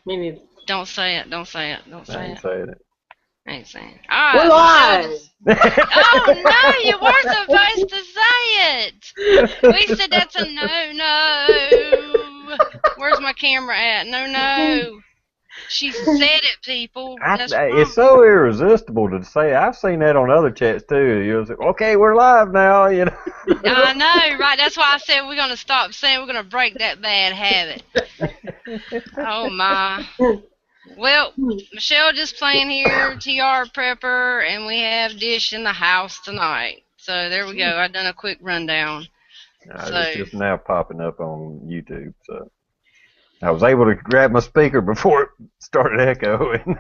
Me neither. Don't say it. Don't say it. Don't I say ain't it. saying it. I ain't saying it. We're Alright, Michelle live! just... Oh, no, you weren't supposed to say it. We said that's a no-no. Where's my camera at? No. She said it, people. That's It's wrong. so irresistible to say. I've seen that on other chats too. You're like, okay, we're live now. You know. I know, right? That's why I said we're going to stop saying we're going to break that bad habit. Oh, my. Well, Michelle just playing here, TR Prepper, and we have Dish in the house tonight. So there we go. I've done a quick rundown. It's just now popping up on YouTube, so I was able to grab my speaker before it started echoing.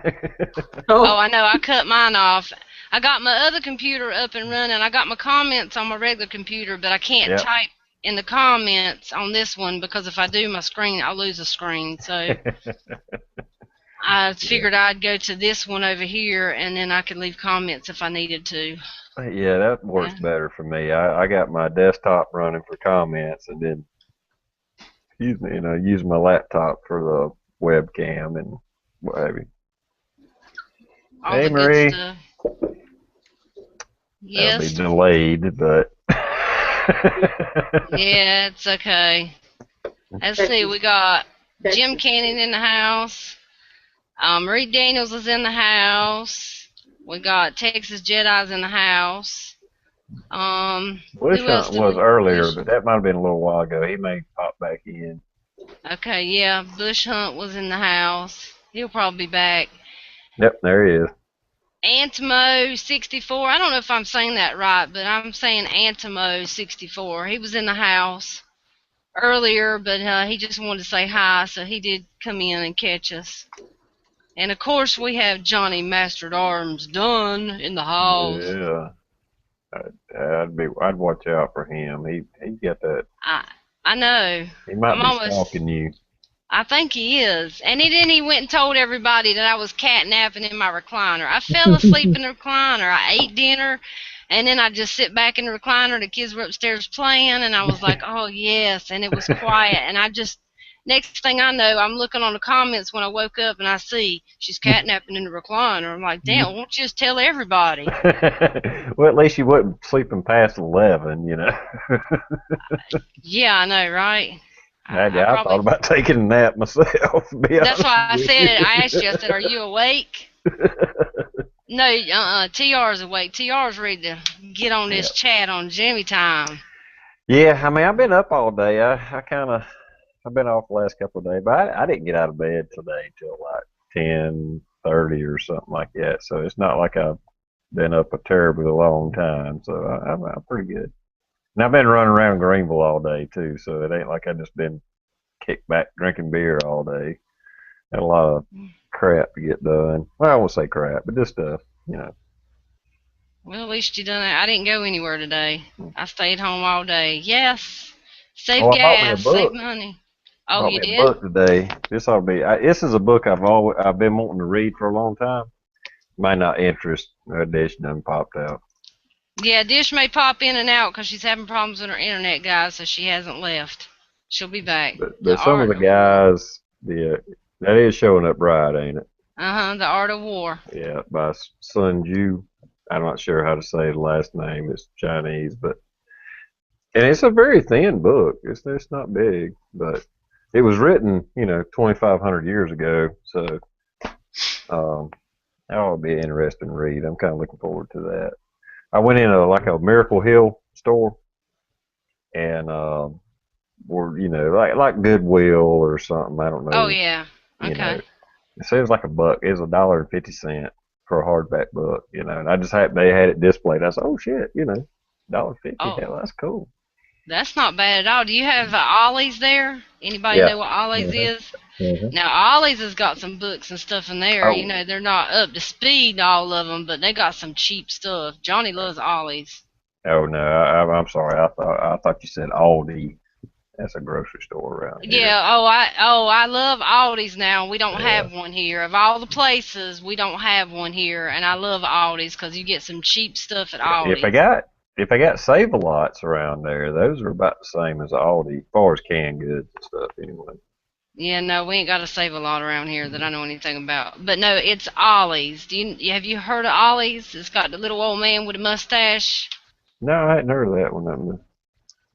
Oh, I know. I cut mine off. I got my other computer up and running. I got my comments on my regular computer, but I can't type in the comments on this one because if I do my screen, I'll lose a screen. So I figured I'd go to this one over here, and then I could leave comments if I needed to. Yeah, that works better for me. I got my desktop running for comments, and then use my laptop for the webcam and what have you. All hey, the Marie. good stuff. That'll be Yes. delayed, but Yeah, it's okay. Let's see. We got Jim Cannon in the house. Marie Daniels is in the house. We got Texas Jedi's in the house. Bush Who else Hunt did was we? earlier, Bush. but that might have been a little while ago. He may pop back in. Okay, yeah. Bush Hunt was in the house. He'll probably be back. Yep, there he is. Antimo 64. I don't know if I'm saying that right, but I'm saying Antimo 64. He was in the house earlier, but he just wanted to say hi, so he did come in and catch us. And of course, we have Johnny Master at Arms Dunn in the house. Yeah, I'd watch out for him. He got that. I know. He might be stalking you. I think he is. And he went and told everybody that I was catnapping in my recliner. I fell asleep in the recliner. I ate dinner, and then I just sit back in the recliner. The kids were upstairs playing, and I was like, oh, yes. And it was quiet. And next thing I know, I'm looking on the comments when I woke up, and I see she's catnapping in the recliner. I'm like, damn, won't you just tell everybody? Well, at least you wasn't sleeping past 11, you know. Yeah, I know, right? I thought about taking a nap myself. That's why I said it. I asked you, I said, are you awake? No, TR's awake. TR's ready to get on this chat on Jammy Time. Yeah, I mean, I've been up all day. I've been off the last couple of days, but I didn't get out of bed today till like 10:30 or something like that. So it's not like I've been up a terribly long time. So I'm pretty good. And I've been running around Greenville all day too, so it ain't like I just been kicked back drinking beer all day. Had a lot of crap to get done. Well, I won't say crap, but just stuff, you know. Well, at least you done it. I didn't go anywhere today. I stayed home all day. Yes, save I bought me a gas, book. save money. Oh, Bought you me did? a book today. This is a book I've been wanting to read for a long time. Might not interest Dish done popped out. Yeah, Dish may pop in and out because she's having problems with her internet, guys, so she hasn't left. She'll be back. But some of the guys, that is showing up right, ain't it? The Art of War. Yeah, by Sun Ju. I'm not sure how to say the last name. It's Chinese, and it's a very thin book. It's not big, but it was written, 2,500 years ago. So that'll be an interesting read. I'm kind of looking forward to that. I went in a Miracle Hill store, and like Goodwill or something. I don't know. Oh yeah. Okay. It says like $1. It's $1.50 for a hardback book, and I just they had it displayed. I said, oh shit, $1.50. Oh. Hell, that's cool. That's not bad at all. Do you have Ollie's there? Anybody know what Ollie's is? Now, Ollie's has got some books and stuff in there. Oh. They're not up to speed, all of them, but they got some cheap stuff. Johnny loves Ollie's. Oh no, I'm sorry. I thought you said Aldi. That's a grocery store around here. Yeah. I love Aldi's now. We don't have one here. Of all the places, we don't have one here, and I love Aldi's because you get some cheap stuff at Aldi's. If I got Save-A-Lots around there, those are about the same as Aldi, as far as canned goods and stuff, anyway. Yeah, no, we ain't got to save a lot around here that I know anything about. But no, it's Ollie's. Have you heard of Ollie's? It's got the little old man with a mustache. No, I hadn't heard of that one.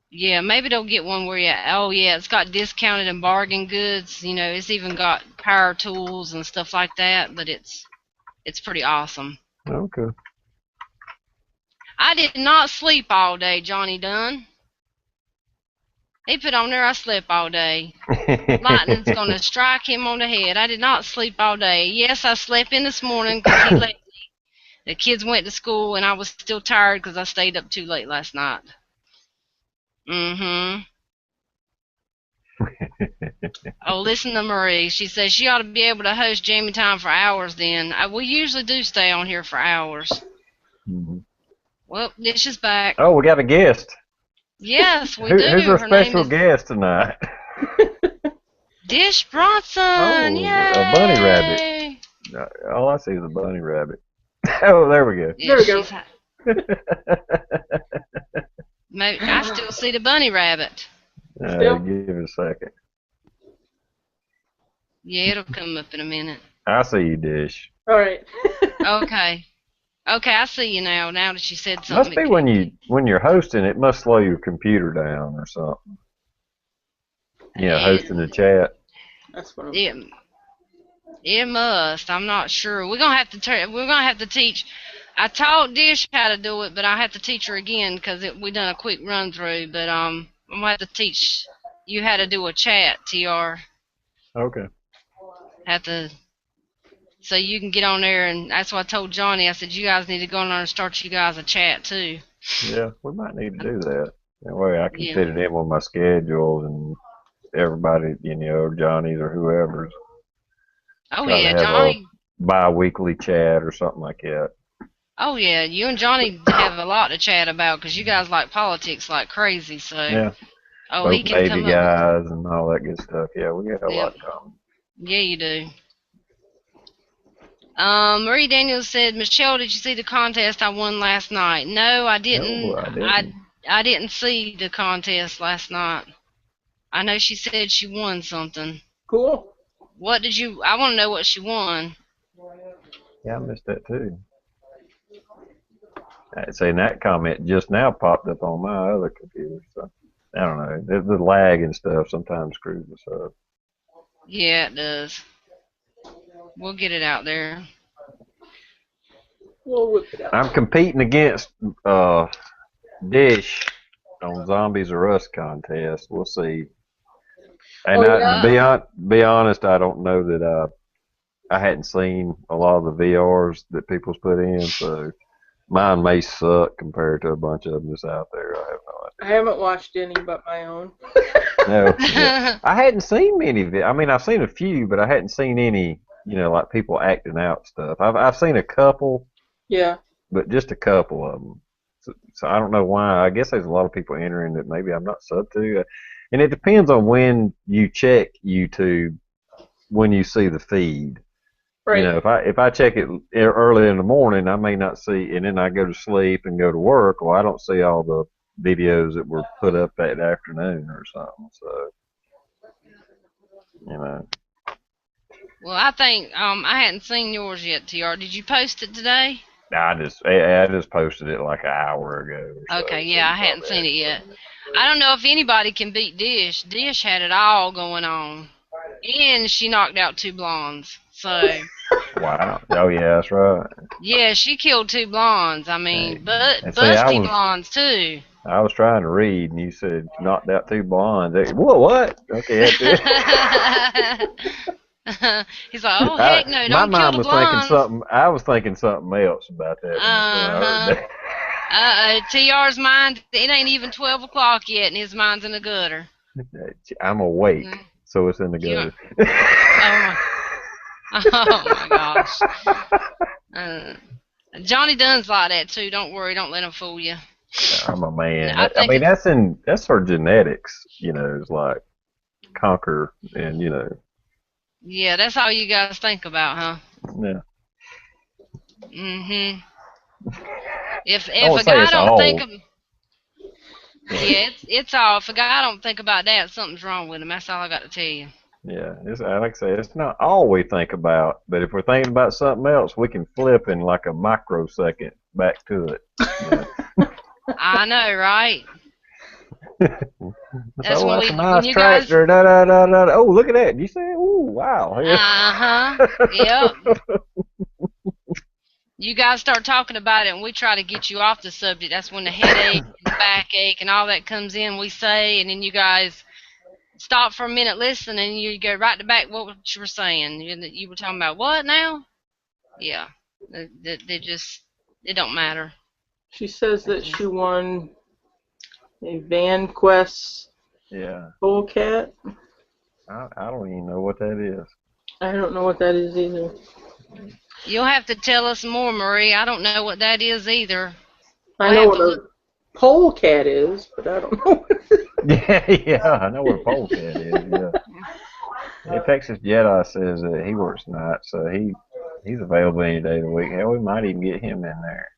Yeah, maybe they'll get one where you. Oh yeah, it's got discounted and bargain goods. It's even got power tools and stuff like that. But it's pretty awesome. Okay. I did not sleep all day, Johnny Dunn. He put on there I slept all day. Lightning's gonna strike him on the head. I did not sleep all day. Yes, I slept in this morning because he let the kids went to school and I was still tired because I stayed up too late last night. Mm-hmm. Oh, listen to Marie. She says she ought to be able to host Jammy Time for hours then. We usually do stay on here for hours. Mhm. Well, Dish is back. Oh, we got a guest. Yes, we do. Who's our Her name special is guest tonight? Dish Bronson. Oh, Yay! a bunny rabbit. All I see is a bunny rabbit. Oh, there we go. Yeah, There we go. Maybe, I still see the bunny rabbit. Still? Give it a second. Yeah, it'll come up in a minute. I see you, Dish. All right. Okay. Okay, I see you now. Now that you said something. Must be when you're hosting, it must slow your computer down or something. Hosting the chat. That's what It must. I'm not sure. We're gonna have to teach. I taught Dish how to do it, but I have to teach her again because we done a quick run through. But I'm gonna have to teach you how to do a chat, Tr. Okay. Have to. So you can get on there, and that's what I told Johnny. I said, you guys need to go on there and start you guys a chat, too. Yeah, we might need to do that. That way I can Yeah. fit it in with my schedule and everybody, Johnny's or whoever's. Oh, Try yeah, to have Johnny. a bi-weekly chat or something like that. Oh, yeah, you and Johnny have a lot to chat about because you guys like politics like crazy, so. Yeah. Oh, he Both can Navy come up. guys and all that good stuff. Yeah, we got a Yep. lot in common. Yeah, you do. Marie Daniels said, Michelle, did you see the contest I won last night? No, I didn't. No, I didn't. I didn't see the contest last night. I know she said she won something. Cool. What did you? I want to know what she won. Yeah, I missed that too. Saying that comment just now popped up on my other computer, so I don't know. The lag and stuff sometimes screws us up. Yeah, it does. We'll get it out there. We'll whip it out. I'm competing against Dish on Zombies or Us contest. We'll see. And yeah? be honest, I don't know that I hadn't seen a lot of the VRs that people's put in, so mine may suck compared to a bunch of them that's out there. I have no idea. I haven't watched any but my own. No, yeah. I hadn't seen many of it. I mean, I've seen a few, but I hadn't seen any. Like people acting out stuff. I've seen a couple. Yeah. But just a couple of them. So I don't know why. I guess there's a lot of people entering that maybe I'm not sub to. And it depends on when you check YouTube, when you see the feed. Right. If I check it early in the morning, I may not see, and then I go to sleep and go to work. Well, I don't see all the videos that were put up that afternoon or something. So, Well, I think I hadn't seen yours yet, Tr. Did you post it today? I just posted it like an hour ago. Okay, yeah, I hadn't seen it yet. I don't know if anybody can beat Dish. Dish had it all going on, and she knocked out 2 blondes. So. Wow. Oh yeah, that's right. Yeah, she killed 2 blondes. I mean, busty blondes too. I was trying to read, and you said knocked out 2 blondes. Whoa, what? Okay, that's it. He's like, oh heck no, don't my kill mind the was blondes. thinking something. I was thinking something else about that. TR's mind, it ain't even 12 o'clock yet, and his mind's in the gutter. I'm awake, so it's in the gutter. Oh my gosh. Johnny Dunn's like that too. Don't worry, don't let him fool you. I'm a man. I mean, that's her genetics. It's like conquer and Yeah, that's all you guys think about, huh? Yeah. Mhm. If a guy don't think of, yeah, it's all. If a guy don't think about that, something's wrong with him. That's all I got to tell you. Yeah, it's like I say, it's not all we think about, but if we're thinking about something else, we can flip in like a microsecond back to it. You know. I know, right? That's Oh, when that's a when nice you guys. tractor. Da, da, da, da, da. Oh, look at that. Did you see it? Oh, wow. Yeah. Uh huh. Yep. You guys start talking about it, and we try to get you off the subject. That's when the headache and the backache and all that comes in. We say, and then you guys stop for a minute, listen, and you go right to back what you were saying. You were talking about what now? Yeah. They just it don't matter. She says that she won a Van Quest Yeah. Bullcat. I don't even know what that is. I don't know what that is either. You'll have to tell us more, Marie. I don't know what that is either. I We'll know have what to look. a polecat is, but I don't know what it is. Yeah, yeah. I know what a polecat is. Yeah. Yeah, Texas Jedi says that he works nights, so he's available any day of the week. Hell, we might even get him in there.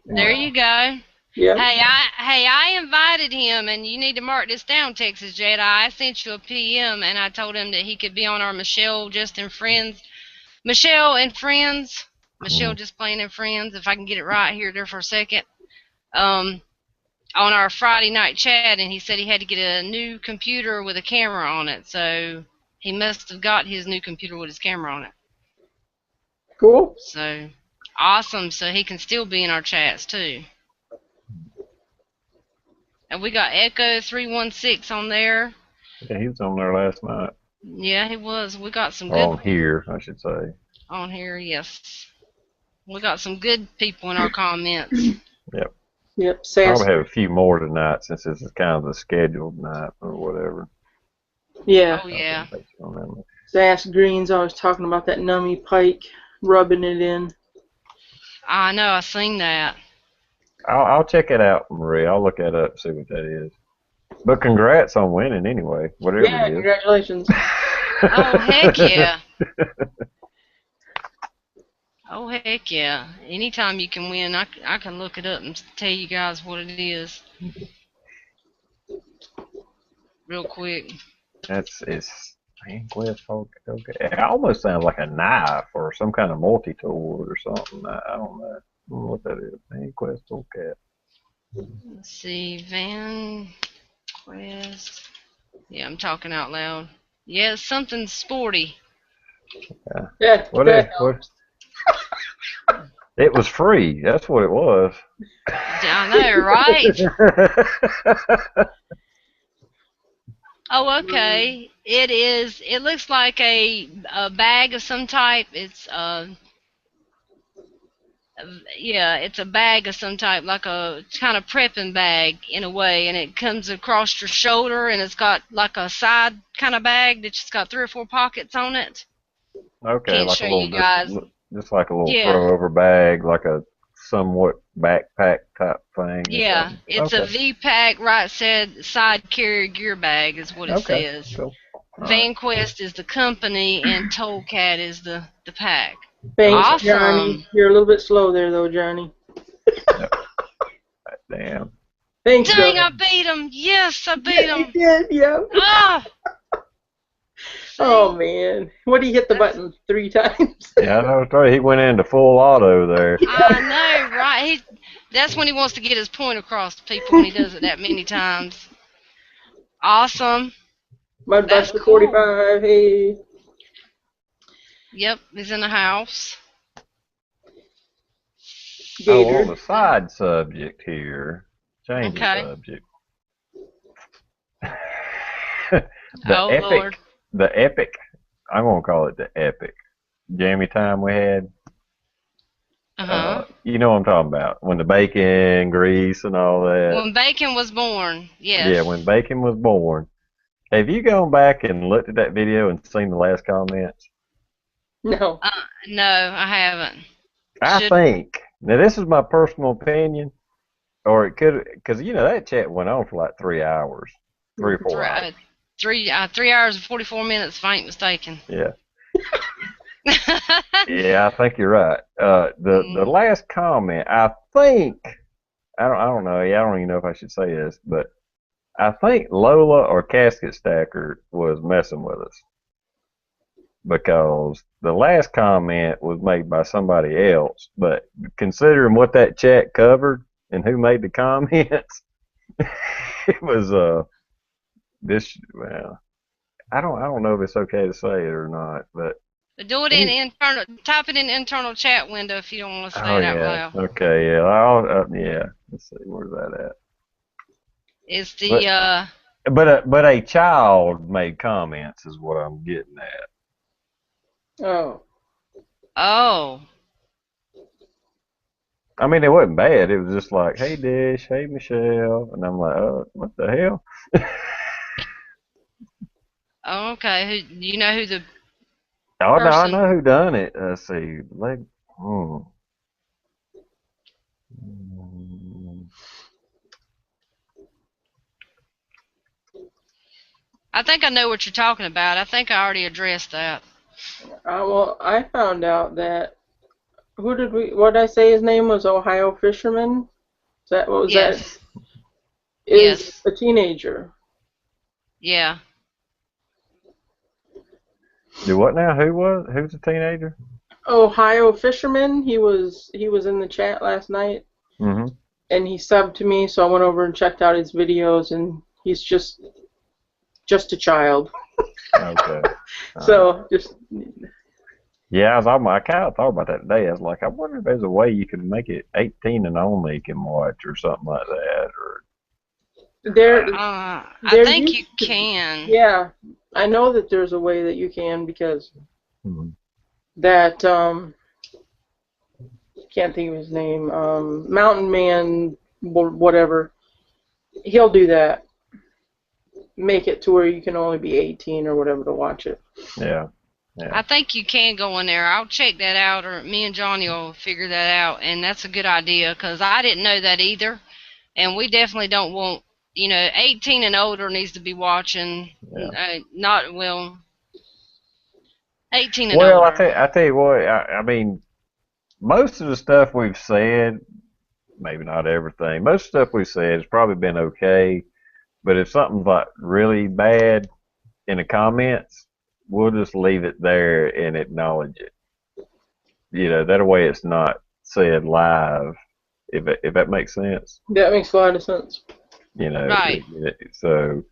There Yeah. you go. Yeah. Hey, I invited him, and you need to mark this down, Texas Jedi. I sent you a PM, and I told him that he could be on our Michelle and Friends. Michelle Mm. just playing in Friends. If I can get it right here, there for a second. Um, on our Friday night chat, and he said he had to get a new computer with a camera on it. So he must have got his new computer with his camera on it. Cool. So awesome. So he can still be in our chats too. And we got Echo 316 on there. Yeah, he was on there last night. Yeah, he was. We got some Or good on here, I should say. on here. Yes, we got some good people in our comments. Yep. Yep. Sass. Probably have a few more tonight since this is kind of the scheduled night or whatever. Yeah. Oh yeah. Sass Green's always talking about that nummy pike, rubbing it in. I know. I seen that. I'll check it out, Marie. I'll look that up, see what that is. But congrats on winning anyway, whatever Yeah. it is. Congratulations. Oh heck yeah. Oh heck yeah. Anytime you can win, I can look it up and tell you guys what it is real quick. It's Quest. Okay. It almost sounds like a knife or some kind of multi-tool or something. I don't know. I don't know what that is. Quest Cat. Let's see, Van Quest. Yeah, I'm talking out loud. Yeah, it's something sporty. Yeah. Yeah. What? It was free. That's what it was. I know, right? Oh, okay. It is. It looks like a bag of some type. It's yeah, it's a bag of some type, like a kind of prepping bag in a way, and it comes across your shoulder, and it's got like a side kind of bag that's just got 3 or 4 pockets on it. Okay, Can't like a show little you guys. just like a little Yeah, throw over bag, like a somewhat backpack type thing or yeah. something. It's a Okay. V-Pack side carrier gear bag is what it Okay. says. Cool. All right. VanQuest is the company, and Tollcat is the pack. Thanks, Okay. Johnny. Awesome. You're a little bit slow there, though, Johnny. Yep. Damn. Thanks, Dang, Johnny. I beat him. Yes, I beat Yeah, you him. did, yeah. Ah. Oh, See, man. What did he hit the that's button 3 times? Yeah, I know. He went into full auto there. I know, right? That's when he wants to get his point across to people when he does it that many times. Awesome. That's Mudbuster cool. 45, hey. Yep, he's in the house. Oh, on Gator. the side subject here, change the Okay. subject. Oh, Lord. The epic. I'm gonna call it the epic Jammy Time we had. Uh-huh. You know what I'm talking about when the bacon, grease, and all that. When Bacon was born, Yeah, yes. when bacon was born. Have you gone back and looked at that video and seen the last comments? No. No, I haven't. I Should think now this is my personal opinion, or it could, because that chat went on for like 3 hours, 3 or 4 hours. 3 hours and 44 minutes, if I ain't mistaken. Yeah, yeah, I think you're right. The last comment, I think I don't know. Yeah, I don't even know if I should say this, but I think Lola or Casket Stacker was messing with us. because the last comment was made by somebody else. But considering what that chat covered and who made the comments, it was this. Well, I don't know if it's okay to say it or not, but Do it in he. internal. Type it in internal chat window if you don't want to say Oh it out yeah. loud. Okay. Yeah. Yeah. Let's see. Where's that at? It's But the but a child made comments is what I'm getting at. Oh. oh. I mean, it wasn't bad. It was just like, hey Dish, hey Michelle, and I'm like, what the hell? Oh, okay. Who you know who the Oh no, I know person? who done it. Let's see, like, hmm. I think I know what you're talking about. I think I already addressed that. Well, I found out that what did I say his name was? Ohio Fisherman? Is that, what was that? Yes. Is Yes. a teenager. Yeah. Do what now? Who's a teenager? Ohio Fisherman. He was in the chat last night, Mm-hmm. and he subbed to me, so I went over and checked out his videos, and he's just a child. Okay. All right. So just Yeah, I kind of thought about that today. I was like, I wonder if there's a way you can make it 18 and only can watch or something like that, or there I there think you used to be. can. Yeah, I know that there's a way that you can, because Mhm. that can't think of his name, Mountain Man, whatever. He'll do that. Make it to where you can only be 18 or whatever to watch it. Yeah, yeah, I think you can go in there. I'll check that out, or me and Johnny will figure that out. And that's a good idea because I didn't know that either. And we definitely don't want, 18 and older needs to be watching. yeah. Not well, 18 and Well, older. I tell you what, I mean, most of the stuff we've said, maybe not everything, most stuff we've said has probably been okay. But if something's like really bad in the comments, we'll just leave it there and acknowledge it. That way it's not said live, if that makes sense. That makes a lot of sense. You know, Right. so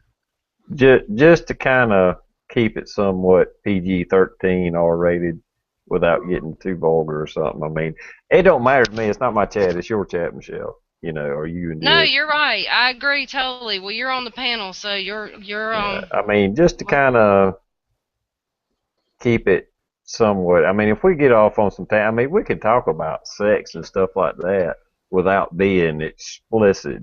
just to kind of keep it somewhat PG-13 R rated without getting too vulgar or something. I mean, it don't matter to me. It's not my chat. It's your chat, Michelle. Or you and No, Dish. you're right. I agree totally. Well, you're on the panel, so you're Yeah. I mean, just to well, kind of keep it somewhat. I mean, if we get off on some time, I mean, we can talk about sex and stuff like that without being explicit.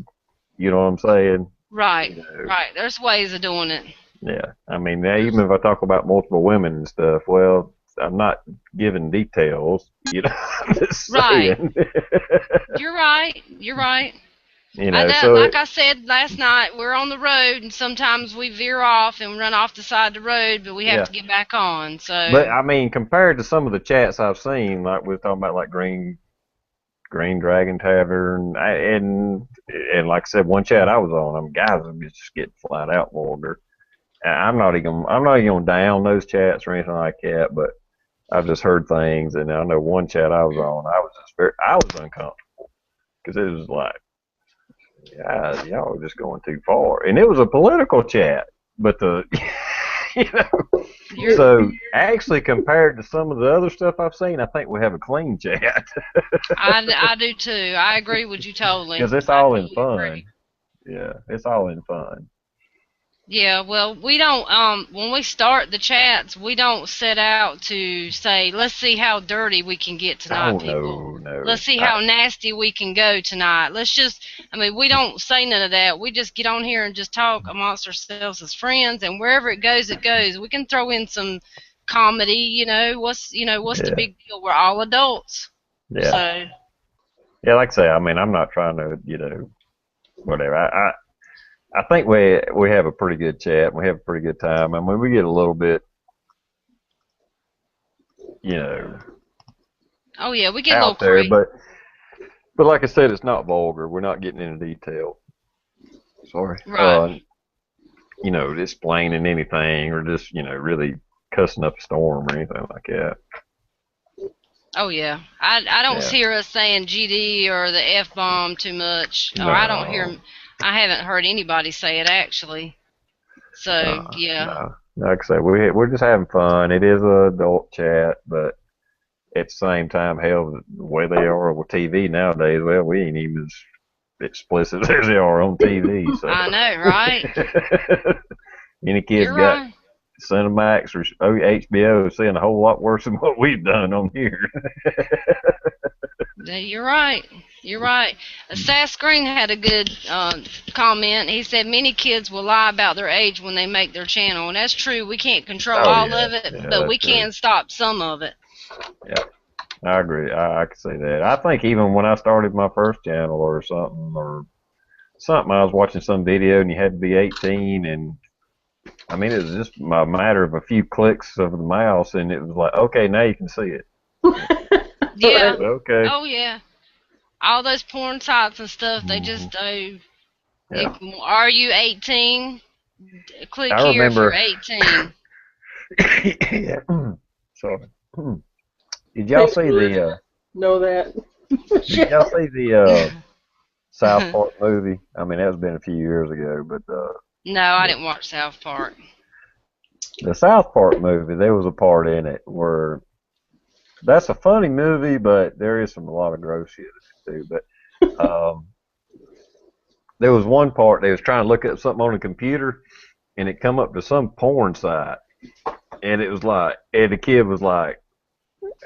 You know what I'm saying? right. You know, Right. There's ways of doing it. yeah. I mean, now, even if I talk about multiple women and stuff, well, I'm not giving details. I'm just Right. saying. You're right. You're right. So Like I said last night, we're on the road, and sometimes we veer off and run off the side of the road, but we have yeah. to get back on. But So, I mean, compared to some of the chats I've seen, like we are talking about, like Green Dragon Tavern, and like I said, one chat I was on, guys are just getting flat out vulgar. And I'm not even gonna down those chats or anything like that, but I've just heard things, and I know one chat I was on, I was uncomfortable because it was like, yeah, y'all are just going too far, and it was a political chat, but you know, you're so actually compared to some of the other stuff I've seen, I think we have a clean chat I do too. I agree with you totally. because it's I all in totally fun. agree. Yeah, it's all in fun. Yeah, well, we don't, when we start the chats, we don't set out to say, let's see how dirty we can get Oh tonight, people. no, no. Let's see how nasty we can go tonight. We don't say none of that. We just get on here and just talk amongst ourselves as friends, and wherever it goes, it goes. We can throw in some comedy, what's the Yeah, big deal? We're all adults. yeah, So, yeah. Like I say, I mean, I'm not trying to, whatever. I think we have a pretty good chat. We have a pretty good time. I mean, we get a little bit, you know, oh yeah, we get a little out there, crazy. but like I said, it's not vulgar. We're not getting into detail. Sorry. Right. Explaining anything or just, really cussing up a storm or anything like that. Oh yeah, I don't Yeah. hear us saying GD or the F bomb too much, or I don't hear. No, I haven't heard anybody say it actually. So no, yeah, no. Like I said, we're just having fun. It is a adult chat, but at the same time, hell, the way they are with TV nowadays, well, we ain't even as explicit as they are on TV. So I know, right? any kid's You're got right. Cinemax or HBO seeing a whole lot worse than what we've done on here. Yeah, you're right. You're right. Sass Green had a good comment. He said many kids will lie about their age when they make their channel, and that's true. We can't control Oh all yeah, of it, yeah, but that's we true. can stop some of it. Yeah, I agree. I can see that. I think even when I started my first channel or something, I was watching some video and you had to be 18, and I mean it was just a matter of a few clicks of the mouse, and it was like, okay, now you can see it. Yeah. Okay. Oh yeah. All those porn sites and stuff. They Hmm. just do. Yeah. Are you 18? Click I here if you're remember. 18. Yeah. Sorry. Did y'all Thanks see for letting the? us know that. Did y'all see the South Park movie? I mean, that's been a few years ago, but No, I the, didn't watch South Park. the South Park movie, there was a part in it where that's a funny movie, but there is a lot of gross shit in it too. But there was one part they was trying to look up something on the computer, and it come up to some porn site, and it was like, and the kid was like,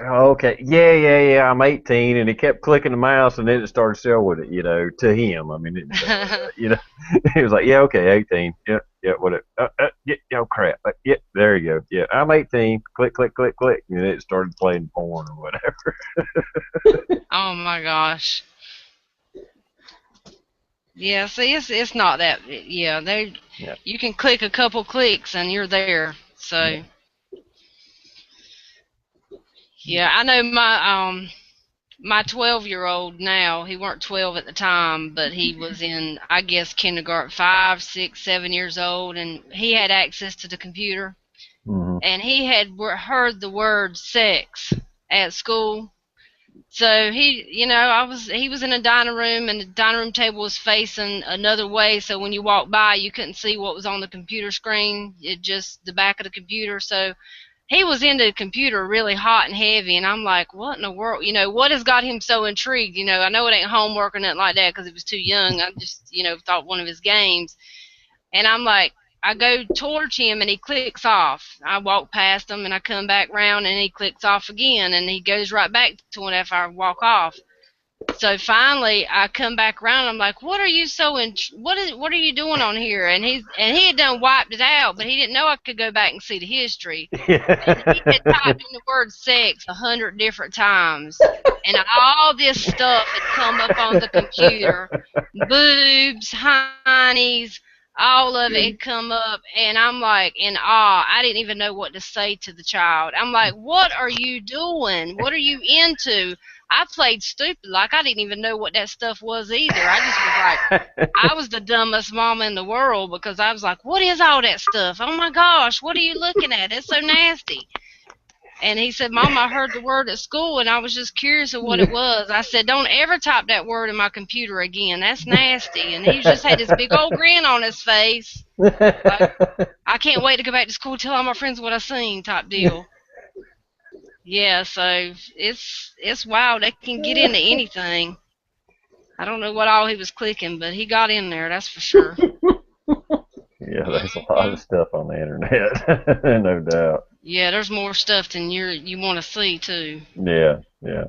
"Oh, okay, yeah, I'm 18," and he kept clicking the mouse, and then it started showing it, to him. I mean, it didn't show it, he was like, "Yeah, okay, 18, yeah, whatever, yeah, oh crap, yeah, there you go, yeah, I'm 18, click, click, click, click," and it started playing porn or whatever. Oh my gosh. Yeah, see, it's not that. Yeah, they. Yeah, You can click a couple clicks and you're there. yeah. So yeah, I know my 12-year-old now. He weren't 12 at the time, but he was in, I guess, kindergarten, 5, 6, 7 years old, and he had access to the computer, Hmm. and he had heard the word sex at school. So he was in a dining room, and the dining room table was facing another way. So when you walked by, you couldn't see what was on the computer screen. It just the back of the computer. So he was into the computer really hot and heavy, and I'm like, what in the world? What has got him so intrigued? I know it ain't homework or nothing like that because he was too young. I just, thought one of his games. And I'm like, I go towards him and he clicks off. I walk past him and I come back round and he clicks off again and he goes right back to it after I walk off. So finally, I come back around. I'm like, "What are you what are you doing on here?" And he had done wiped it out, but he didn't know I could go back and see the history. And he had typed in the word sex 100 different times, and all this stuff had come up on the computer, boobs, honeys, all of it had come up, and I'm like in awe. I didn't even know what to say to the child. I'm like, "What are you doing? What are you into?" I played stupid, like I didn't even know what that stuff was either. I just was like, I was the dumbest mama in the world because I was like, what is all that stuff? Oh my gosh, what are you looking at? It's so nasty. And he said, Mama, I heard the word at school and I was just curious of what it was. I said, don't ever type that word in my computer again. That's nasty. And he just had this big old grin on his face. Like, I can't wait to go back to school and tell all my friends what I seen type deal. Yeah, so it's wild. They can get into anything. I don't know what all he was clicking, but he got in there, that's for sure. Yeah, there's a lot Hmm. of stuff on the internet, no doubt. Yeah, there's more stuff than you want to see too. Yeah, yeah.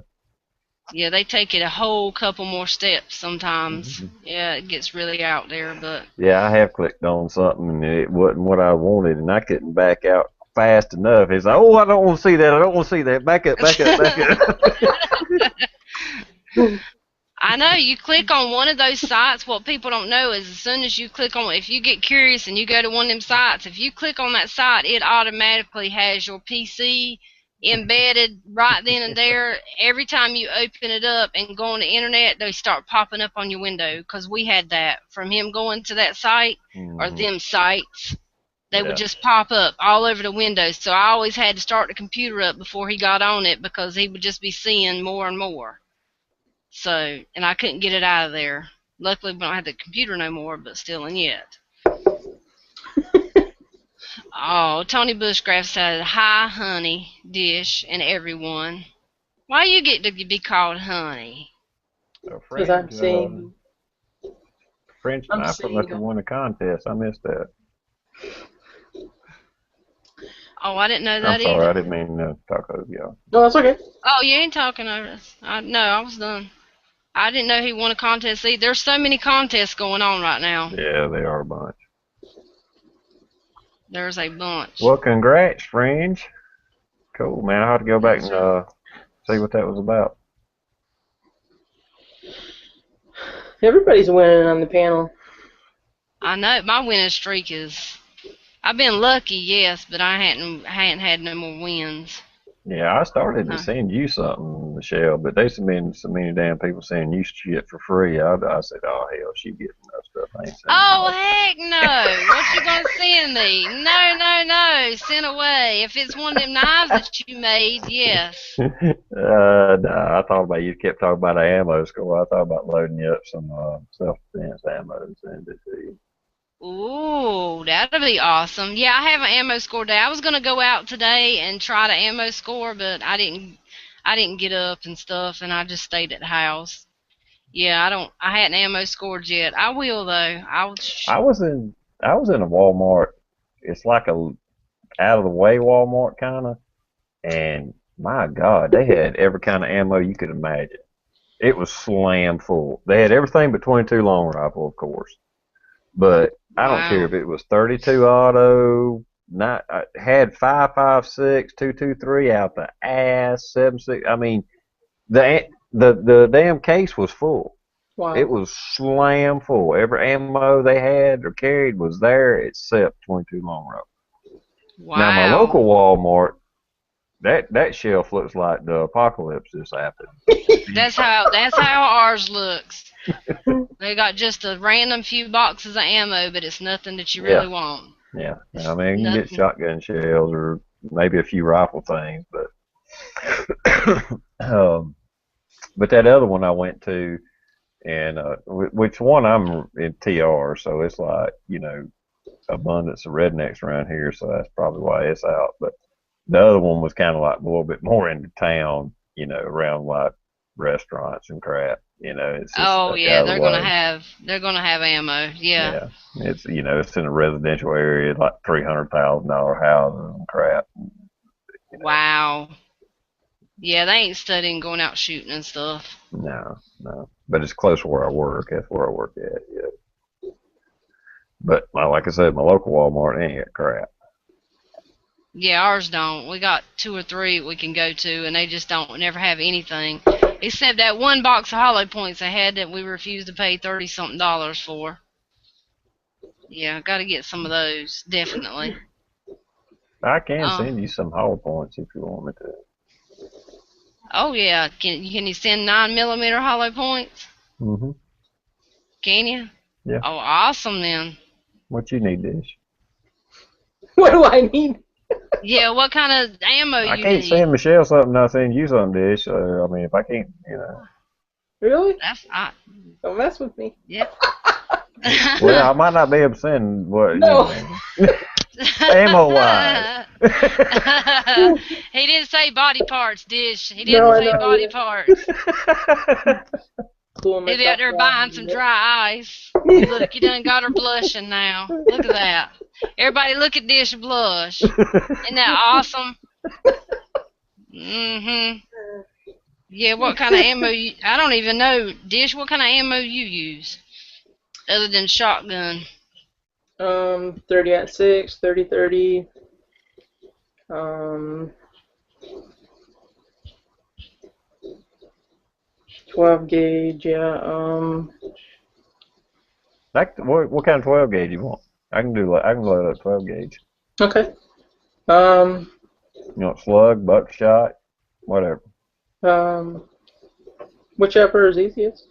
Yeah, they take it a whole couple more steps sometimes. Hmm. Yeah, it gets really out there, but Yeah, I have clicked on something and it wasn't what I wanted, and I couldn't back out fast enough. It's like, oh, I don't want to see that. I don't want to see that. Back up, back up, back up. I know you click on one of those sites. What people don't know is as soon as you click on, if you get curious and you go to one of them sites, if you click on that site, it automatically has your PC embedded right then and there. Every time you open it up and go on the internet, they start popping up on your window because we had that from him going to that site or Hmm. them sites. They would just pop up all over the windows. So I always had to start the computer up before he got on it because he would just be seeing more and more. So, and I couldn't get it out of there. Luckily, we don't have the computer no more, but still and yet. Oh, Tony Bushcraft said, "Hi, honey, Dish, and everyone. Why you get to be called honey?" Because I'm saying. French Sniper must have won the contest. I missed that. Oh, I didn't know that either. I'm sorry, I didn't mean to talk over y'all. No, that's okay. Oh, you ain't talking over us. No, I was done. I didn't know he won a contest either. There's so many contests going on right now. Yeah, they are a bunch. There's a bunch. Well, congrats, Fringe. Cool, man. I have to go back and see what that was about. Everybody's winning on the panel. I know. My winning streak is... I've been lucky, yes, but I hadn't had no more wins. Yeah, I started to send you something, Michelle, but there's been so many damn people sending you shit for free. I said, oh, hell, she getting enough stuff. I ain't Oh, heck no. What you going to send me? No. Send away. If it's one of them knives that you made, yes. No, I thought about you kept talking about an ammo score. I thought about loading you up some self-defense ammo and send it to you. Ooh, that'll be awesome. Yeah, I have an ammo score day. I was gonna go out today and try the ammo score, but I didn't get up and stuff, and I just stayed at the house. Yeah, I hadn't ammo scored yet. I will though. I was in a Walmart. It's like a out of the way Walmart kind of, and my God, they had every kind of ammo you could imagine. It was slam full. They had everything but 22 long rifle, of course, but I don't care if it was 32 auto, had 5.56, 223 out the ass, 7.6. I mean, the damn case was full. Wow. It was slam full. Every ammo they had or carried was there except 22 long rifle. Wow. Now my local Walmart, that shelf looks like the apocalypse just happened. That's how ours looks. They got just a random few boxes of ammo, but it's nothing that you really want. Yeah, I mean, you can get shotgun shells or maybe a few rifle things, but but that other one I went to, and which one I'm in TR, so it's like, you know, abundance of rednecks around here, so that's probably why it's out. But the other one was kind of like a little bit more into town, you know, around like restaurants and crap. You know, it's just they're gonna have ammo. Yeah. It's, you know, it's in a residential area, like $300,000 houses and crap. You know. Wow. Yeah, they ain't studying going out shooting and stuff. No, but it's close to where I work. That's where I work at. Yeah. But like I said, my local Walmart ain't got crap. Yeah, ours don't. We got 2 or 3 we can go to, and they just never have anything. Except that one box of hollow points they had that we refused to pay $30-something for. Yeah, got to get some of those, definitely. I can send you some hollow points if you want me to. Oh, yeah. Can you send 9mm hollow points? Mm-hmm. Can you? Yeah. Oh, awesome then. What you need, Dish? What do I need? Yeah, what kind of ammo you need? I can't send Michelle something, I send you something, Dish. So, I mean, if I can't, you know. Really? Don't mess with me. Yeah. Well, I might not be able to send what. No. You know, ammo-wise. He didn't say body parts, Dish. He didn't say body parts. Maybe out there buying some dry ice. Look, you done got her blushing now. Look at that. Everybody look at Dish blush. Isn't that awesome? Mm-hmm. Yeah, what kind of ammo I don't even know, Dish, what kind of ammo you use? Other than shotgun. 30-06, 30-30. 12 gauge, yeah. What kind of 12 gauge you want? I can load up 12 gauge. Okay. You want slug, buckshot, whatever. Whichever is easiest.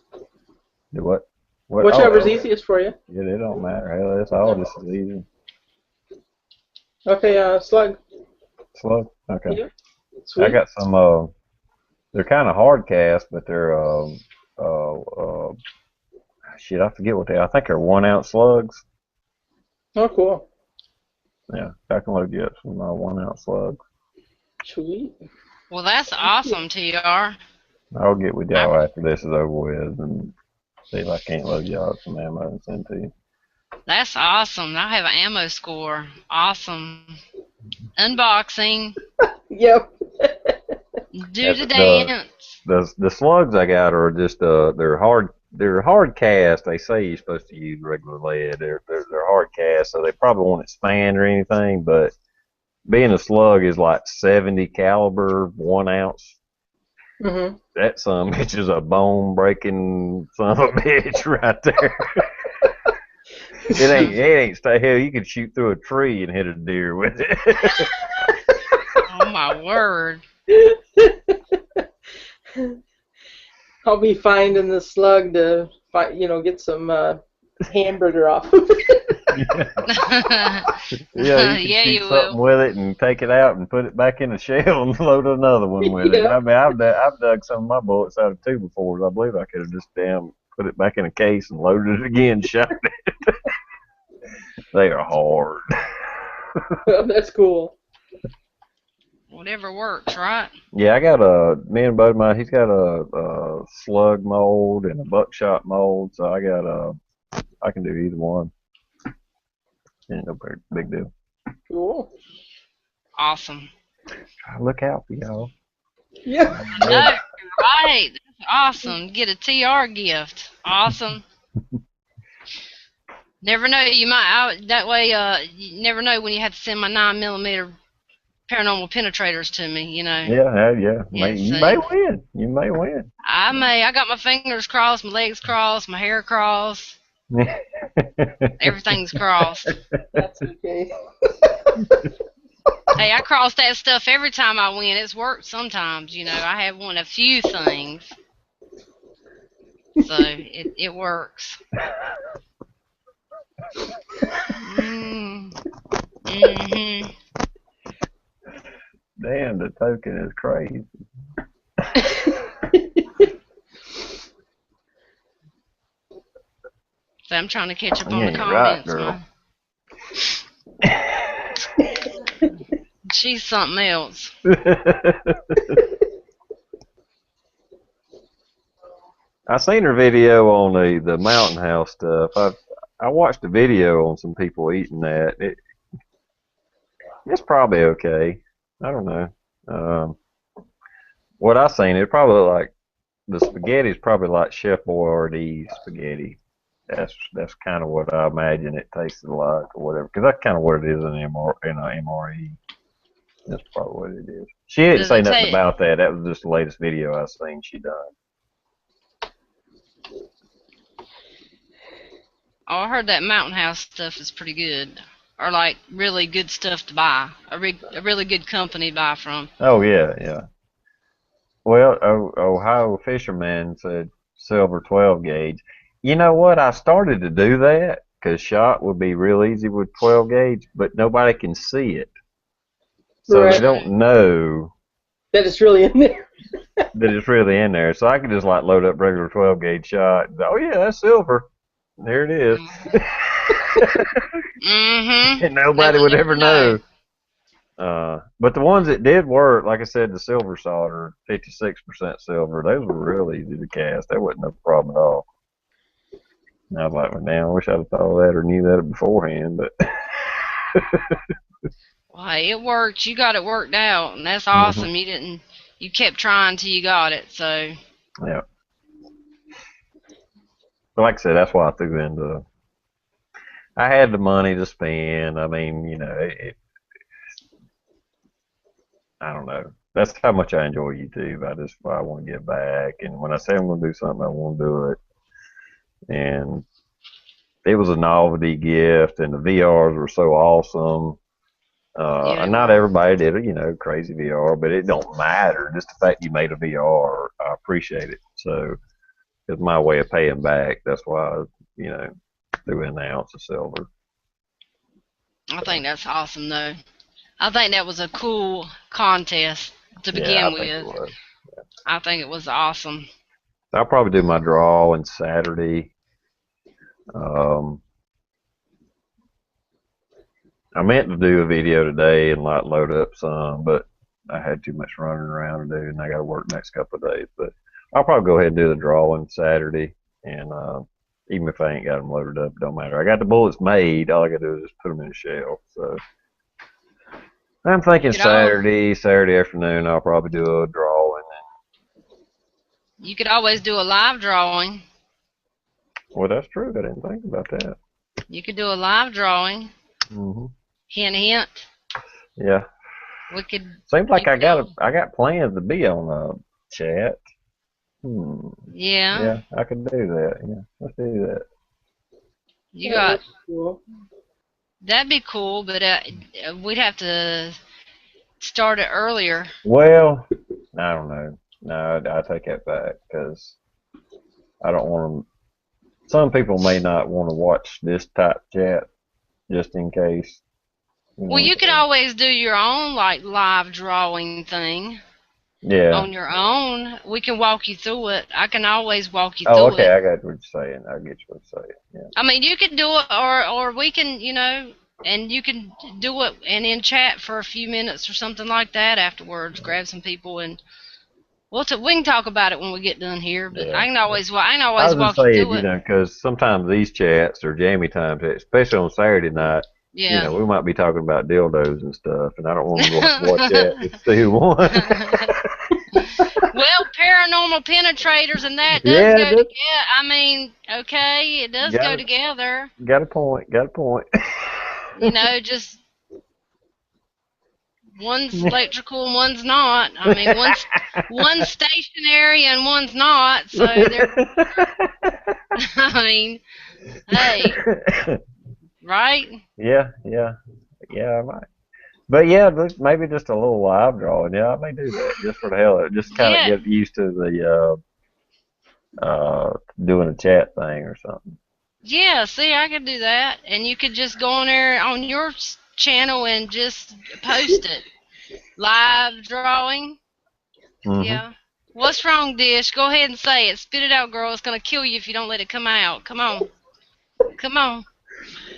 Do what? Whichever is easiest for you. Yeah, it don't matter. Hell, it's all just as easy. Okay, slug. Slug? Okay. Yep. I Sweet. got some, they're kind of hard cast, but they're, uh, uh, shit, I forget what they are. I think they're 1 ounce slugs. Oh, cool. Yeah, I can load you up some 1 ounce slugs. Sweet. Well, that's awesome, TR. I'll get with I, y'all after this is over with and see if I can't load y'all some ammo and send to you. that's awesome. I have an ammo score. Awesome. Unboxing. Yep. Do Yeah, the dance. the slugs I got are just they're hard cast. They say you're supposed to use regular lead. They're hard cast, so they probably won't expand or anything. But being a slug is like 70 caliber, 1 ounce. Mhm. That son bitch is a bone breaking son of a bitch right there. It ain't stay hell. You could shoot through a tree and hit a deer with it. Oh my word. I'll be finding the slug to get some hamburger off of Yeah, you can Yeah, shoot you something will. with it and take it out and put it back in the shell and load another one with it. Yeah. I mean, I've dug some of my bullets out of 2x4s. I believe I could have just damn put it back in a case and loaded it again, shot it. They are hard. That's cool. Whatever works, right? Yeah, I got me and a buddy of mine. He's got a slug mold and a buckshot mold, so I can do either one. Ain't no big deal. Cool. Awesome. Try to look out for y'all. Yeah. I know, right? That's awesome. Get a TR gift. Awesome. Never know. You might that way. You never know when you have to send my 9mm paranormal penetrators to me. Yeah. Yeah. You may See, win. You may win. I may. I got my fingers crossed, my legs crossed, my hair crossed. Everything's crossed. That's okay. Hey, I cross that stuff every time I win. It's worked sometimes. I have won a few things, so it works. Mm. Mhm. Damn, the token is crazy. So I'm trying to catch up You on the ain't right, comments, girl. man. She's something else. I seen her video on the mountain house stuff. I watched a video on some people eating that. It's probably okay. I don't know. Um, what I seen, it probably looked like the spaghetti's probably like Chef Boyardee spaghetti. That's kind of what I imagine it tasted like or whatever. Because that's kind of what it is in a MRE. That's probably what it is. She didn't Does say it nothing take? about that. That was just the latest video I seen she done. Oh, I heard that Mountain House stuff is pretty good, or like really good stuff to buy. A really good company to buy from. Oh yeah. Well, Ohio Fisherman said silver 12 gauge. You know what? I started to do that because shot would be real easy with 12 gauge, but nobody can see it, so they Right. don't know That is really in there. that it's really in there. So I could just like load up regular 12 gauge shot. Oh yeah, that's silver. There it is. Mm-hmm. And They nobody would would never ever know. know. But the ones that did work, like I said, the silver solder, 56% silver, those were real easy to cast. That wasn't no problem at all. And I was like, well, damn, I wish I'd have thought of that or knew that beforehand. But Well, hey, it worked. You got it worked out, and that's hmm awesome. You didn't. You kept trying till you got it. So yeah, but like I said, that's why I threw into. I had the money to spend. I mean, I don't know. That's how much I enjoy YouTube. I want to get back, and when I say I'm going to do something, I want to do it. And it was a novelty gift, and the VRs were so awesome. yeah, And they not were. everybody did it, crazy VR, but it don't matter. Just the fact you made a VR, I appreciate it. So it's my way of paying back. That's why I, threw in the ounce of silver. I think that's awesome, though. I think that was a cool contest to Yeah, begin I think it with. was. I think it was awesome. I'll probably do my draw on Saturday. Um, I meant to do a video today and like load up some, but I had too much running around to do, and I got to work next couple of days. But I'll probably go ahead and do the drawing Saturday, and even if I ain't got them loaded up, it don't matter. I got the bullets made. All I got to do is just put them in the shelf. So I'm thinking Saturday afternoon. I'll probably do a drawing. You could always do a live drawing. Well, that's true. I didn't think about that. You could do a live drawing. Hmm. Hint, hint. Yeah. We could. Seems like I got plans to be on a chat. Yeah. Yeah, I could do that. Yeah, let's do that. You got. That's cool. That'd be cool, but we'd have to start it earlier. Well, I don't know. No, I take that back because I don't want them. Some people may not want to watch this type chat just in case. Well, you could always do your own like live drawing thing. Yeah. On your own, we can walk you through it. I can always walk you Oh, through okay. it. I got what you're saying. I get what you're saying. Yeah. I mean, you could do it, or we can, and you can do it and in chat for a few minutes or something like that afterwards. Grab some people and we can talk about it when we get done here. But Yeah. I can always I walk was just saying, you through it. because sometimes these chats or Jammy Time chats, especially on Saturday night, Yeah. we might be talking about dildos and stuff, and I don't want to watch that and see who won. Well, paranormal penetrators and that does go together. I mean, okay, it does go together. Got a point. Just one's electrical and one's not. I mean, one's stationary and one's not. So they're. I mean, hey, right? Yeah, I might. But yeah, maybe just a little live drawing. Yeah, I may do that just for the hell of it. Just kind of get used to the doing a chat thing or something. Yeah, see, I could do that, and you could just go on there on your channel and just post it. Live drawing. Mm-hmm. Yeah. What's wrong, Dish? Go ahead and say it. Spit it out, girl. It's gonna kill you if you don't let it come out. Come on. Come on.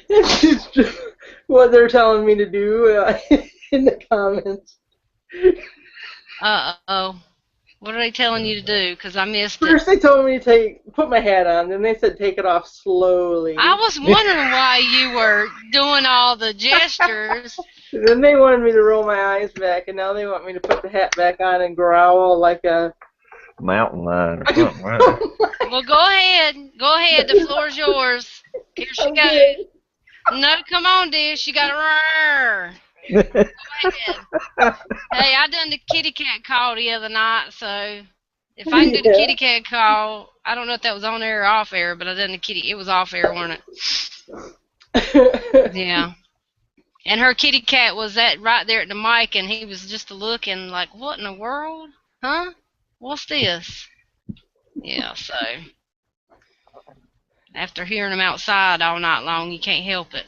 It's just what they're telling me to do in the comments. Uh-oh. What are they telling you to do? Because I missed it. First they told me to put my hat on, then they said take it off slowly. I was wondering why you were doing all the gestures. Then they wanted me to roll my eyes back, and now they want me to put the hat back on and growl like a mountain lion or something. Right? Well, go ahead. Go ahead. The floor's yours. Here she goes. No, come on, Dish. You got to roar. Go ahead. Hey, I done the kitty cat call the other night, so if I can do the kitty cat call, I don't know if that was on air or off air, but I done the kitty. It was off air, wasn't it? Yeah. And her kitty cat was right there at the mic, and he was just looking like, what in the world? Huh? What's this? Yeah, so after hearing them outside all night long, you can't help it.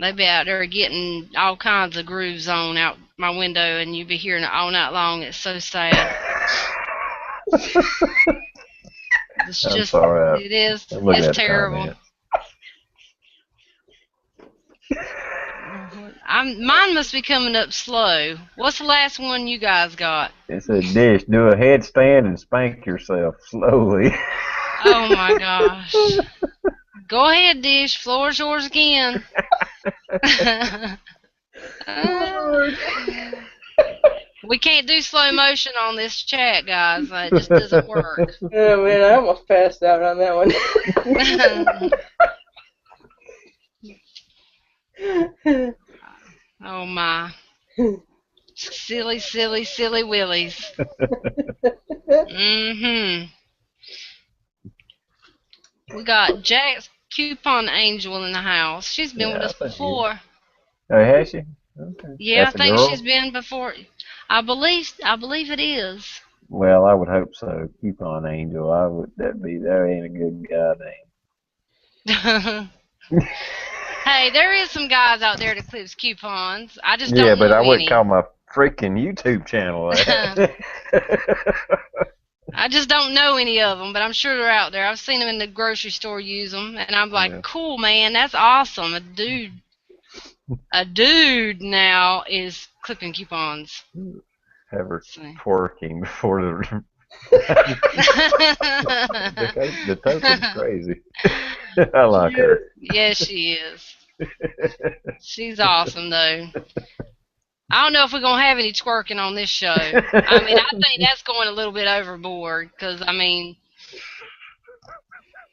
They be out there getting all kinds of grooves on out my window, and you be hearing it all night long. It's so sad. It's just, sorry, it is. It's terrible. Mine must be coming up slow. What's the last one you guys got? It said, Dish, do a headstand and spank yourself slowly. Oh my gosh. Go ahead, Dish. Floor's yours again. We can't do slow motion on this chat, guys. It just doesn't work. Oh man, I almost passed out on that one. Oh my. Silly, silly, silly willies. Mm-hmm. We got Jack's Coupon Angel in the house. She's been with us before. Oh, has she? Okay. Yeah, That's I think she's been before. I believe it is. Well, I would hope so. Coupon Angel. That ain't a good guy name. Hey, there is some guys out there that clips coupons. I just Yeah, don't but I know wouldn't call any. my freaking YouTube channel that. I just don't know any of them, but I'm sure they're out there. I've seen them in the grocery store use them, and I'm like, Yeah. cool, man, that's awesome. A dude now is clipping coupons. Have her So. twerking before the the token's crazy. I like her. Yes, she is. She's awesome, though. I don't know if we're gonna have any twerking on this show. I mean, I think that's going a little bit overboard. Cause I mean,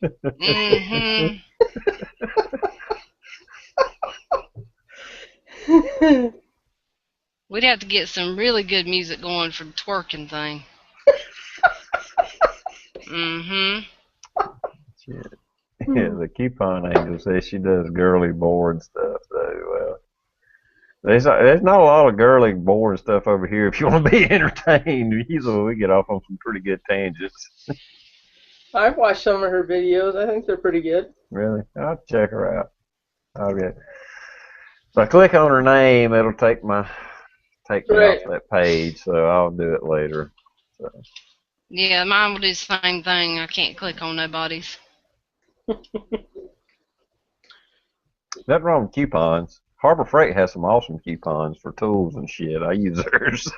mm-hmm. We'd have to get some really good music going for the twerking thing. Mm-hmm. Shit. Yeah, the coupon angel says she does girly board stuff. So there's not a lot of girly board stuff over here. If you want to be entertained, usually we get off on some pretty good tangents. I've watched some of her videos. I think they're pretty good. Really, I'll check her out. Okay. If I click on her name, it'll take me off that page. So I'll do it later. So. Yeah, mine will do the same thing. I can't click on nobody's. Nothing wrong with coupons. Harbor Freight has some awesome coupons for tools and shit. I use theirs.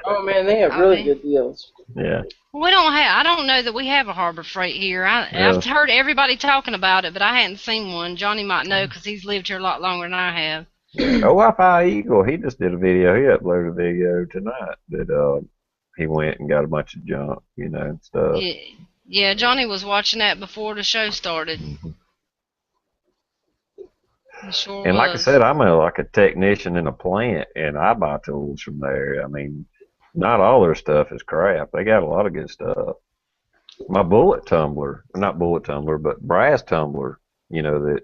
Oh man, they have really good deals. Yeah. We don't have. I don't know that we have a Harbor Freight here. I've heard everybody talking about it, but I hadn't seen one. Johnny might know because he's lived here a lot longer than I have. Wi-Fi Eagle, he just did a video. He uploaded a video tonight that he went and got a bunch of junk, and stuff. Yeah, Johnny was watching that before the show started. Mm-hmm. Sure and was. like I said, I'm like a technician in a plant, and I buy tools from there. I mean, not all their stuff is crap. They got a lot of good stuff. My bullet tumbler, not bullet tumbler, but brass tumbler, that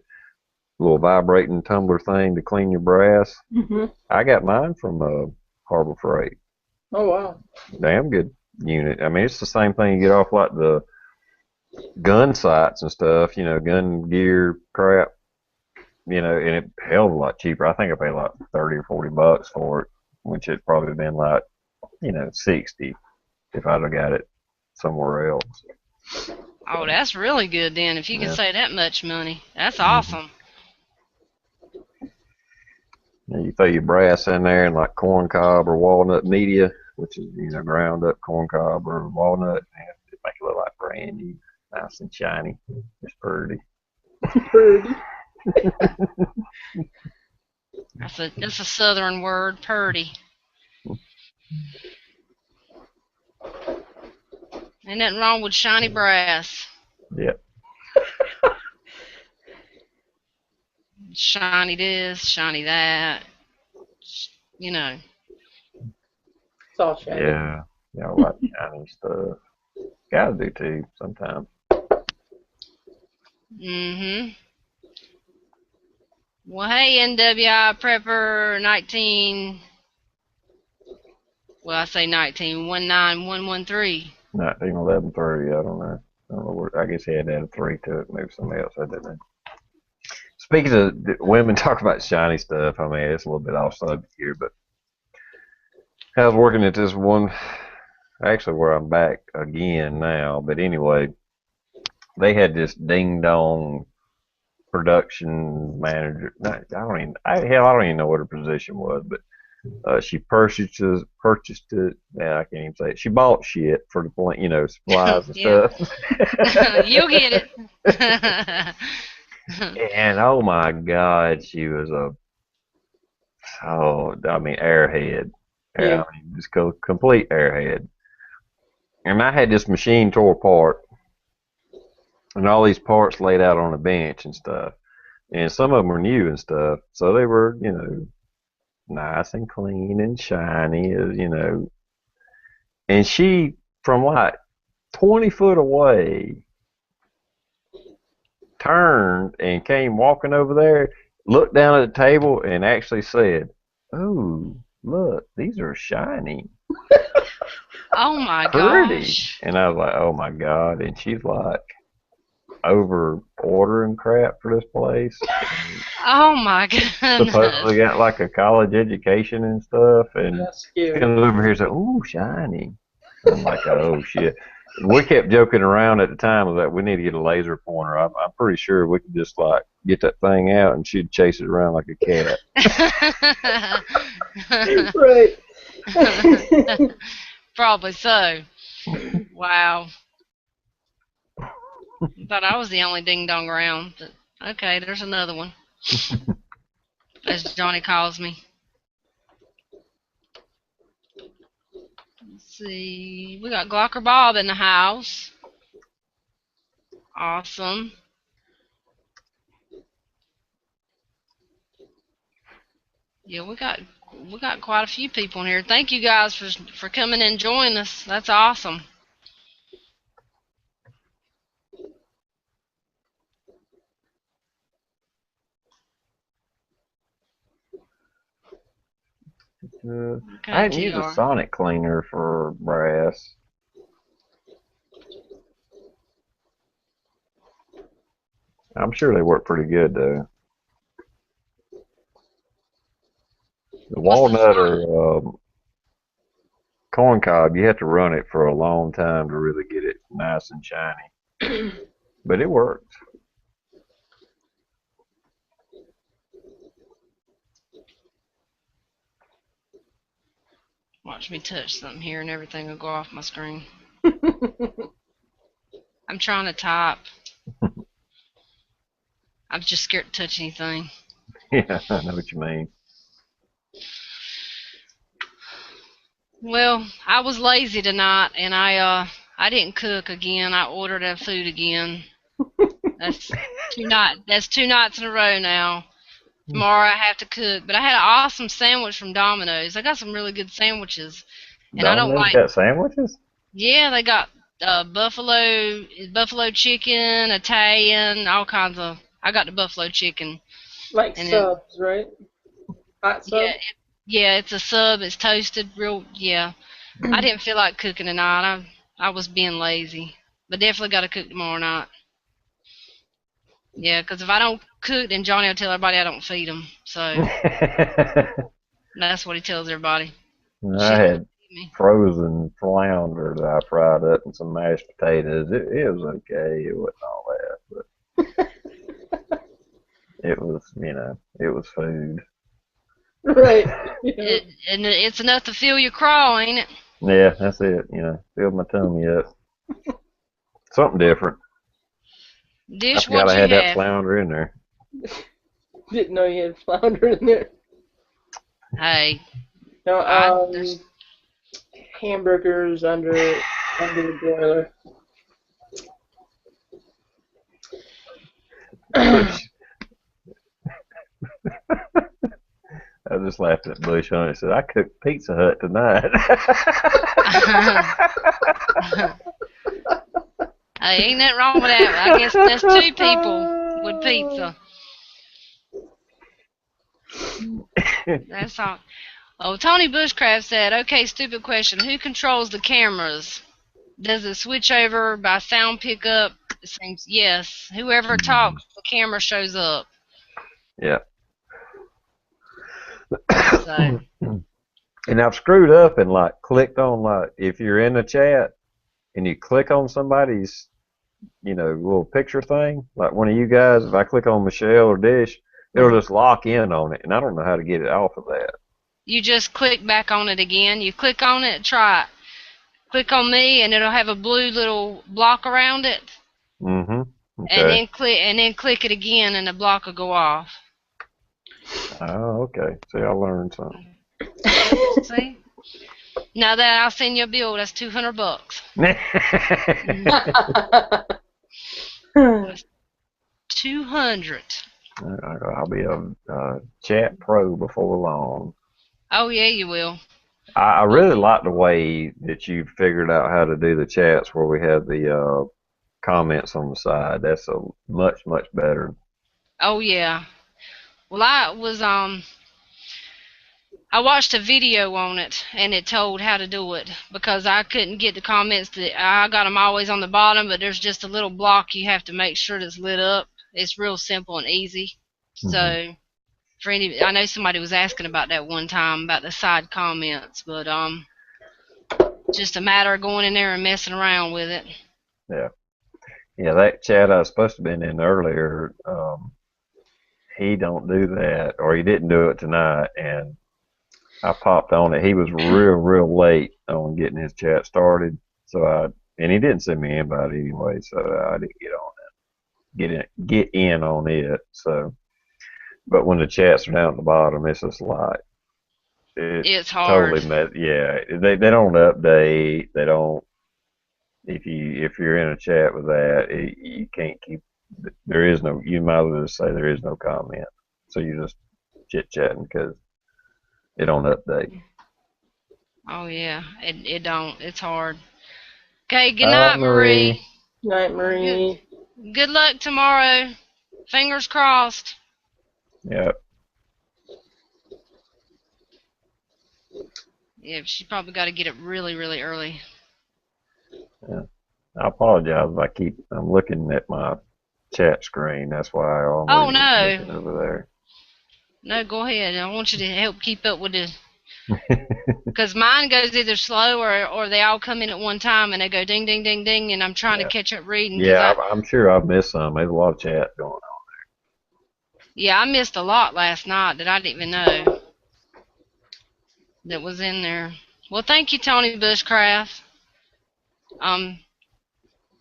little vibrating tumbler thing to clean your brass. Mm-hmm. I got mine from Harbor Freight. Oh, wow. Damn good unit. I mean, it's the same thing you get off like the gun sights and stuff, gun gear crap. And it hell of a lot cheaper. I think I paid like $30 or $40 for it, which it probably been like, $60 if I'd have got it somewhere else. Oh, that's really good then. If you can save that much money, that's awesome. You throw your brass in there and like corn cob or walnut media, which is ground up corn cob or walnut, and it make it look like brand new, nice and shiny. It's pretty. Pretty. That's a southern word, purdy. Ain't nothing wrong with shiny brass. Yep. Shiny this, shiny that. It's all shiny. Yeah. I like shiny stuff. Gotta do too sometimes. Mm-hmm. Well, hey, NWI Prepper 19. Well, I say 19113. 1911 I don't know. I guess he had to add a 3 to it, maybe something else. I didn't know. Speaking of women talk about shiny stuff, I mean, it's a little bit off subject here, but I was working at this one, actually where I'm back again now, but anyway, they had this ding-dong production manager. I don't even know what her position was, but she purchased it. Yeah, I can't even say it. She bought shit for the point, supplies and stuff. You'll get it. And oh my God, she was airhead. Yeah. I mean, just complete airhead. And I had this machine tore apart, and all these parts laid out on a bench and stuff. And some of them were new and stuff, so they were, nice and clean and shiny, And she, from like 20 foot away, turned and came walking over there, looked down at the table, and actually said, "Oh, look, these are shiny." Oh my Pretty. gosh. And I was like, "Oh my God!" And she's like, over ordering crap for this place. Oh my goodness. Supposedly got like a college education and stuff, and That's she scary. comes over here and says, "Ooh, shiny." I'm like, "Oh shit." We kept joking around at the time that we need to get a laser pointer. I'm pretty sure we could just like get that thing out and she'd chase it around like a cat. Right. Probably so. Wow. Thought I was the only ding dong around, but okay, there's another one. As Johnny calls me. Let's see. We got Glocker Bob in the house. Awesome. Yeah, we got quite a few people in here. Thank you guys for coming and joining us. That's awesome. I Okay, hadn't used a TR. sonic cleaner for brass. I'm sure they work pretty good though. The What's the walnut song? or corn cob, you have to run it for a long time to really get it nice and shiny. But it works. Watch me touch something here and everything will go off my screen. I'm trying to type. I'm just scared to touch anything. Yeah, I know what you mean. Well, I was lazy tonight and I didn't cook again. I ordered that food again. That's that's 2 nights in a row now. Tomorrow I have to cook, but I had an awesome sandwich from Domino's. I got some really good sandwiches, and I don't Domino's like. got sandwiches? Yeah, they got buffalo chicken, Italian, all kinds of. I got the buffalo chicken, Like and then subs, right? Hot yeah, subs. yeah, it's a sub. It's toasted, real. Yeah, I didn't feel like cooking tonight. I was being lazy, but definitely got to cook tomorrow night. Yeah, 'cause if I don't cook, then Johnny will tell everybody I don't feed him. So I that's what he tells everybody. She's gonna had feed me. frozen flounder that I fried up and some mashed potatoes. It was okay. It wasn't all that, but it was, it was food. Right. Yeah. And it's enough to fill your craw, ain't it? Yeah, that's it. Filled my tummy up. Something different. I Dish forgot what I you had that have. flounder in there. Didn't know you had flounder in there. Hey, No, there's hamburgers under the broiler. I just laughed at Bush on it and said, I cooked Pizza Hut tonight. hey, ain't that wrong with that? I guess that's 2 people with pizza. That's all. Oh, Tony Bushcraft said, okay, stupid question. Who controls the cameras? Does it switch over by sound pickup? It seems yes. Whoever talks, the camera shows up. Yeah. So, And I've screwed up and like clicked on like if you're in the chat and you click on somebody's little picture thing, like one of you guys, if I click on Michelle or Dish, it'll just lock in on it, and I don't know how to get it off of that. you just click back on it again. You click on it, try it. Click on me, and it'll have a blue little block around it. Mm-hmm. And Okay. then click it again, and the block will go off. Oh, okay. See, I learned something. See? Now that I'll send you a bill, that's $200. That's 200. I'll be a chat pro before long. Oh yeah, you will. I really like the way that you figured out how to do the chats where we have the comments on the side. That's a much better. Oh yeah. Well, I watched a video on it, and it told how to do it because I couldn't get the comments. I got them always on the bottom, but there's just a little block you have to make sure that's lit up. It's real simple and easy. So for any, I know somebody was asking about that one time about the side comments, but just a matter of going in there and messing around with it. Yeah. Yeah, that chat I was supposed to have been in earlier, he don't do that, or he didn't do it tonight, and I popped on it. He was real late on getting his chat started, and he didn't send me an invite anyway, so I didn't get in on it. So, but when the chats are down at the bottom, it's just like It's hard. yeah, they don't update. They don't. If you're in a chat with that, you can't keep. There is no. You might as well just say there is no comment. So you just chit chatting because it don't update. Oh yeah, it don't. It's hard. Okay, good Hi, night, Marie. Marie. Night, Marie. Good luck tomorrow. Fingers crossed. Yep. Yeah, she probably got to get up really early. Yeah. I apologize. I'm looking at my chat screen. That's why I Oh always looking no, over no, go ahead. I want you to help keep up with the, there. because mine goes either slow or they all come in at one time and they go ding ding ding ding, and I'm trying to Yeah. catch up reading because Yeah, I'm sure I've missed some. There's a lot of chat going on. I missed a lot last night that I didn't even know that was in there. Well, thank you, Tony Bushcraft.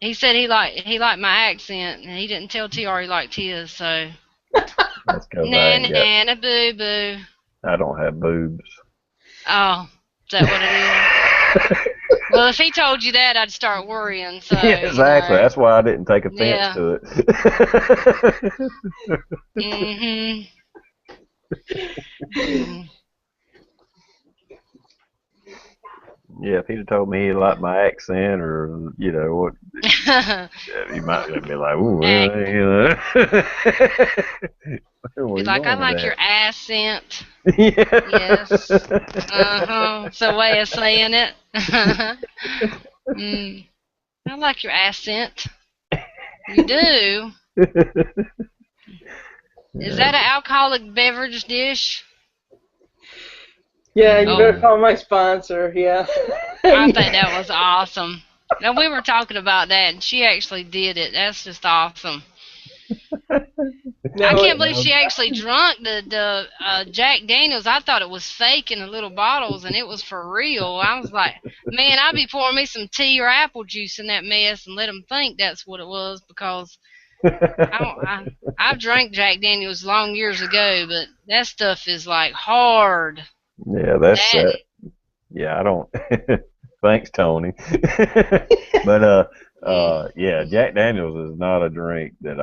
He said he liked my accent, and he didn't tell TR he liked his. So That's because na boo boo. I don't have boobs. Oh, is that what it is? Well, if he told you that, I'd start worrying. So Yeah, exactly. That's why I didn't take offense yeah. to it. Mhm. Mm. Yeah, if he'd have told me he liked my accent or, what, he might have been like, ooh, well, where Be you like, I going with like that? your accent. Yeah. Yes. It's a way of saying it. I like your accent. You do? Is that an alcoholic beverage dish? Yeah, you better Oh, call my sponsor. Yeah. I think that was awesome. Now, we were talking about that, and she actually did it. That's just awesome. I No, can't believe she actually drunk the Jack Daniels. I thought it was fake in the little bottles, and it was for real. I was like, man, I'd be pouring me some tea or apple juice in that mess and let them think that's what it was, because I've drank Jack Daniels long years ago, but that stuff is like hard. Yeah, that's That yeah, I don't. Thanks, Tony. But yeah, Jack Daniels is not a drink that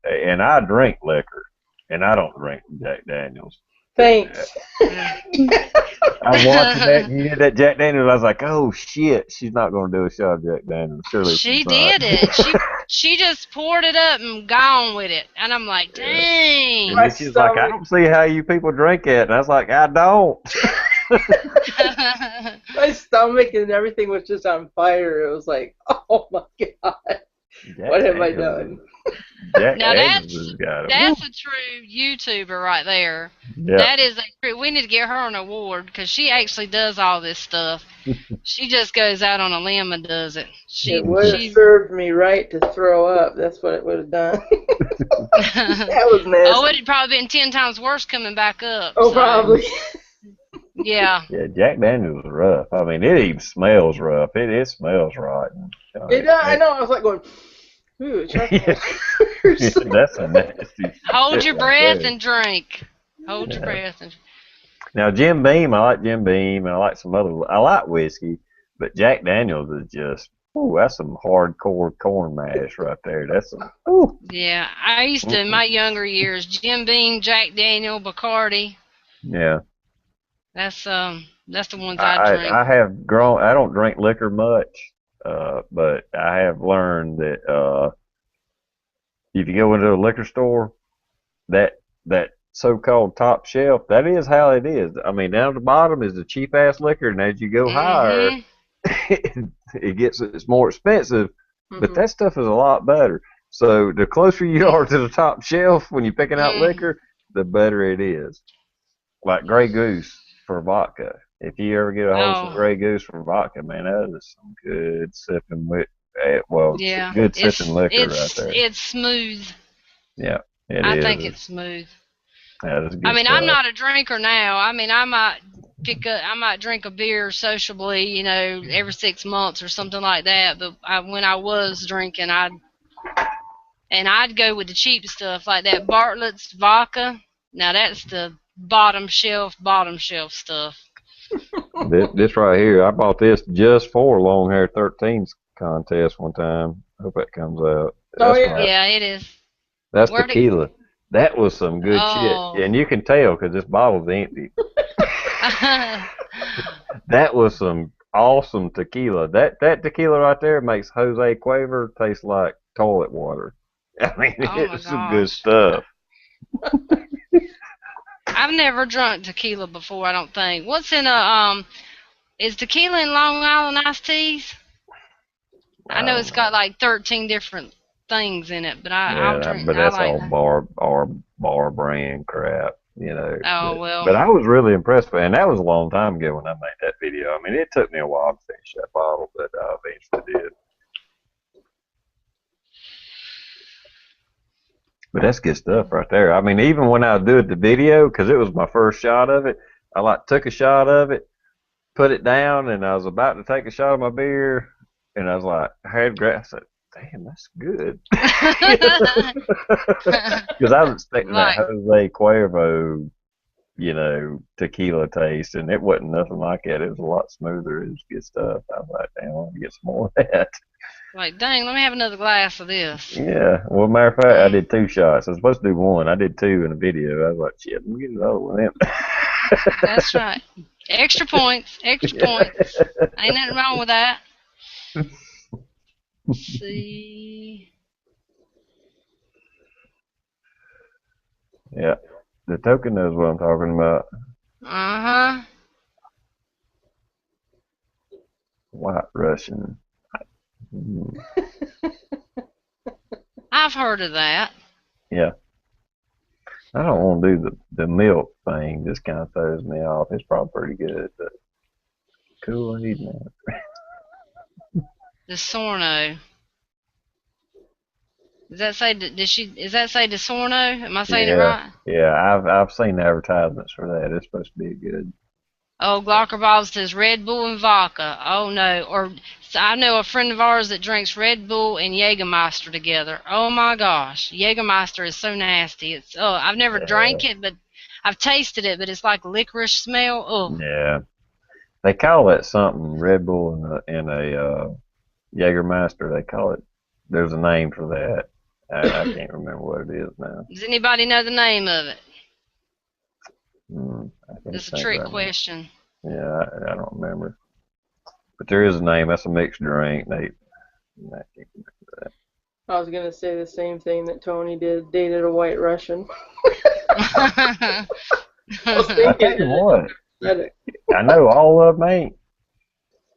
and I drink liquor, and I don't drink Jack Daniels. thanks. I was watching that, and you did that Jack Daniels. I was like, oh shit, she's not going to do a shot of Jack Daniels. Surely she she's not. did it. She just poured it up and gone with it, and I'm like, Yeah. dang. And then she's like, I don't see how you people drink it, and I was like, I don't. My stomach and everything was just on fire. It was like, oh my god, what have I done? Jack Now Daniels has got it. that's a true YouTuber right there. Yeah. That is a true. We need to get her an award because she actually does all this stuff. She just goes out on a limb and does it. It would have served me right to throw up. That's what it would have done. That was nasty. Oh, it'd probably been 10 times worse coming back up. Oh, probably. Yeah. Yeah, Jack Daniels is rough. I mean, it even smells rough. It smells rotten. I know. I was like going, ooh, Yeah, that's a nasty. Hold your breath and drink. Hold your breath and. Now, Jim Beam, I like Jim Beam, and I like some other. I like whiskey, but Jack Daniels is just. Ooh, that's some hardcore corn mash right there. That's some. Ooh. Yeah, I used to in my younger years. Jim Beam, Jack Daniel, Bacardi. Yeah. That's the ones I drink. I have grown. I don't drink liquor much, but I have learned that if you go into a liquor store, that so-called top shelf, that is how it is. I mean, down at the bottom is the cheap ass liquor, and as you go higher, it's more expensive. But that stuff is a lot better. So the closer you are to the top shelf when you're picking out liquor, the better it is. Like Grey Goose for vodka. If you ever get a hold of some Oh, Grey Goose for vodka, man, that is some good sipping well, yeah. good sipping liquor right there. It's smooth. Yeah, it I is. think it's smooth. That is I good mean, I'm stuff. not a drinker now. I mean, I might drink a beer sociably, every 6 months or something like that. But when I was drinking, I'd go with the cheap stuff like that Bartlett's vodka. Now that's the bottom shelf stuff. This right here, I bought this just for Long Hair 13's contest one time. Hope that comes out. Oh That's yeah. right. Yeah, it is. That's Where'd it? tequila. That was some good shit. Oh. And you can tell because this bottle's empty. That was some awesome tequila. That tequila right there makes Jose Cuervo taste like toilet water. I mean, Oh it my was some good gosh. stuff. I've never drunk tequila before, I don't think. What's in is tequila in Long Island iced teas? I I know don't it's got know. like 13 different things in it, but Yeah, but I that's like all that. bar brand crap, you know. Oh, But well. but I was really impressed with it, and that was a long time ago when I made that video. I mean, it took me a while to finish that bottle, but I eventually did. But that's good stuff right there. I mean, even when I do the video, because it was my first shot of it, I like took a shot of it, put it down, and I was about to take a shot of my beer, and I was like, I had I said, damn, that's good. Because I was expecting that Like, Jose Cuervo, tequila taste, and it wasn't nothing like that. It was a lot smoother. It was good stuff. I was like, damn, I want to get some more of that. dang, let me have another glass of this. Yeah. Well, matter of fact, I Mm, did two shots. I was supposed to do one. I did two in the video. I was like, shit, let me get another one in. that's right. Extra points, extra points. Ain't nothing wrong with that. See. Yeah. The token knows what I'm talking about. Uh-huh. White Russian. Mm. I've heard of that. Yeah. I don't want to do the milk thing. This kind of throws me off. It's probably pretty good, but Kool-Aid, man. The Sorno. Does that say DeSorno? Am I saying it Yeah. right? Yeah. I've seen advertisements for that. It's supposed to be good. Oh, Glockerball says Red Bull and vodka. Oh no. Or I know a friend of ours that drinks Red Bull and Jägermeister together. Oh my gosh. Jägermeister is so nasty. I've never Yeah. drank it, but I've tasted it, but it's like licorice smell. Oh. Yeah. They call that something Red Bull and a Jägermeister. They call it. There's a name for that. I can't remember what it is now. Does anybody know the name of it? I can't That's a think trick right now. question. Yeah, I don't remember. But there is a name. That's a mixed drink. I can't remember I was gonna say the same thing that Tony did. Dated a white Russian. I I was that. I thinking tell you it. what, Said it. I know all of them ain't,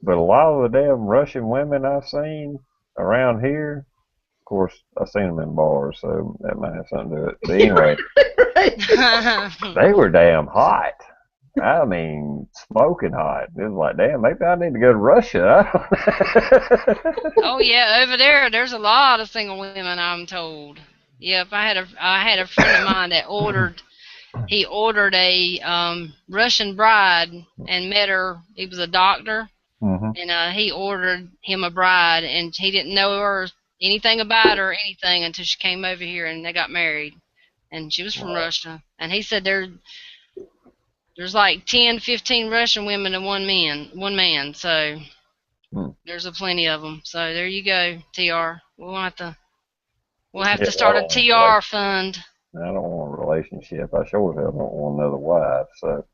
but a lot of the damn Russian women I've seen around here, of course, I've seen them in bars, so that might have something to do with it. But anyway, Right. they were damn hot. I mean, smoking hot. It was like, damn, maybe I need to go to Russia. Oh yeah, over there's a lot of single women, I'm told. Yep, I had a friend of mine that he ordered a Russian bride and met her. He was a doctor, hmm and he ordered him a bride, and he didn't know her anything about her or anything until she came over here and they got married. And she was from Wow. Russia, and he said there's like 10, 15 Russian women and one man. So Hmm. there's a plenty of them. So there you go, TR. We'll have Yeah, to start a TR fund. I don't want a relationship. I sure as hell don't want another wife. So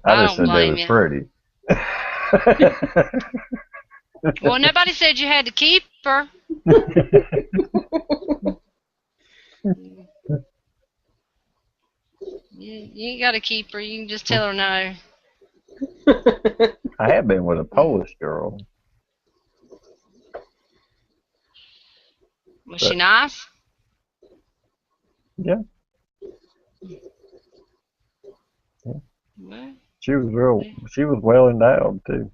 I I just don't said they blame was you. pretty. Well, nobody said you had to keep her. You ain't got to keep her. You can just tell her no. I have been with a Polish girl, Was she but nice? Yeah. Well, She was well endowed too.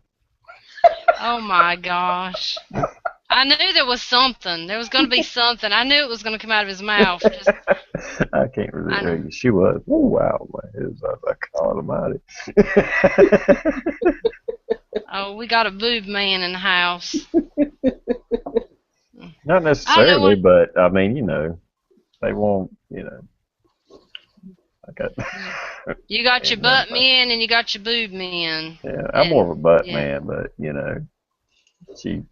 oh my gosh. I knew there was something. There was going to be something. I knew it was going to come out of his mouth. Just, I can't I, really. She was. Oh wow, man! It was like God Almighty. oh, we got a boob man in the house. Not I don't know necessarily, what. but I mean, they won't. Like You got your and, butt men and you got your boob men. yeah, I'm more And of a butt yeah. man, but she,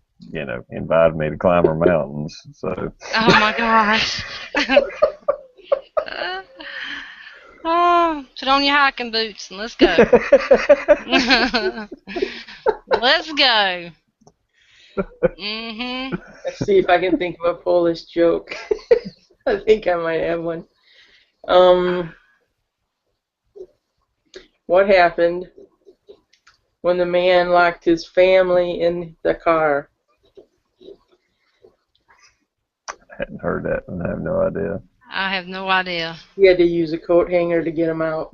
invited me to climb her mountains, so. Oh my gosh. Oh, put on your hiking boots and let's go. Let's go. Let's see if I can think of a Polish joke. I think I might have one. What happened when the man locked his family in the car? I hadn't heard that, and I have no idea. I have no idea. He had to use a coat hanger to get him out.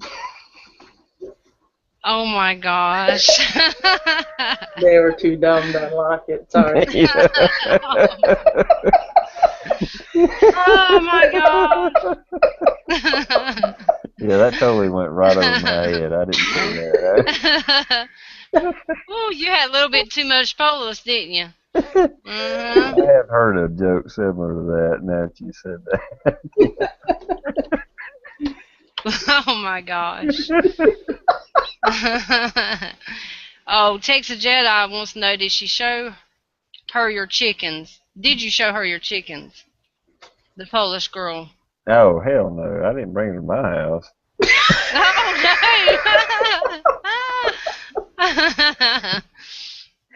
Oh my gosh. They were too dumb to unlock it. Sorry. Oh my gosh. Yeah, that totally went right over my head. I didn't see that. Oh, you had a little bit too much Polish, didn't you? I have heard a joke similar to that. Now that you said that. Oh my gosh. Oh, Texas Jedi wants to know, did she show her your chickens? Did you show her your chickens? The Polish girl. Oh hell no! I didn't bring her to my house. Oh no!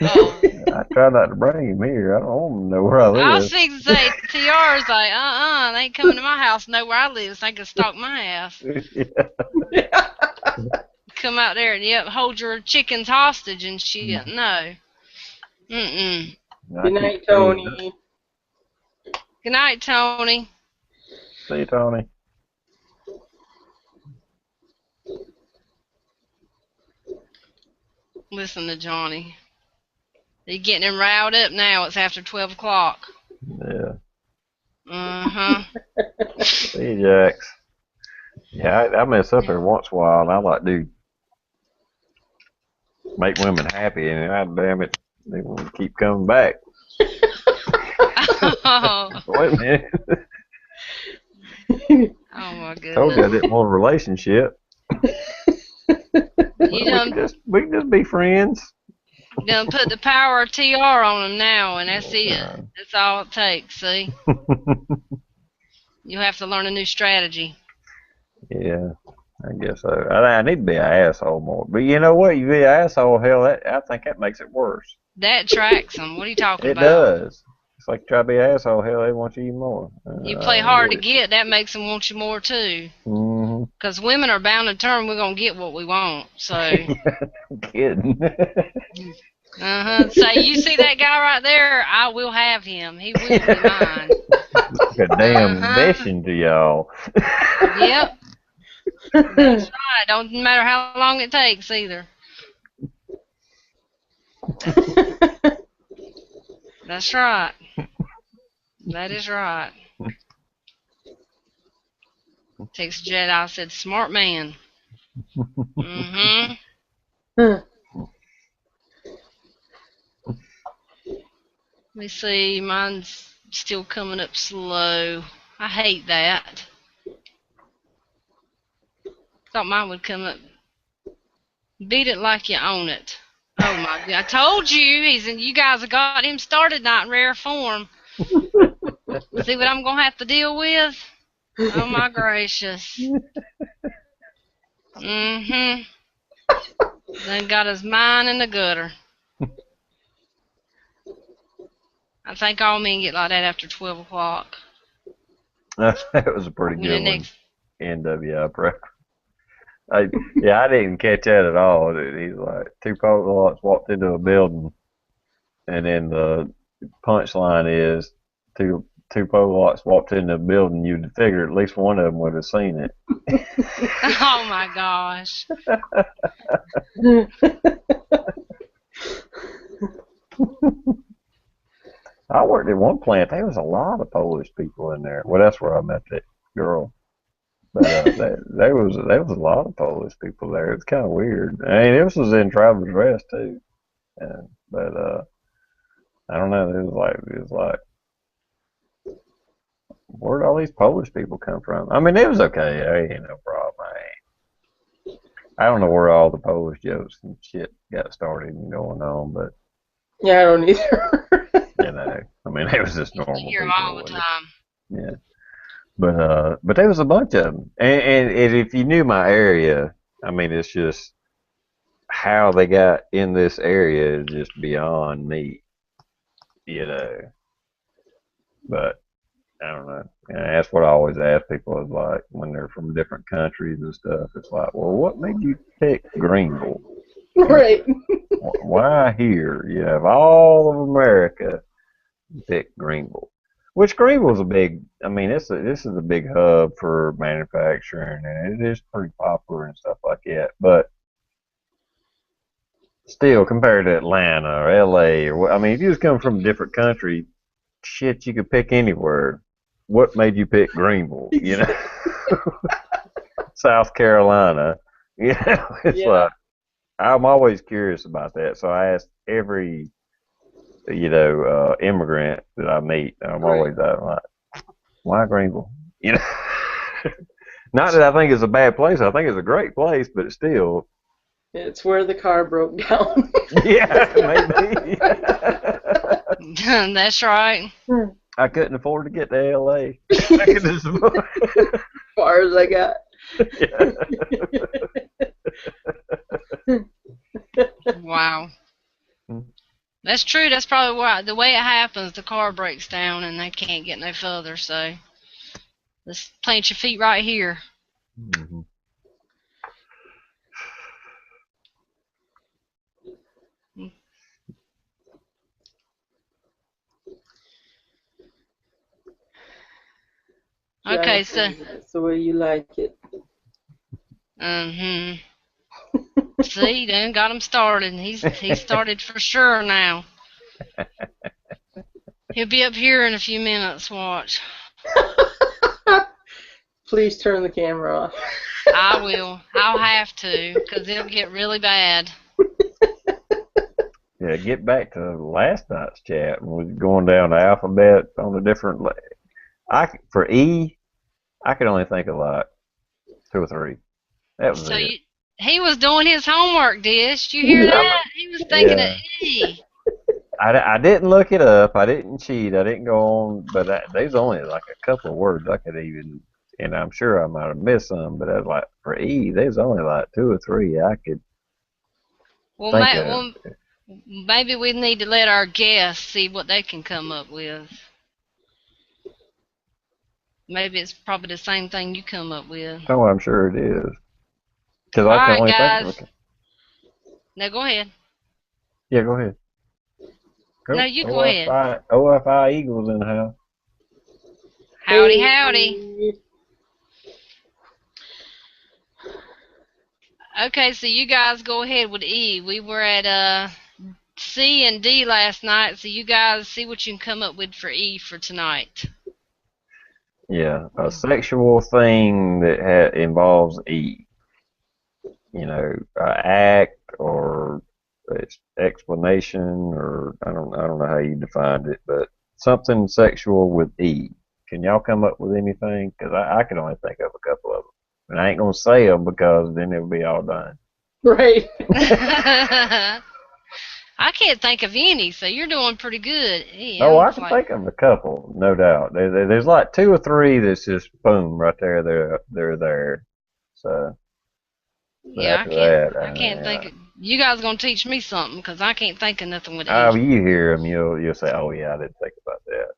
Oh. I try not to bring him here. I don't want him to know where I I was live. fixing to say, TR's like, they ain't coming to my house to know where I live, so they can stalk my ass. Come out there and, hold your chickens hostage and shit. No. Mm-mm. Good night, Tony. Good night, Tony. See you, Tony. Listen to Johnny. He's getting him riled up now. It's after 12 o'clock. Yeah. Uh-huh. See you, Jax. Yeah, I mess up every once in a while, and I like to make women happy, and God damn it, they want to keep coming back. Oh. Wait a minute. Oh my goodness. Told you I didn't want a relationship. We can just be friends. You done put the power of TR on him now, and that's it. That's all it takes, see? You'll have to learn a new strategy. Yeah, I guess so. I need to be an asshole more. But you know what? You be an asshole, hell, I think that makes it worse. That attracts them. What are you talking about? It does. It's like try to be an asshole, hell, they want you even more. You play hard to get, that makes them want you more too. Because women are bound to turn, we're going to get what we want, so. I'm kidding. Say, you see that guy right there? I will have him. He will be mine. Like a damn mission to y'all. Yep. That's right. Don't matter how long it takes either. That's right. That is right. Texas Jedi said, smart man. Let me see. Mine's still coming up slow. I hate that. Thought mine would come up. Beat it like you own it. Oh my God! I told you, you guys have got him started not in rare form. See what I'm gonna have to deal with? Oh my gracious. Then got his mind in the gutter. I think all men get like that after 12 o'clock. That was a pretty good one. NWI prep. I didn't catch that at all. He's like, two Polaroids walked into a building, and then the punchline is two two Polacks walked in the building, you'd figure at least one of them would have seen it. Oh my gosh. I worked at one plant. There was a lot of Polish people in there. Well, that's where I met that girl. But there was a lot of Polish people there. It's kind of weird. I mean, this was in Travelers Rest too. But I don't know. It was like, where'd all these Polish people come from? I mean, it was okay. I ain't no problem. I don't know where all the Polish jokes and shit got started and going on, but Yeah, I don't either. I mean, it was just You normal hear them people. all the time. Yeah. But there was a bunch of them, and if you knew my area, I mean, it's just how they got in this area is just beyond me, you know. But I don't know. And that's what I always ask people is like when they're from different countries and stuff. It's like, well, what made you pick Greenville? Right. Why here? You have all of America, you pick Greenville. Which Greenville's a big. I mean, this is a big hub for manufacturing, and it is pretty popular and stuff like that. But still, compared to Atlanta or LA, I mean, if you was coming from a different country, shit, you could pick anywhere. What made you pick Greenville? You know, South Carolina. You know, it's Yeah. like I'm always curious about that. So I ask every immigrant that I meet. I'm always like, why Greenville? You know, not that I think it's a bad place. I think it's a great place, but it's still. It's where the car broke down. Yeah, maybe. That's right. I couldn't afford to get to LA. As far as I got. Wow. That's true. That's probably why the way it happens. The car breaks down and they can't get no further. So let's plant your feet right here. Mm-hmm. Okay, so that's the way you like it. See, done got him started. He's started for sure now. He'll be up here in a few minutes. Watch. Please turn the camera off. I will. I'll have to, because it'll get really bad. Yeah, get back to last night's chat. We was going down the alphabet on the different. For E, I could only think of like 2 or 3. That was So it. he was doing his homework, Dish. You hear that? He was thinking of E. I didn't look it up. I didn't cheat. I didn't go on. But there's only like a couple of words I could even. And I'm sure I might have missed some. But I was like, for E, there's only like 2 or 3 I could think of. Maybe we need to let our guests see what they can come up with. Maybe it's probably the same thing you come up with. Oh, I'm sure it is. Because All I can right, only guys. think of it. Now go ahead. Yeah, go ahead. No, you go ahead. OFI Eagles in the house. Howdy, howdy. Okay, so you guys go ahead with E. We were at C and D last night, so you guys see what you can come up with for E for tonight. Yeah, a sexual thing that involves E. You know, act or explanation, or I don't know how you defined it, but something sexual with E. Can y'all come up with anything? Because I can only think of a couple of them, and I ain't gonna say them because then it'll be all done. Right. I can't think of any, so you're doing pretty good. No, I can think of a couple, no doubt. There's like 2 or 3 that's just boom right there. They're there. So yeah, I can't think. You guys gonna teach me something because I can't think of nothing with E. Oh, you hear them, you'll say, "Oh yeah, I didn't think about that."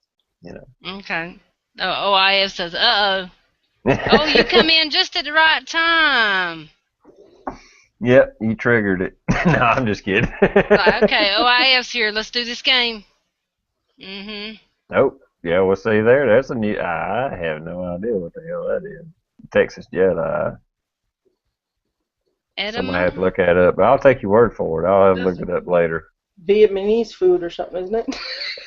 You know. Okay. Oh, OIF says, "Uh oh." Oh, you come in just at the right time. Yep, you triggered it. No, I'm just kidding. Okay, OIF's here. Let's do this game. Nope. Yeah, well, see there, that's a new. I have no idea what the hell that is. Texas Jedi. Somebody have to Edamame? look that up. But I'll take your word for it. I'll have to That's look it up later. Vietnamese food or something, isn't it?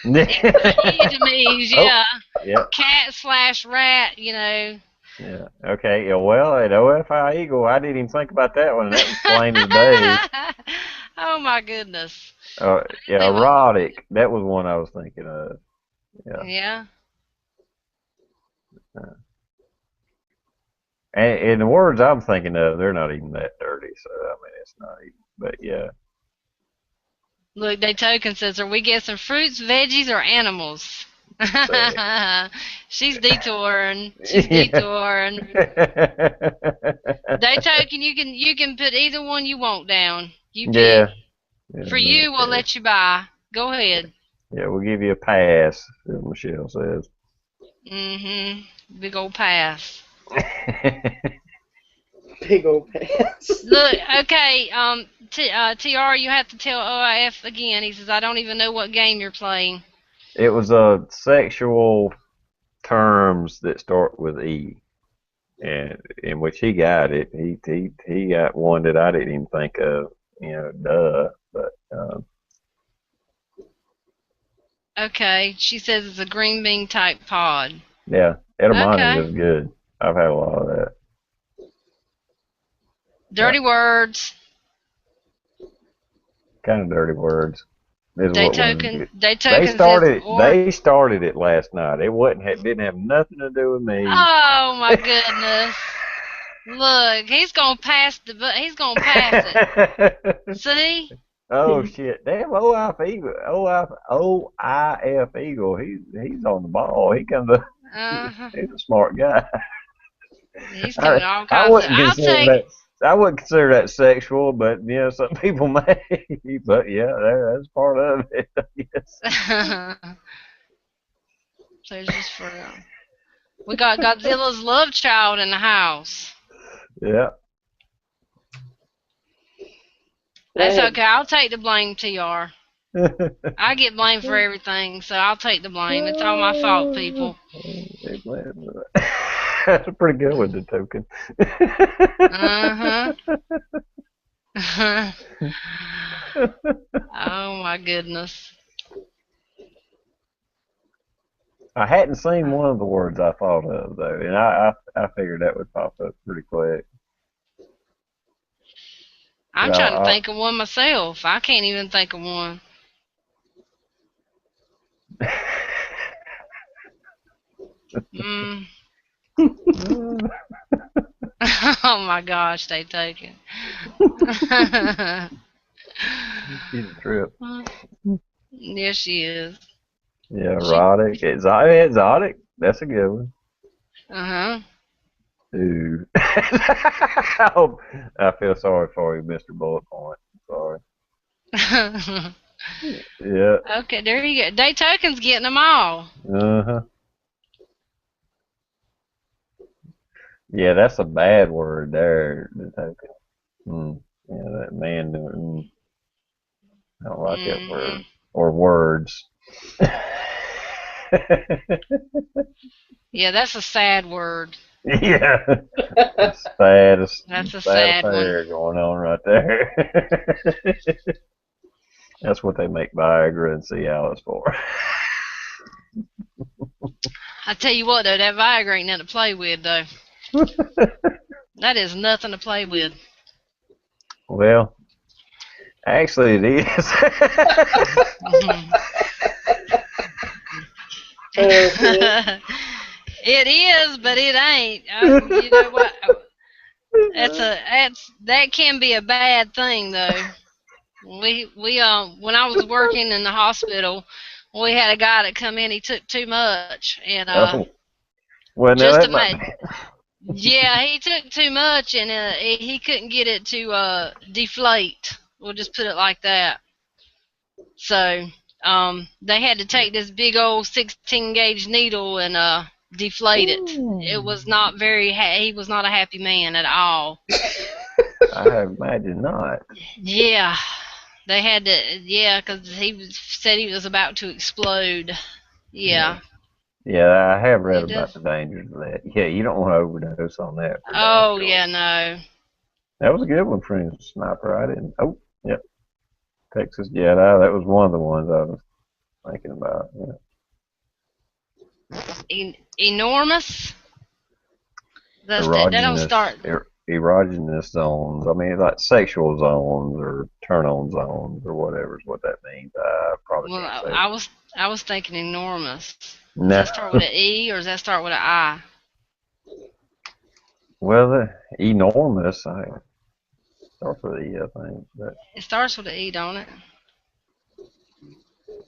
Vietnamese, Oh, yeah. yeah, Cat/rat, you know. yeah. Okay, yeah, well, at OFI Eagle, I didn't even think about that one. That was plain as day. Oh my goodness. Yeah, They would, erotic. That was one I was thinking of. Yeah. yeah. And the words I'm thinking of, they're not even that dirty. So I mean, it's not even. But yeah. Look, Daytoken says, are we guessing fruits, veggies, or animals? So, She's detouring. She's yeah. detouring. Daytoken, you can put either one you want down. You pick. Yeah. Yeah. For you, we'll Okay. let you buy. Go ahead. Yeah, we'll give you a pass, as Michelle says. Big old pass. Big old pants. Look, okay, TR, you have to tell OIF again. He says, I don't even know what game you're playing. It was sexual terms that start with E, and in which he got it. He got one that I didn't even think of. You know, duh. But Okay, she says it's a green bean type pod. yeah, edamame Okay. is good. I've had a lot of that. Yeah, Dirty words. kind of dirty words is what was Daytoken. good. They Daytoken says, started. They started it last night. It wasn't. Didn't have nothing to do with me. oh my goodness. Look, he's gonna pass it. See? Oh shit! Damn, OIF Eagle, OIF Eagle. He's on the ball. He comes up. Uh-huh. He's a smart guy. He's I, coming all I kinds of. wouldn't consider that. I wouldn't consider that sexual, but you know, some people may. But yeah, that's part of it. Yes. So it's just for. We got Godzilla's love child in the house. Yeah. That's That okay. I'll take the blame, TR. I get blamed for everything, so I'll take the blame. It's all my fault, people. That's a pretty good one, the token. Uh huh. Oh my goodness. I hadn't seen one of the words I thought of though, and I figured that would pop up pretty quick. But I'm trying to think of one myself. I can't even think of one. Mm. Oh my gosh, they take it. She's a trip. Yes, she is. Yeah, She. erotic, exotic. That's a good one. Uh Ooh. I feel sorry for you, Mr. Bullet Point. Sorry. huh. Yeah. Okay, there you go. Daytoken's getting them all. Uh-huh. Yeah, that's a bad word there. The token. Yeah, that man. I don't like that Hmm. word or words. Yeah, that's a sad word. Yeah, that's sad. That's a Sad sad one. affair going on right there. That's what they make Viagra and Cialis for. I tell you what, though, that Viagra ain't nothing to play with, though. That is nothing to play with. Well, actually, it is. okay. It is, but it ain't. You know what? That can be a bad thing, though. We when I was working in the hospital, we had a guy that come in. He took too much, and Oh, well, now just that to might make be. yeah, he took too much, and he couldn't get it to deflate. We'll just put it like that. So they had to take this big old 16 gauge needle and deflate it. It was not very. He was not a happy man at all. I imagine not. Yeah, they had to. Yeah, because said he was about to explode. Yeah. Yeah. Yeah, I have read It about does. the dangers of that. Yeah, you don't want to overdose on that for damn Oh sure. yeah, no. That was a good one, friend sniper. I didn't. Oh, yep, Texas Jedi. That was one of the ones I was thinking about. Yeah. Enormous. That don't Erogenous, start. erogenous zones. I mean, like sexual zones or turn-on zones or whatever is what that means. I probably Well, can't say it. I was thinking enormous. Does No, that start with an E or does that start with an I? well, the enormous. I starts with E, I think. But It starts with an E, don't it?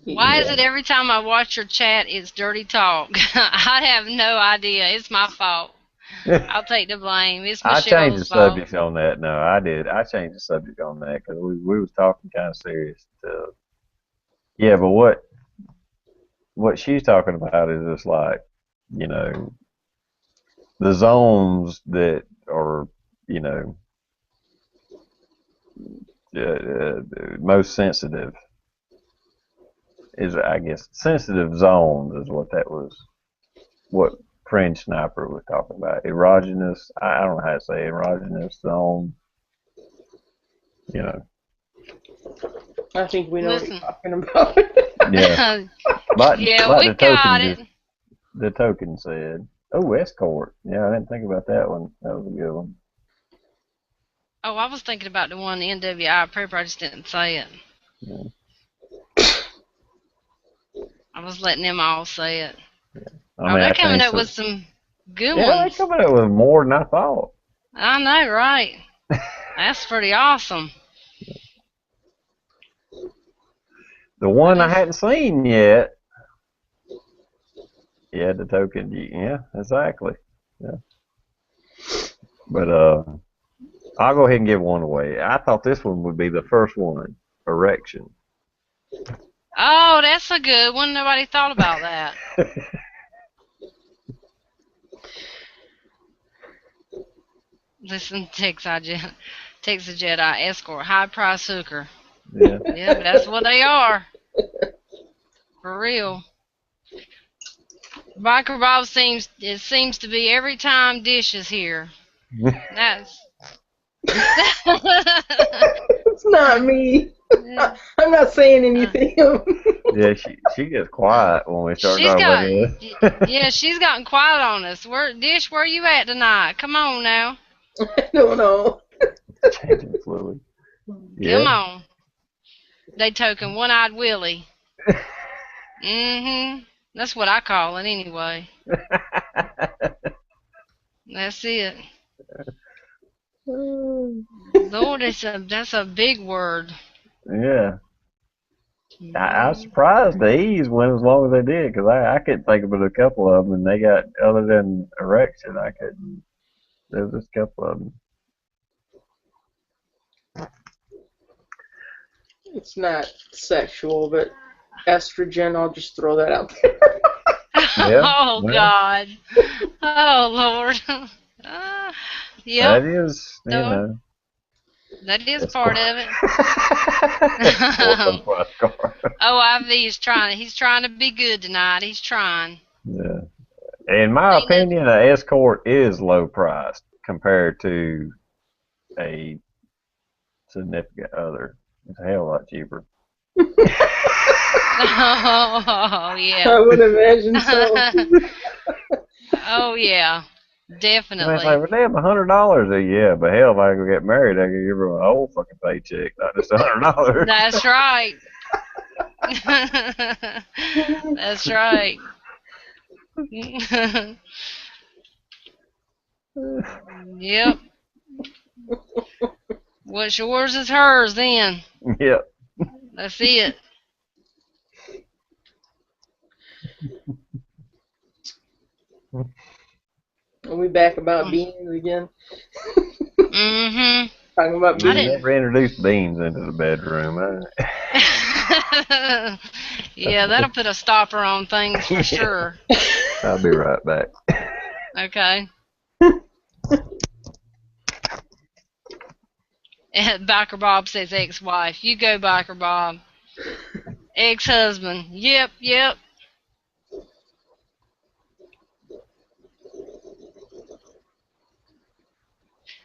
Why is Yeah. it every time I watch your chat, it's dirty talk? I have no idea. It's my fault. I'll take the blame. It's I changed the Michelle's fault. subject on that. No, I did. I changed the subject on that because we was talking kind of serious. Yeah, but what she's talking about is just like, you know, the zones that are, you know, most sensitive is, I guess, sensitive zones is what that was. What Fringe Sniper was talking about. Erogenous. I don't know how to say erogenous zone. You know. I think we know what you're Listen. talking about. Yeah. Yeah, Like we got it. the token said. Oh, escort. Yeah, I didn't think about that one. That was a good one. Oh, I was thinking about the one, the NWI prepper. I just didn't say it. Yeah. I was letting them all say it. I Oh, mean, they're I coming changed up some. with some good Yeah, they ones. coming up with more than I thought. I know, right? That's pretty awesome. The That one I is. hadn't seen yet. Yeah, the token. Yeah, exactly. Yeah. But I'll go ahead and give one away. I thought this one would be the first one. Erection. Oh, that's a good one. Nobody thought about that. Listen, Texas Jedi escort, high price hooker. Yeah. Yeah, that's what they are. For real. Biker Bob seems to be every time dishes here. That's It's not me. I'm not saying anything. Yeah, she gets quiet when we start she's talking about got this. yeah, she's gotten quiet on us. Where you at tonight? Come on now. I don't know. Changing fluid. Come Yeah. on. They token one-eyed Willie. That's what I call it anyway. That's it. Lord, that's a big word. Yeah. I was Mm. surprised the E's went as long as they did because I couldn't think of a couple of them, and they got other than erection. I couldn't. There's just a couple of them. It's not sexual, but estrogen, I'll just throw that out there. Yeah. Oh Well, God. Oh Lord. Uh, yep. that is, So that is that's part cool. of it. Escort low price car. OIV is trying. He's trying to be good tonight. He's trying. Yeah. In my Ain't no. opinion, an escort is low priced compared to a significant other. It's a hell of a lot cheaper. Oh I yeah. would imagine so. Oh yeah. And it's like, Definitely. well, damn, $100. Yeah, but hell, if I go get married, I can give her a whole fucking paycheck, not just $100. That's right. That's right. Yep. What's yours is hers then. Yep. That's it. Are we back about beans again? Mm-hmm. Talking about I We beans. didn't. never introduced beans into the bedroom. Yeah, that'll put a stopper on things for Yeah. sure. I'll be right back. Okay. And Biker Bob says ex-wife. You go, Biker Bob. Ex-husband. Yep, yep.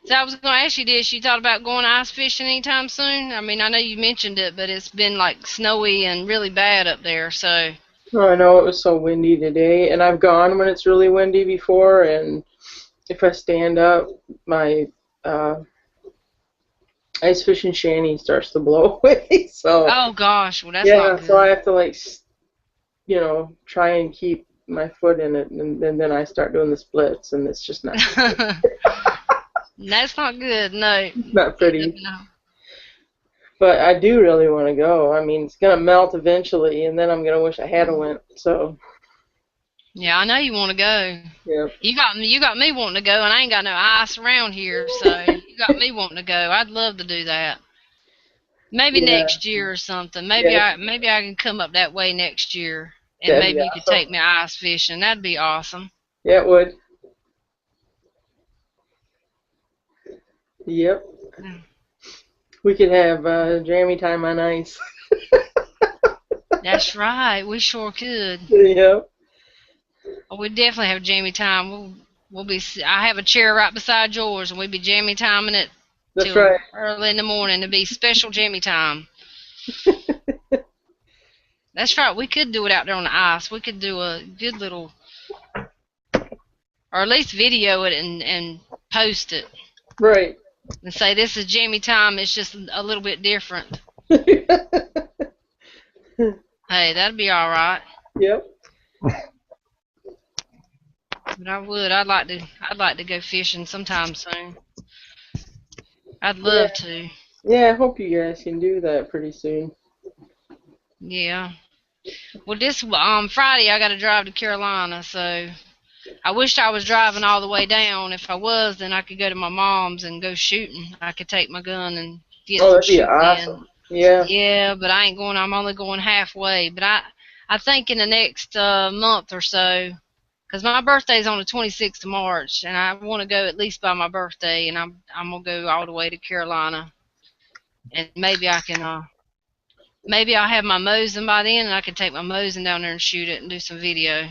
So I was going to ask you this. You thought about going ice fishing anytime soon? I mean, I know you mentioned it, but it's been like snowy and really bad up there. So. Oh, I know it was so windy today, and I've gone when it's really windy before, and if I stand up, my uh, ice fishing shanty starts to blow away. So Oh gosh, well that's not yeah, so I good. have to like, try and keep my foot in it, and then I start doing the splits, and it's just not good. That's not good. No. It's not pretty. No. But I do really want to go. I mean, it's gonna melt eventually, and then I'm gonna wish I hadn't went. So Yeah, I know you want to go. yeah. You got me wanting to go, and I ain't got no ice around here, so you got me wanting to go. I'd love to do that. Maybe Yeah, next year or something. yeah, Maybe I can come up that way next year, and that'd be maybe you could awesome. take me ice fishing. That'd be awesome. Yeah, it would. Yep. We could have Jammy Time on ice. That's right. We sure could. Yep, Oh, we definitely have jammy time. We'll be. I have a chair right beside yours, and we'll be jammy timing it that's till right. early in the morning. It'll be special jammy time. That's right. We could do it out there on the ice. We could do a good little, or at least video it and post it Right. and say this is jammy time. It's just a little bit different. Hey, that'd be all right. Yep. But I would. I'd like to go fishing sometime soon. I'd Yeah. love to. Yeah, I hope you guys can do that pretty soon. Yeah. Well, this Friday I got to drive to Carolina, so I wished I was driving all the way down. If I was, then I could go to my mom's and go shooting. I could take my gun and get Oh, some that'd be shooting in. awesome. Yeah. Yeah, but I ain't going. I'm only going halfway. But I think in the next month or so, because my birthday's on the 26th of March, and I want to go at least by my birthday, and I'm gonna go all the way to Carolina, and maybe I can maybe I'll have my Mosin by then, and I can take my Mosin down there and shoot it and do some video.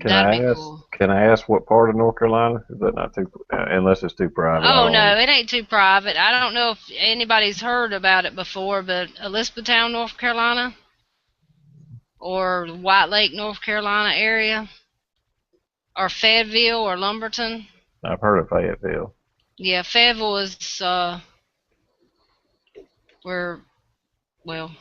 Can That'd I be ask? cool. Can I ask what part of North Carolina? Is that not too? Unless it's too private, I Oh no, don't. it ain't too private. I don't know if anybody's heard about it before, but Elizabethtown, North Carolina, or White Lake, North Carolina area, or Fayetteville or Lumberton. I've heard of Fayetteville. Yeah, Fayetteville is where, well,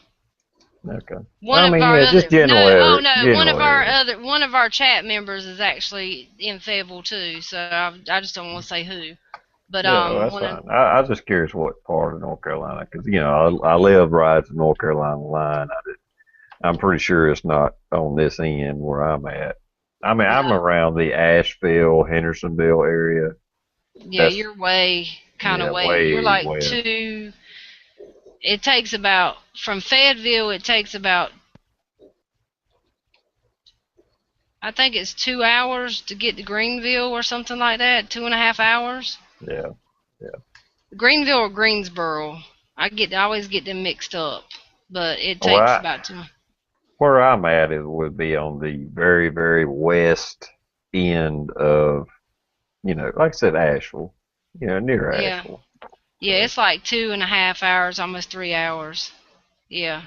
Okay. one I of mean, our yeah, other just general area. General area. one of our chat members is actually in Fayetteville too. So I just don't want to say who, but Yeah, well, that's one of fine. I was just curious what part of North Carolina, because I live right at the North Carolina line. I'm pretty sure it's not on this end where I'm at. I mean, I'm no, around the Asheville, Hendersonville area. yeah, That's you're way kind of yeah, way. You're way like west. two. It takes about from Fayetteville. It takes about I think it's 2 hours to get to Greenville or something like that. 2.5 hours. Yeah, yeah. Greenville or Greensboro. I always get them mixed up, but it Well, takes about two. where I'm at it would be on the very, very west end of, like I said, Asheville. Near Yeah, Asheville. yeah. So It's like 2.5 hours, almost 3 hours. Yeah.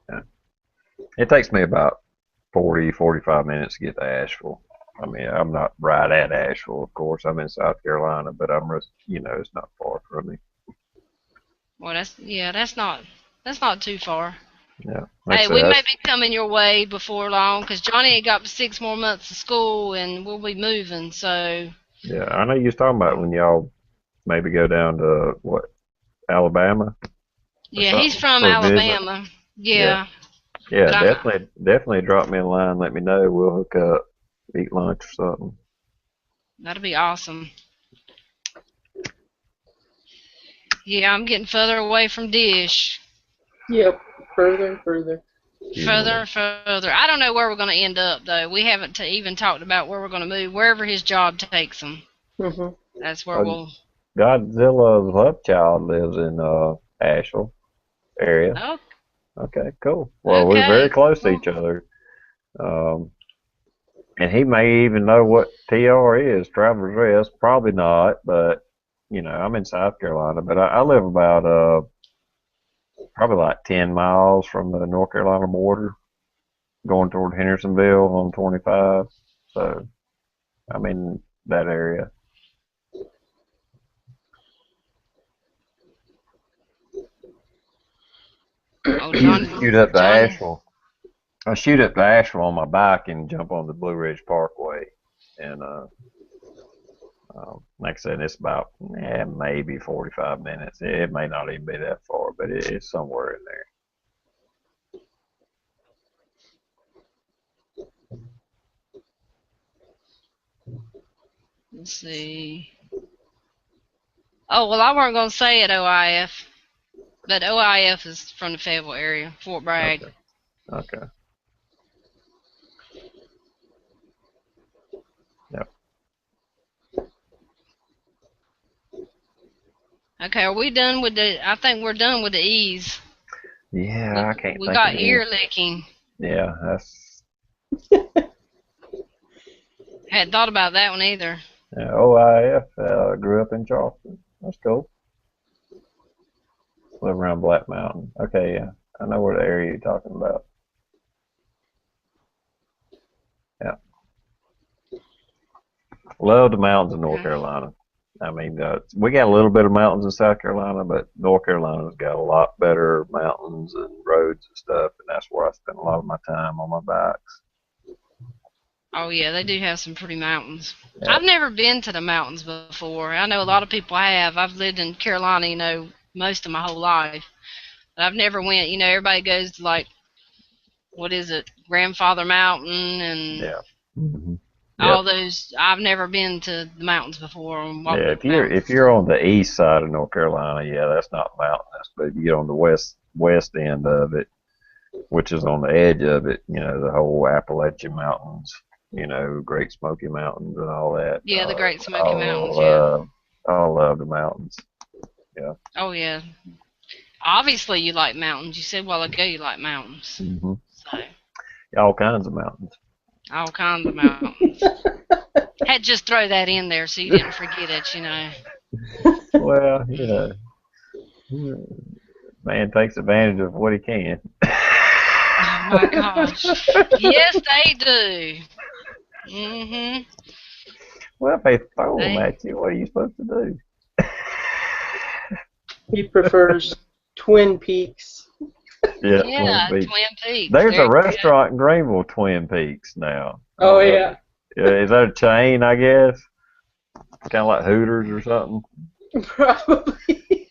yeah. It takes me about 40, 45 minutes to get to Asheville. I mean, I'm not right at Asheville, of course. I'm in South Carolina, but it's not far from me. Well, that's not too far. Yeah, like I Hey, said, we may be coming your way before long, 'cause Johnny ain't got 6 more months of school, and we'll be moving. So yeah, I know you was talking about when y'all maybe go down to what, Alabama or yeah, he's something from for a visit. Alabama. Yeah, Yeah, yeah, but I'm definitely drop me a line. Let me know. We'll hook up, eat lunch or something. that'll be awesome. Yeah, I'm getting further away from Dish. Yep. Further and further. Further Yeah. and further. I don't know where we're going to end up, though. We haven't even talked about where we're going to move. Wherever his job takes him, Mhm. that's where Uh, we'll. Godzilla's love child lives in Asheville area. Oh, Okay, cool. Well, we're very okay. close to Well, each other. Um, and he may even know what TR is, Traveler's Rest. Probably not, but I'm in South Carolina, but I live about probably like 10 miles from the North Carolina border, going toward Hendersonville on 25. So I'm in that area. Oh, I used to Johnny, shoot up to Johnny. Asheville. I shoot up to Asheville on my bike and jump on the Blue Ridge Parkway, and like I said, it's about maybe 45 minutes. It may not even be that far, but it's somewhere in there. Let's see. Oh, well, I weren't going to say it, OIF, but OIF is from the Fayetteville area, Fort Bragg. Okay. Okay. Yep. Okay, are we done with the? I think we're done with the E's. Yeah, I can't We think of got any. ear licking. Yeah, that's Hadn't thought about that one either. OIF. Grew up in Charleston. That's cool. Live around Black Mountain. Okay, yeah, I know what area you're talking about. Yeah, love the mountains in North Carolina. I mean, we got a little bit of mountains in South Carolina, but North Carolina's got a lot better mountains and roads and stuff, and that's where I spend a lot of my time on my bikes. Oh yeah, they do have some pretty mountains. Yeah. I've never been to the mountains before. I know a lot of people have. I've lived in Carolina, most of my whole life. But I've never went. Everybody goes to like, what is it, Grandfather Mountain and Yeah. Mm-hmm. all Yep. those. I've never been to the mountains before and walked Yeah, up if the you're mountains. on the east side of North Carolina, yeah, that's not mountainous. But if you get on the west end of it, which is on the edge of it, the whole Appalachian Mountains, Great Smoky Mountains and all that. Yeah, the Great Smoky Mountains. Yeah. I love the mountains. Yeah. Oh yeah. Obviously, you like mountains. You said a while ago you like mountains. Hmm. So, All kinds of mountains. all kinds of mountains. Had to just throw that in there so you didn't forget it. Well, man takes advantage of what he can. Oh my gosh. Yes, they do. Mhm. Well, if they throw them They. at you, what are you supposed to do? He prefers Twin Peaks. Yeah, Twin Yeah, Peaks. Twin Peaks. There's There a you go. restaurant in Greenville, Twin Peaks now. I Oh don't know. yeah, Is that a chain, I guess? Kind of like Hooters or something? probably.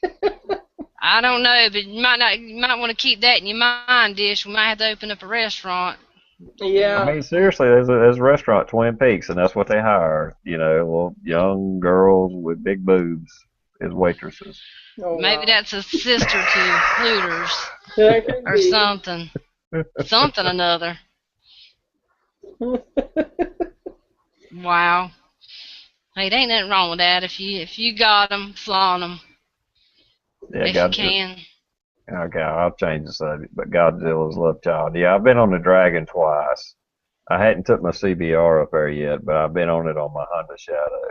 I don't know, but you might not. You might want to keep that in your mind, Dish. We might have to open up a restaurant. I Yeah. mean, seriously, there's a restaurant, Twin Peaks, and that's what they hire. Little young girls with big boobs as waitresses. Oh Maybe wow. that's a sister to Hooters That could or be. something. Something or another. Wow. Hey, there ain't nothing wrong with that. If you got 'em, flaunt 'em Yeah, if you can. Okay, I'll change the subject, but Godzilla's love child. Yeah, I've been on the Dragon twice. I hadn't took my CBR up there yet, but I've been on it on my Honda Shadow.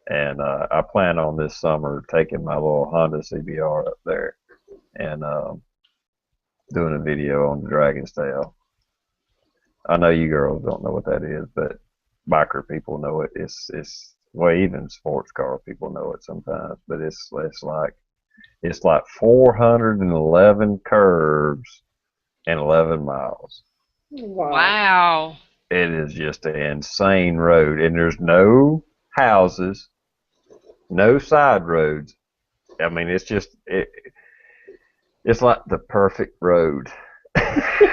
And I plan on this summer taking my little Honda CBR up there and doing a video on the Dragon's Tail. I know you girls don't know what that is, but biker people know it. Well, even sports car people know it sometimes, but it's like 411 curves and 11 miles. Wow. Wow. It is just an insane road, and there's no houses, no side roads. I mean, it's like the perfect road.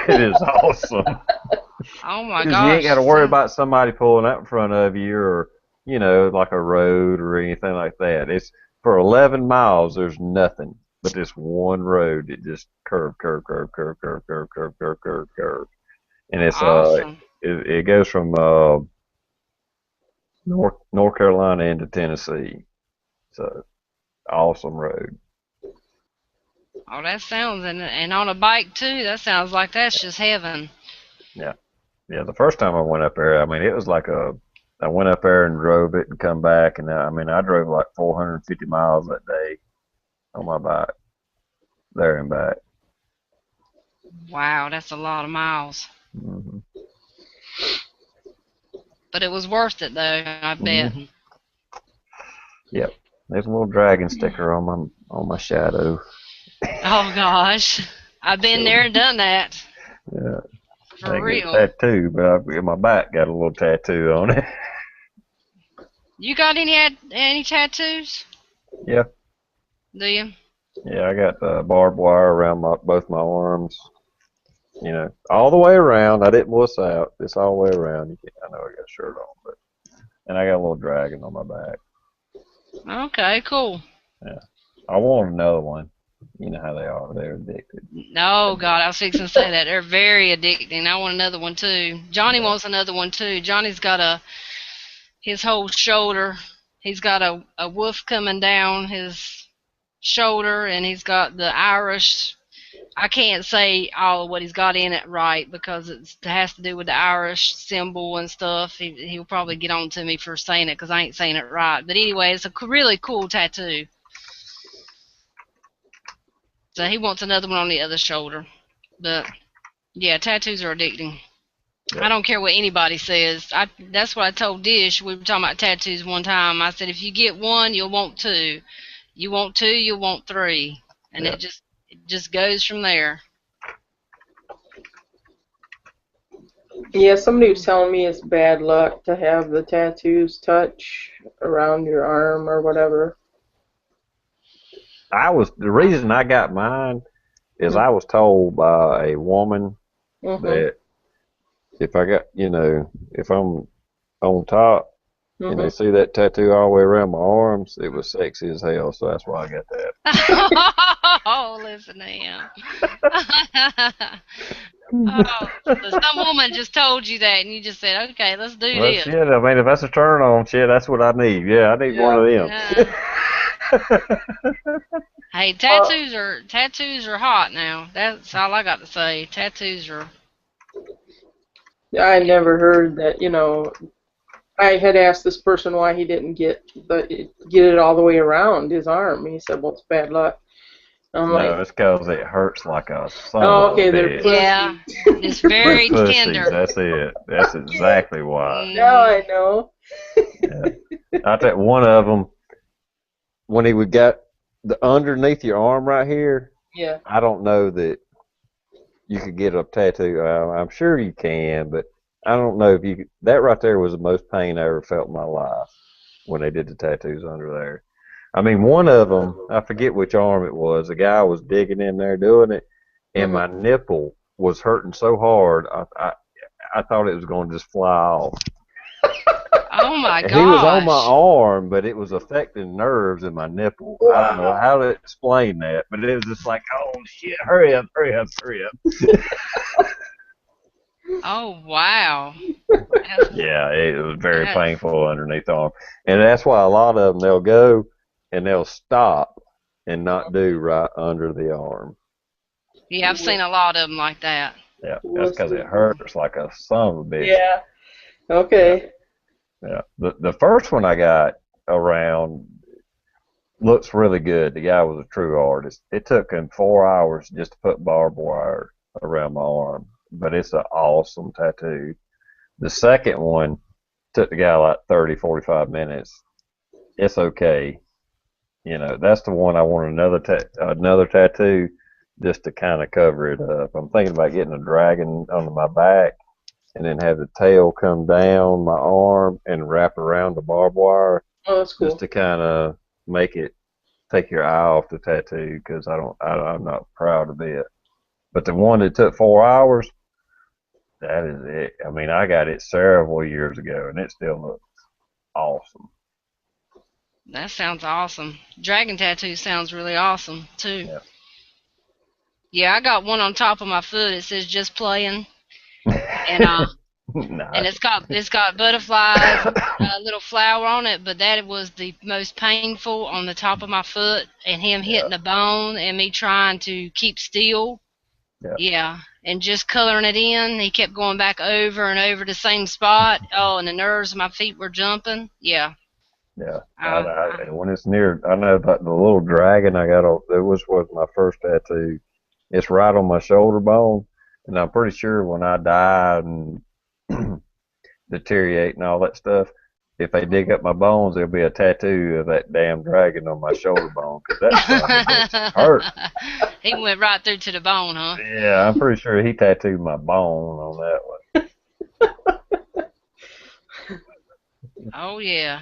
It is awesome. Oh my Because you ain't gosh. got to worry about somebody pulling up in front of you or, like a road or anything like that. It's for 11 miles, there's nothing but this one road that just curve, curve, curve, curve, curve, curve, curve, curve, curve, curve. And Awesome. it goes from North Carolina into Tennessee. So awesome road. Oh, that sounds and on a bike too. That sounds like that's just heaven. Yeah. Yeah, the first time I went up there, I mean, it was like a I went up there and drove it and come back, and I drove like 450 miles that day on my bike, there and back. Wow, that's a lot of miles. Hmm. But it was worth it, though, I bet. Hmm. Yep. There's a little dragon sticker on my shadow. Oh, gosh. I've been there and done that. Yeah. I For didn't get real. a tattoo, but my back got a little tattoo on it. You got any tattoos? Yeah. Do you? Yeah, I got barbed wire around both my arms. All the way around. I didn't wuss out. It's all the way around. I know I got a shirt on, and I got a little dragon on my back. Okay, cool. Yeah. I want another one. You know how they are. They're addicted. No, God, I was fixing to say that. They're very addicting. I want another one, too. Johnny wants another one, too. Johnny's got his whole shoulder. He's got a wolf coming down his shoulder, and he's got the Irish. I can't say all of what he's got in it right because it has to do with the Irish symbol and stuff. He'll probably get on to me for saying it because I ain't saying it right. But anyway, it's a really cool tattoo. So he wants another one on the other shoulder. But yeah, tattoos are addicting. Yep. I don't care what anybody says. That's what I told Dish. We were talking about tattoos one time. I said, if you get one, you'll want two. You want two, you'll want three. And Yep. it just goes from there. Yeah, somebody was telling me it's bad luck to have the tattoos touch around your arm or whatever. The reason I got mine is I was told by a woman that if I got, if I'm on top and they see that tattoo all the way around my arms, it was sexy as hell. So that's why I got that. Oh, listen to him. Oh, so some woman just told you that, and you just said, "Okay, let's do Well, this." shit. I mean, if that's a turn on, shit, that's what I need. Yeah, I need one of them. Hey, tattoos are hot now. That's all I got to say. Tattoos are. I never heard that. I had asked this person why he didn't get it all the way around his arm. He said, "Well, it's bad luck." I'm No, it's because it hurts like a son "Oh, of okay, a they're bitch. pussies." Yeah, it's very They're pussies. tender. That's it. That's exactly why. Now I know. Yeah. I tell you, one of them, when he would got the underneath your arm right here, Yeah. I don't know that you could get a tattoo. I'm sure you can, but I don't know if you could. That right there was the most pain I ever felt in my life when they did the tattoos under there. I mean, one of them, I forget which arm it was. The guy was digging in there doing it, and my nipple was hurting so hard, I thought it was going to just fly off. Oh my gosh. He was on my arm, but it was affecting nerves in my nipple. Wow. I don't know how to explain that, but it was just like, oh shit, hurry up, hurry up, hurry up. Oh wow. Yeah, it was very painful underneath the arm. And that's why a lot of them, they'll go and they'll stop and not do right under the arm. Yeah, I've seen a lot of them like that. Yeah, that's because it hurts like a son of a bitch. Yeah. Okay. Yeah. The first one I got around looks really good. The guy was a true artist. It took him 4 hours just to put barbed wire around my arm, but it's an awesome tattoo. The second one took the guy like 30, 45 minutes. It's okay. That's the one I want another tattoo just to kind of cover it up. I'm thinking about getting a dragon under my back and then have the tail come down my arm and wrap around the barbed wire. Oh, that's cool. Just to kind of make it take your eye off the tattoo because I'm not proud of it. But the one that took 4 hours, that is it. I mean, I got it several years ago and it still looks awesome. That sounds awesome. Dragon tattoo sounds really awesome too. Yeah. Yeah, I got one on top of my foot. It says "Just Playin," and Nice. and it's got butterflies, a little flower on it. But that was the most painful on the top of my foot, and him hitting the bone, and me trying to keep still. Yeah. Yeah, and just coloring it in. He kept going back over and over the same spot. Oh, and the nerves of my feet were jumping. Yeah. Yeah. Uh, I, And when it's near, I know that the little dragon I got on, it was my first tattoo. It's right on my shoulder bone, and I'm pretty sure when I die and deteriorate and all that stuff, if they dig up my bones, there'll be a tattoo of that damn dragon on my shoulder bone because that son of a bitch hurt. he went right through to the bone, huh? Yeah, I'm pretty sure he tattooed my bone on that one. Oh yeah.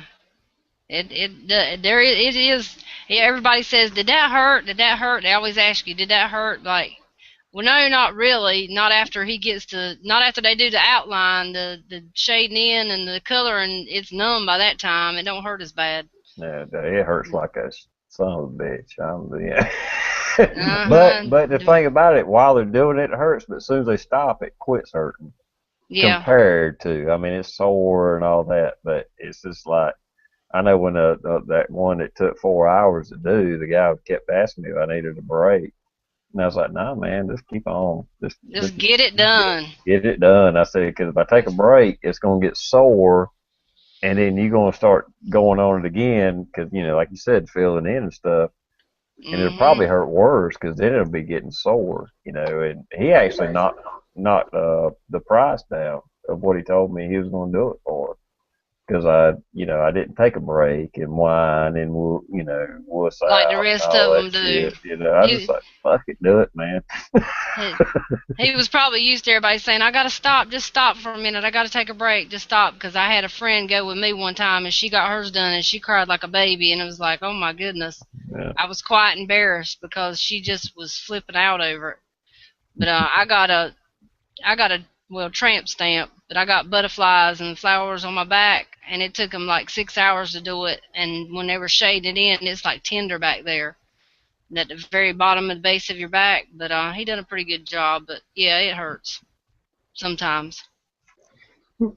It is. Yeah, everybody says, "Did that hurt? Did that hurt?" They always ask you, "Did that hurt?" Like, well, no, not really. Not after he gets to. Not after they do the outline, the shading in and the coloring. It's numb by that time. It don't hurt as bad. Yeah, it hurts like a son of a bitch. Yeah. Uh but huh. but the thing about it, while they're doing it, it hurts. But as soon as they stop, it quits hurting. Yeah. Compared to, I mean, it's sore and all that, but it's just like I know when that one that took 4 hours to do, the guy kept asking me if I needed a break, and I was like, "Nah, man, just keep on, Just get it done. get it done." I said, "Because if I take a break, it's gonna get sore, and then you're gonna start going on it again, because like you said, filling in and stuff." And it'll Mhm. probably hurt worse because then it'll be getting sore, And he actually knocked the price down of what he told me he was going to do it for because I didn't take a break and whine and wuss Like the out and rest all of that them do. shit. I just He like fuck it, do it, man. he, he was probably used to everybody saying, "I gotta stop. Just stop for a minute. I gotta take a break. Just stop." Because I had a friend go with me one time and she got hers done and she cried like a baby and it was like, oh my goodness. Yeah. I was quite embarrassed because she just was flipping out over it. But I got a well tramp stamp, but I got butterflies and flowers on my back, and it took them like 6 hours to do it. And when they were shaded in, it's like tender back there, at the very bottom of the base of your back. But he done a pretty good job. But yeah, it hurts sometimes. You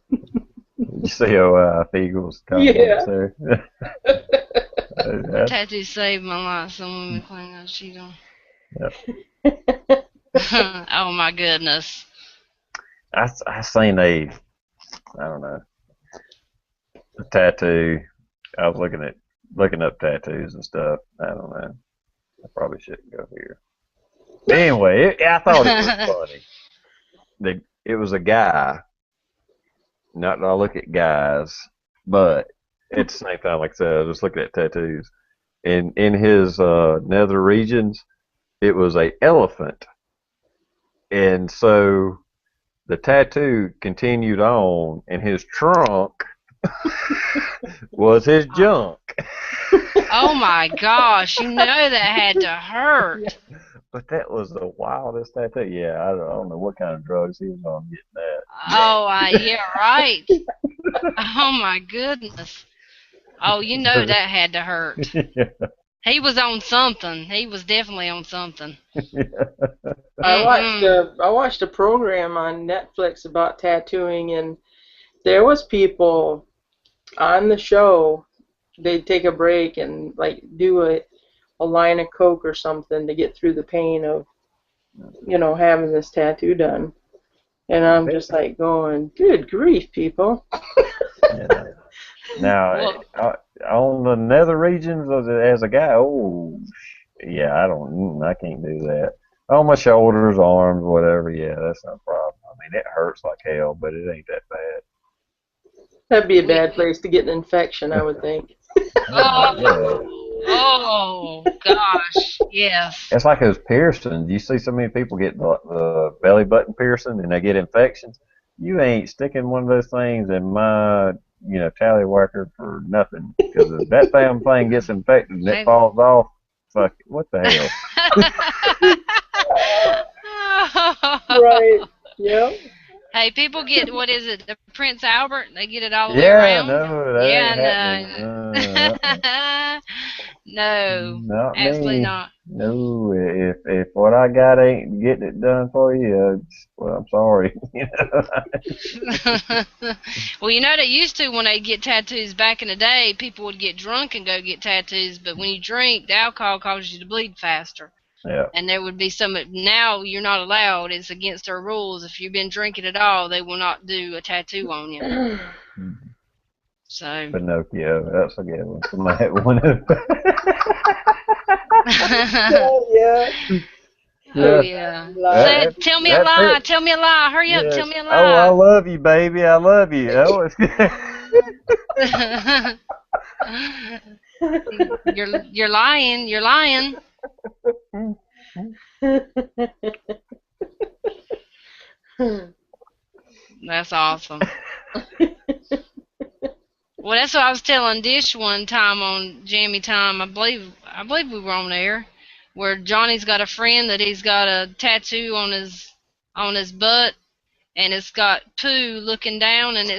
see how Eagles comments Yeah. there. That That's, tattoo saved my life. Some women claim I cheat on. yeah. Oh my goodness. I seen I don't know, a tattoo. I was looking up tattoos and stuff. I don't know. I probably shouldn't go here. But anyway, I thought it was funny. It was a guy. Not that I look at guys, but at the same time, like I said, I was just looking at tattoos. And in his nether regions, it was a elephant, and so the tattoo continued on, and his trunk was his junk. Oh my gosh, you know that had to Yeah. hurt. But that was the wildest tattoo. Yeah, I don't know what kind of drugs he was on getting Oh, yeah, right. Oh my goodness. Oh, you know that. that had to hurt. Yeah. He was on something. He was definitely on something. Mm-mm. I watched a program on Netflix about tattooing, and there was people on the show. They'd take a break and like do a line of coke or something to get through the pain of having this tattoo done. And I'm just like going, good grief, people. Yeah. Now, Well, on the nether regions as a guy, oh, yeah, I can't do that. On my shoulders, arms, whatever, yeah, that's no problem. I mean, it hurts like hell, but it ain't that bad. That'd be a we, bad place to get an infection, I would think. Oh, yeah. oh, oh gosh, yes. It's like those piercings. You see so many people get the belly button piercing and they get infections. You ain't sticking one of those things in my, tallywhacker for nothing. Because if that damn thing gets infected and it Hey. falls off, fuck it, what the hell? Right. Yep. Hey, people get, what is it, the Prince Albert? They get it all the way Yeah, around? no, that ain't happening. Yeah, no. No, Not absolutely me. not. No, if what I got ain't getting it done for you, well, I'm sorry. Well, they used to when they get tattoos back in the day, people would get drunk and go get tattoos, but when you drink, the alcohol causes you to bleed faster. Yeah. And there would be some. Now you're not allowed. It's against our rules. If you've been drinking at all, they will not do a tattoo on you. So. Pinocchio, that's a good one. Somebody had one. Yeah. Oh Yeah. yeah. Lie. Said, tell me a That's lie. it. Tell me a lie. Hurry up. Tell Yes. me a Oh, I lie. love you, baby. I love you. Oh, it's good. You're lying. You're lying. That's awesome. Well, that's what I was telling Dish one time on Jammy Time. I believe we were on there, where Johnny's got a friend that he's got a tattoo on his butt, and it's got Pooh looking down, and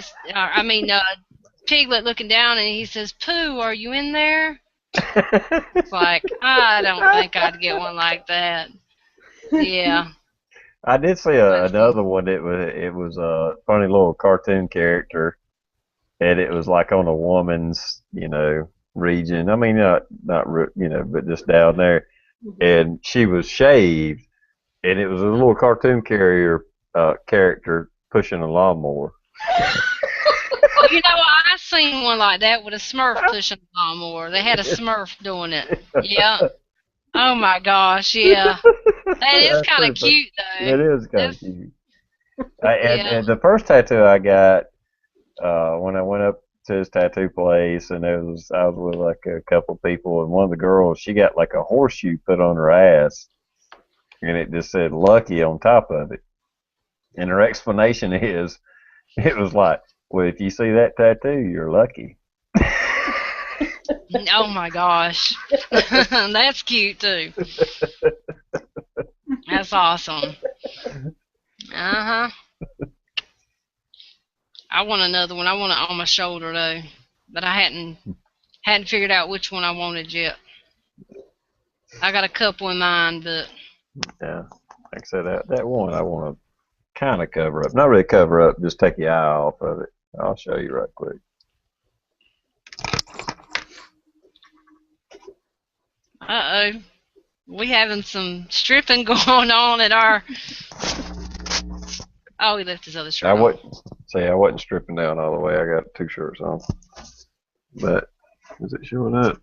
Piglet looking down, and he says, "Pooh, are you in there?" It's like, I don't think I'd get one like that. Yeah. I did see Let's see. another one. It was a funny little cartoon character, and it was like on a woman's, region. I mean, not but just down there, and she was shaved, and it was a little cartoon carrier character pushing a lawnmower. You know, I seen one like that with a Smurf pushing a lawnmower. They had a Smurf doing it. Yeah. Oh my gosh, yeah. That is That's kind of pretty funny. cute though. It is kind of That's cute. And, yeah. and the first tattoo I got when I went up to his tattoo place, and I was with like a couple people, and one of the girls, she got like a horseshoe put on her ass, and it just said "lucky" on top of it. And her explanation is, it was like, well, if you see that tattoo, you're lucky. Oh my gosh. That's cute too. That's awesome. Uh-huh. I want another one. I want it on my shoulder though. But I hadn't figured out which one I wanted yet. I got a couple in mind, but Yeah, like I said, that one I want to kind of cover up, not really cover up, just take the eye off of it. I'll show you right quick. uh-oh. We having some stripping going on at our. Oh, he left his other I shirt on. wouldn't say I wasn't stripping down all the way. I got two shirts on, but is it showing up?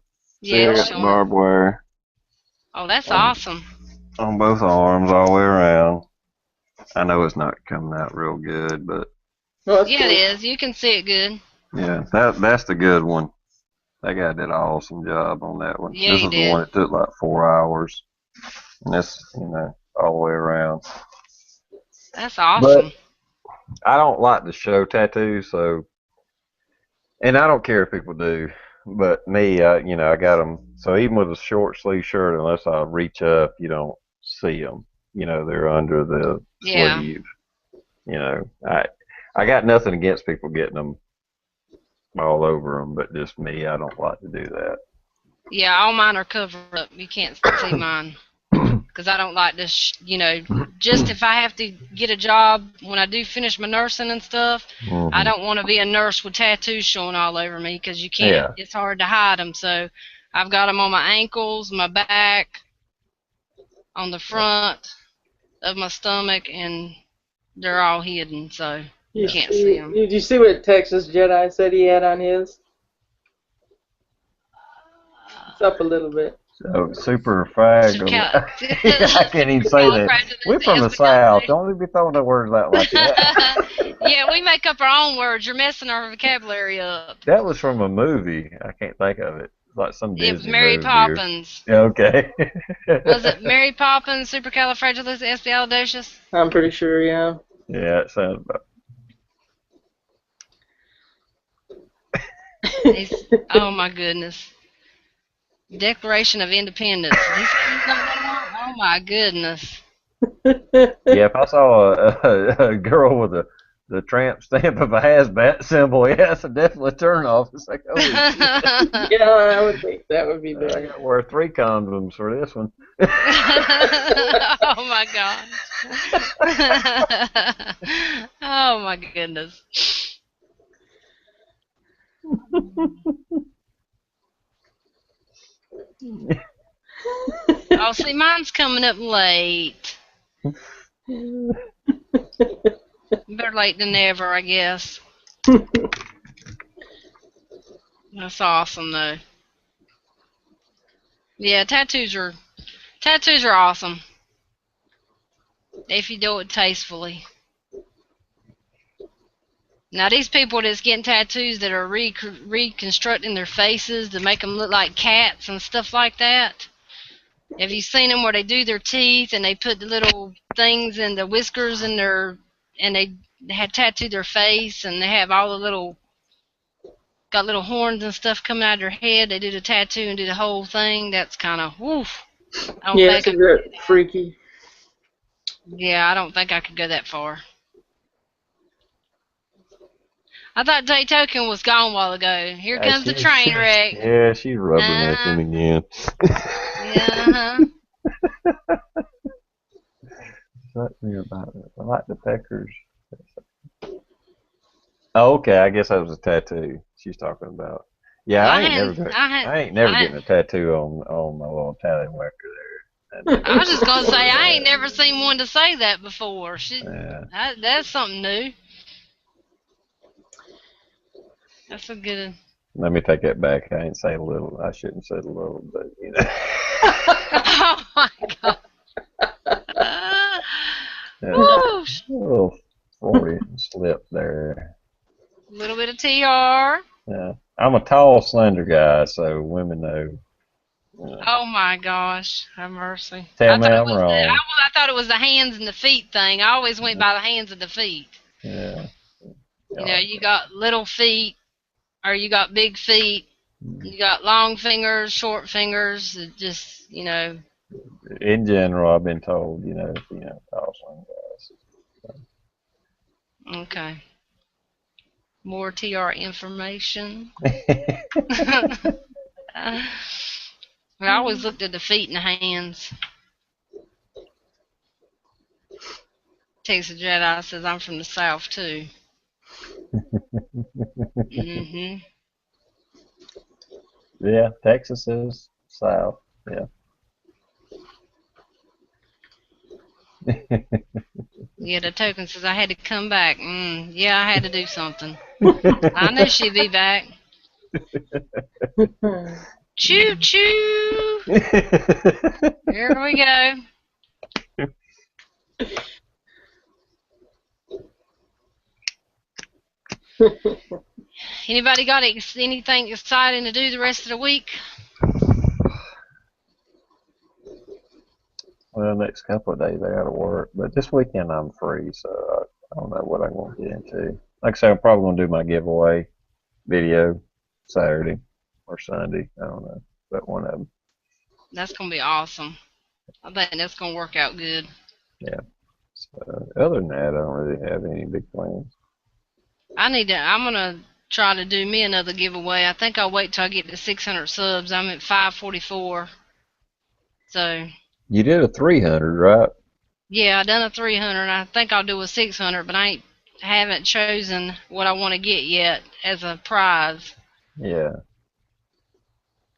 See, Yeah, I it's got the showing up. barbed wire Oh, that's on awesome. on both arms all the way around. I know it's not coming out real good, but Oh, that's Yeah, cool. it is. You can see it good. yeah, that's the good one. That guy did an awesome job on that one. Yeah, This you is the did. one that took like 4 hours, and this, all the way around. That's But awesome. I don't like to show tattoos, so, and I don't care if people do, but me, I got them. So even with a short sleeve shirt, unless I reach up, you don't see them. They're under the Yeah. sleeve. You know, I got nothing against people getting them all over them, but just me, I don't like to do that. Yeah, all mine are covered up. You can't see mine. Because I don't like to, just if I have to get a job when I do finish my nursing and stuff, I Hmm. don't want to be a nurse with tattoos showing all over me because you can't, Yeah, it's hard to hide them. So I've got them on my ankles, my back, on the front of my stomach, and they're all hidden, so you You can't see see? them. Did you see what Texas Jedi said he had on his? It's up a little bit. so super frag. I can't even say that. We're from the South. Supercalifragilisticexpialidocious. Don't be throwing the words out like that. Yeah, we make up our own words. You're messing our vocabulary up. That was from a movie. I can't think of it. Like some It was Disney Mary movie or. Poppins. Yeah, okay. Was it Mary Poppins, supercalifragilisticexpialidocious? I'm pretty sure, yeah. Yeah, it sounds about. He's, oh my goodness. Declaration of Independence. Did he say he's not gonna want? Oh my goodness. Yeah, if I saw a girl with the tramp stamp of a hazmat symbol, yeah, that's a definite turn off. It's like, holy shit. Yeah, I would think that would be I bad. got to wear 3 condoms for this one. Oh my gosh. Oh my goodness. Oh, see, mine's coming up late. Better late than never, I guess. That's awesome, though. Yeah, tattoos are awesome if you do it tastefully. Now, these people that's getting tattoos that are reconstructing their faces to make them look like cats and stuff like that. Have you seen them where they do their teeth and they put the little things in the whiskers in and they have tattooed their face and they have all got little horns and stuff coming out of their head. They do the tattoo and do the whole thing. That's kind of woof. Yeah, it's a bit freaky. Yeah, I don't think I could go that far. I thought Jay Token was gone a while ago. Here comes the train wreck. Yeah, she's rubbernecking again. Yeah. Talk me about it. I like the peckers. Oh, okay, I guess that was a tattoo she's talking about. Yeah, I ain't never getting a tattoo on my little tallywhacker there. I was just gonna say I ain't never seen one to say that before. Yeah. That's something new. That's a good. Let me take that back. I ain't say little. I shouldn't say little, but you know. Oh my god. A little Freudian slip there. A little bit of TR. Yeah, I'm a tall, slender guy, so women know. Oh my gosh, have mercy. Tell me I'm wrong. I thought it was the hands and the feet thing. I always went by the hands and the feet. Yeah. You know, you got little feet, or you got big feet. You got long fingers, short fingers. Just, you know. In general, I've been told, tall, slender guys. Okay. More TR information. I always looked at the feet and the hands. Texas Jedi says I'm from the South too. Mhm. Yeah, Texas is South. Yeah. Yeah, the token says I had to come back. Yeah, I had to do something. I knew she'd be back. Choo choo. Here we go. Anybody got anything exciting to do the rest of the week? Well, next couple of days I got to work, but this weekend I'm free, so I don't know what I'm going to get into. Like I said, I'm probably going to do my giveaway video Saturday or Sunday. I don't know, but one of them. That's going to be awesome. I think that's going to work out good. Yeah. So, other than that, I don't really have any big plans. I'm going to try to do me another giveaway. I think I'll wait till I get to 600 subs. I'm at 544. So. You did a 300, right? Yeah, I done a 300. I think I'll do a 600, but I haven't chosen what I want to get yet as a prize. Yeah.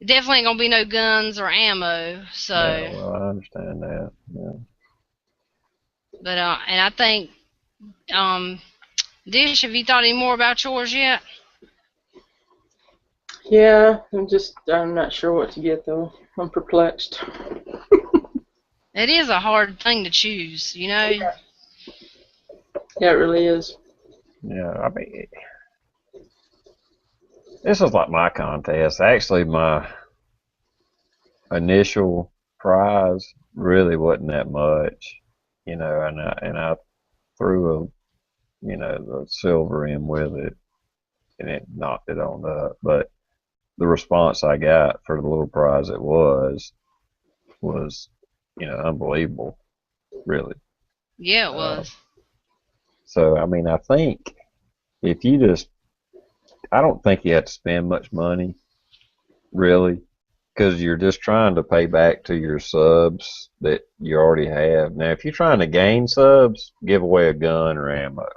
Definitely ain't gonna be no guns or ammo. So. Yeah, well, I understand that. Yeah. But and I think, Dish, have you thought any more about yours yet? Yeah, I'm not sure what to get though. I'm perplexed. It is a hard thing to choose, you know? Yeah, it really is. Yeah, I mean, this is like my contest. Actually, my initial prize really wasn't that much, and I threw the silver in with it, and it knocked it on up. But the response I got for the little prize it was unbelievable, really. Yeah, it was. So, I mean, I think if you I don't think you have to spend much money, really, because you're just trying to pay back to your subs that you already have. Now, if you're trying to gain subs, give away a gun or ammo.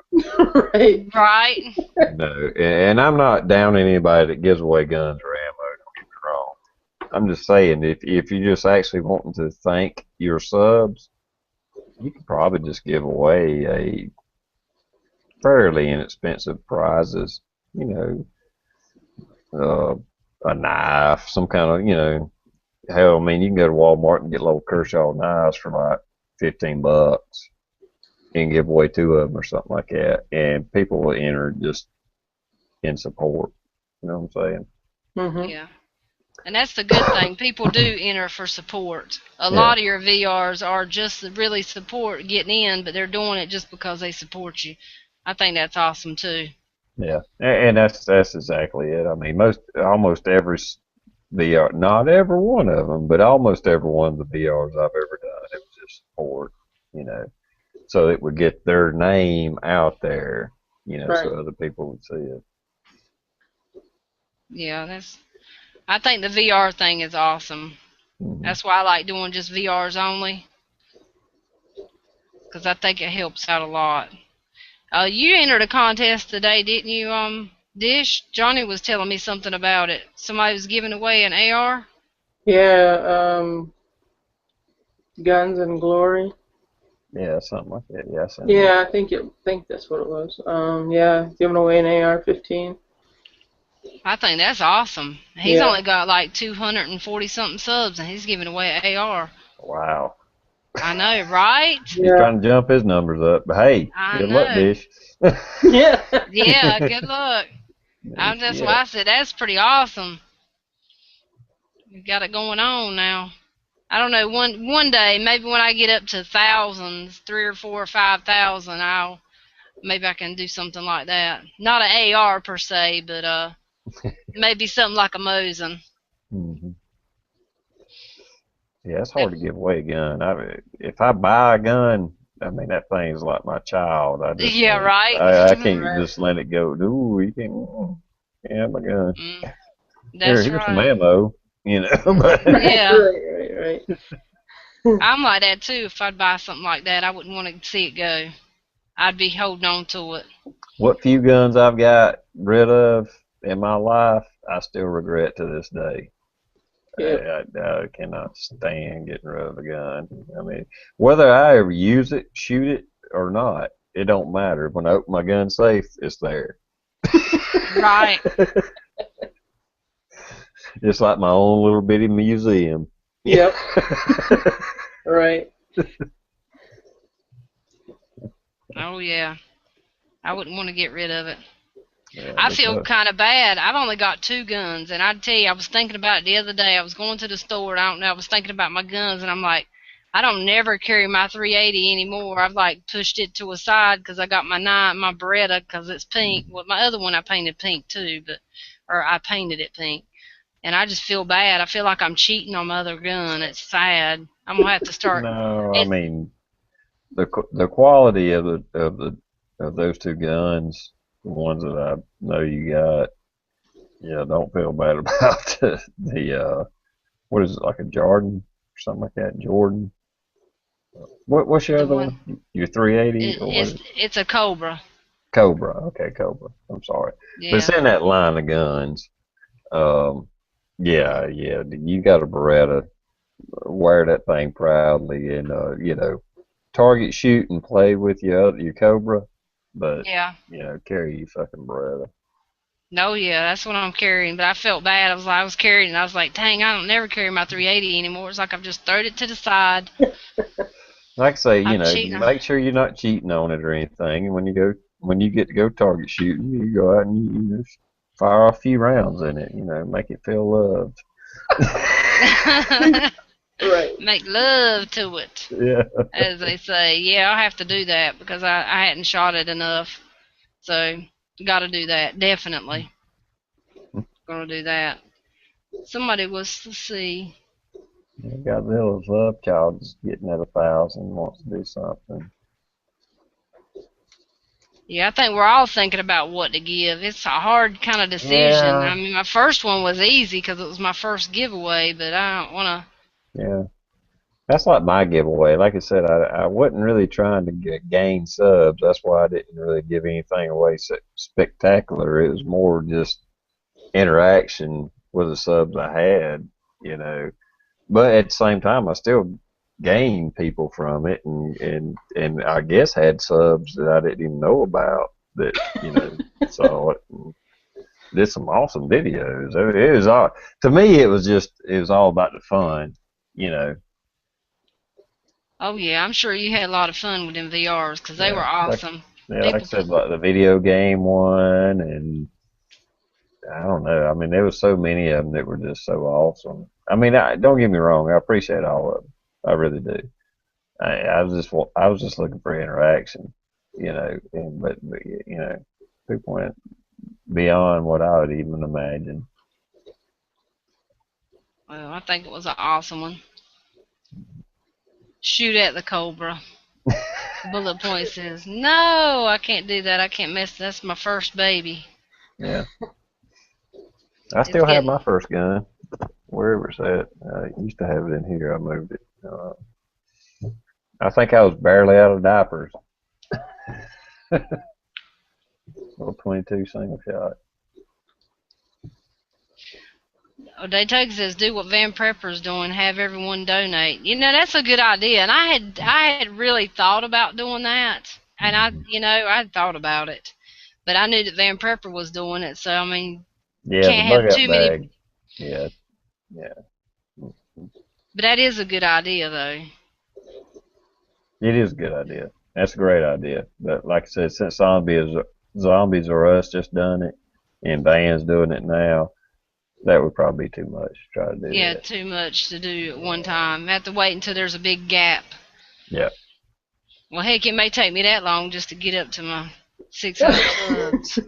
Right. No, and I'm not down anybody that gives away guns or ammo, don't get me wrong. I'm just saying, if you're just actually wanting to thank your subs, you could probably just give away a fairly inexpensive prizes. You know, a knife, some kind of, hell, I mean, you can go to Walmart and get little Kershaw knives for like $15 and give away two of them or something like that, and people will enter just in support. You know what I'm saying? Mhm. Yeah. And that's the good thing. People do enter for support. A Yeah, lot of your VRs are just really support getting in, but they're doing it just because they support you. I think that's awesome too. yeah, and that's exactly it. I mean, almost every VR, not every one of them, but almost every one of the VRs I've ever done, it was just support. You know, so it would get their name out there. Right. So other people would see it. Yeah, that's. I think the VR thing is awesome. Hmm. That's why I like doing just VRs only, because I think it helps out a lot. You entered a contest today, didn't you? Dish. Johnny was telling me something about it. Somebody was giving away an AR. Yeah. Guns and Glory. Yeah, something like that. Yeah, I seen that. Yeah, think that's what it was. Yeah, giving away an AR-15. I think that's awesome. He's Yeah. only got like 240 something subs, and he's giving away an AR. Wow. I know, right? He's Yeah. trying to jump his numbers up. But hey, I good luck, know. Dish. Yeah. Yeah, good luck. That's Yeah. why I said that's pretty awesome. You got it going on now. I don't know. One day, maybe when I get up to thousands, 3 or 4 or 5,000, I'll maybe I can do something like that. Not an AR per se, but maybe something like a Mosin. Hmm. Yeah, it's hard That, to give away a gun. If I buy a gun, I mean that thing's like my child. I just yeah, can't. right. I can't Right. just let it go. Ooh, you can't. Yeah, my gun. Mm, that's Here's some right. ammo. But Yeah, Right. I'm like that too. If I'd buy something like that, I wouldn't want to see it go. I'd be holding on to it. what few guns I've got rid of in my life, I still regret to this day. Yep. I cannot stand getting rid of a gun. I mean, whether I ever use it, shoot it, or not, it don't matter. When I open my gun safe, it's there. Right. It's like my own little bitty museum. Yeah. Yep. Right. Oh yeah. I wouldn't want to get rid of it. Yeah, I there's feel no. kind of bad. I've only got 2 guns, and I'd tell you, I was thinking about it the other day. I was going to the store, and I don't know, I was thinking about my guns, and I'm like, I don't never carry my 380 anymore. I've like pushed it to a side because I got my Beretta because it's pink. Well, my other one I painted pink too, or I painted it pink, and I just feel bad. I feel like I'm cheating on my other gun. It's sad. I'm gonna have to start. No, I It mean the quality of those two guns, the ones that I know you got. Yeah, don't feel bad about the what is it, like a Jordan or something like that? Jordan. What's your the other one. one? Your 380 It, or what is it's it? it's a Cobra. Cobra. Okay, Cobra. I'm sorry, but it's Yeah. in that line of guns. Um, yeah. You got a Beretta. Wear that thing proudly, and target shoot and play with your Cobra, but Yeah. carry your fucking Beretta. No, yeah, that's what I'm carrying. But I felt bad. I was carrying, and I was like, dang, I don't never carry my 380 anymore. It's like I've just thrown it to the side. Like I say, I'm cheating. make sure you're not cheating on it or anything. And when you get to go target shooting, you go out and you just fire off a few rounds in it. Make it feel loved. Right. Make love to it, Yeah. as they say. Yeah, I'll have to do that because I hadn't shot it enough. So, got to do that. Definitely. Gonna do that. Somebody was, let's see. Godzilla's love child's getting at 1,000, wants to do something. Yeah, I think we're all thinking about what to give. It's a hard kind of decision. I Yeah, mean, my first one was easy because it was my first giveaway, but I don't want yeah. That's like my giveaway. Like I said, I wasn't really trying to gain subs. That's why I didn't really give anything away spectacular. It was more just interaction with the subs I had. you know. But at the same time, I still gained people from it, and I guess had subs that I didn't even know about that, saw it and did some awesome videos. It was all, to me, it was all about the fun, you know. Oh yeah, I'm sure you had a lot of fun with them VRs because they were Yeah, awesome. like I People said, put like the video game one, and I don't know. I mean, there was so many of them that were just so awesome. I mean, don't get me wrong. I appreciate all of them. I really do. I was just looking for interaction, but people went beyond what I would even imagine. well, I think it was an awesome one. Shoot at the cobra. Bullet point says, "No, I can't do that. I can't mess. That's my first baby. Yeah, I It's still have getting my first gun wherever it's at. I used to have it in here. I moved it. I think I was barely out of diapers. Little 22 single shot. Daytug says, "Do what Van Prepper's doing. Have everyone donate." That's a good idea, and I had really thought about doing that, and I had thought about it, but I knew that Van Prepper was doing it, so I mean, Yeah, the can't bug have out too many. bag. Yeah, yeah. But that is a good idea, though. It is a good idea. That's a great idea. But like I said, since Zombies or Us just done it, and Van's doing it now, that would probably be too much to try to do Yeah, that. too much to do at one time. I have to wait until there's a big gap. Yeah. Well, heck, it may take me that long just to get up to my 600 subs.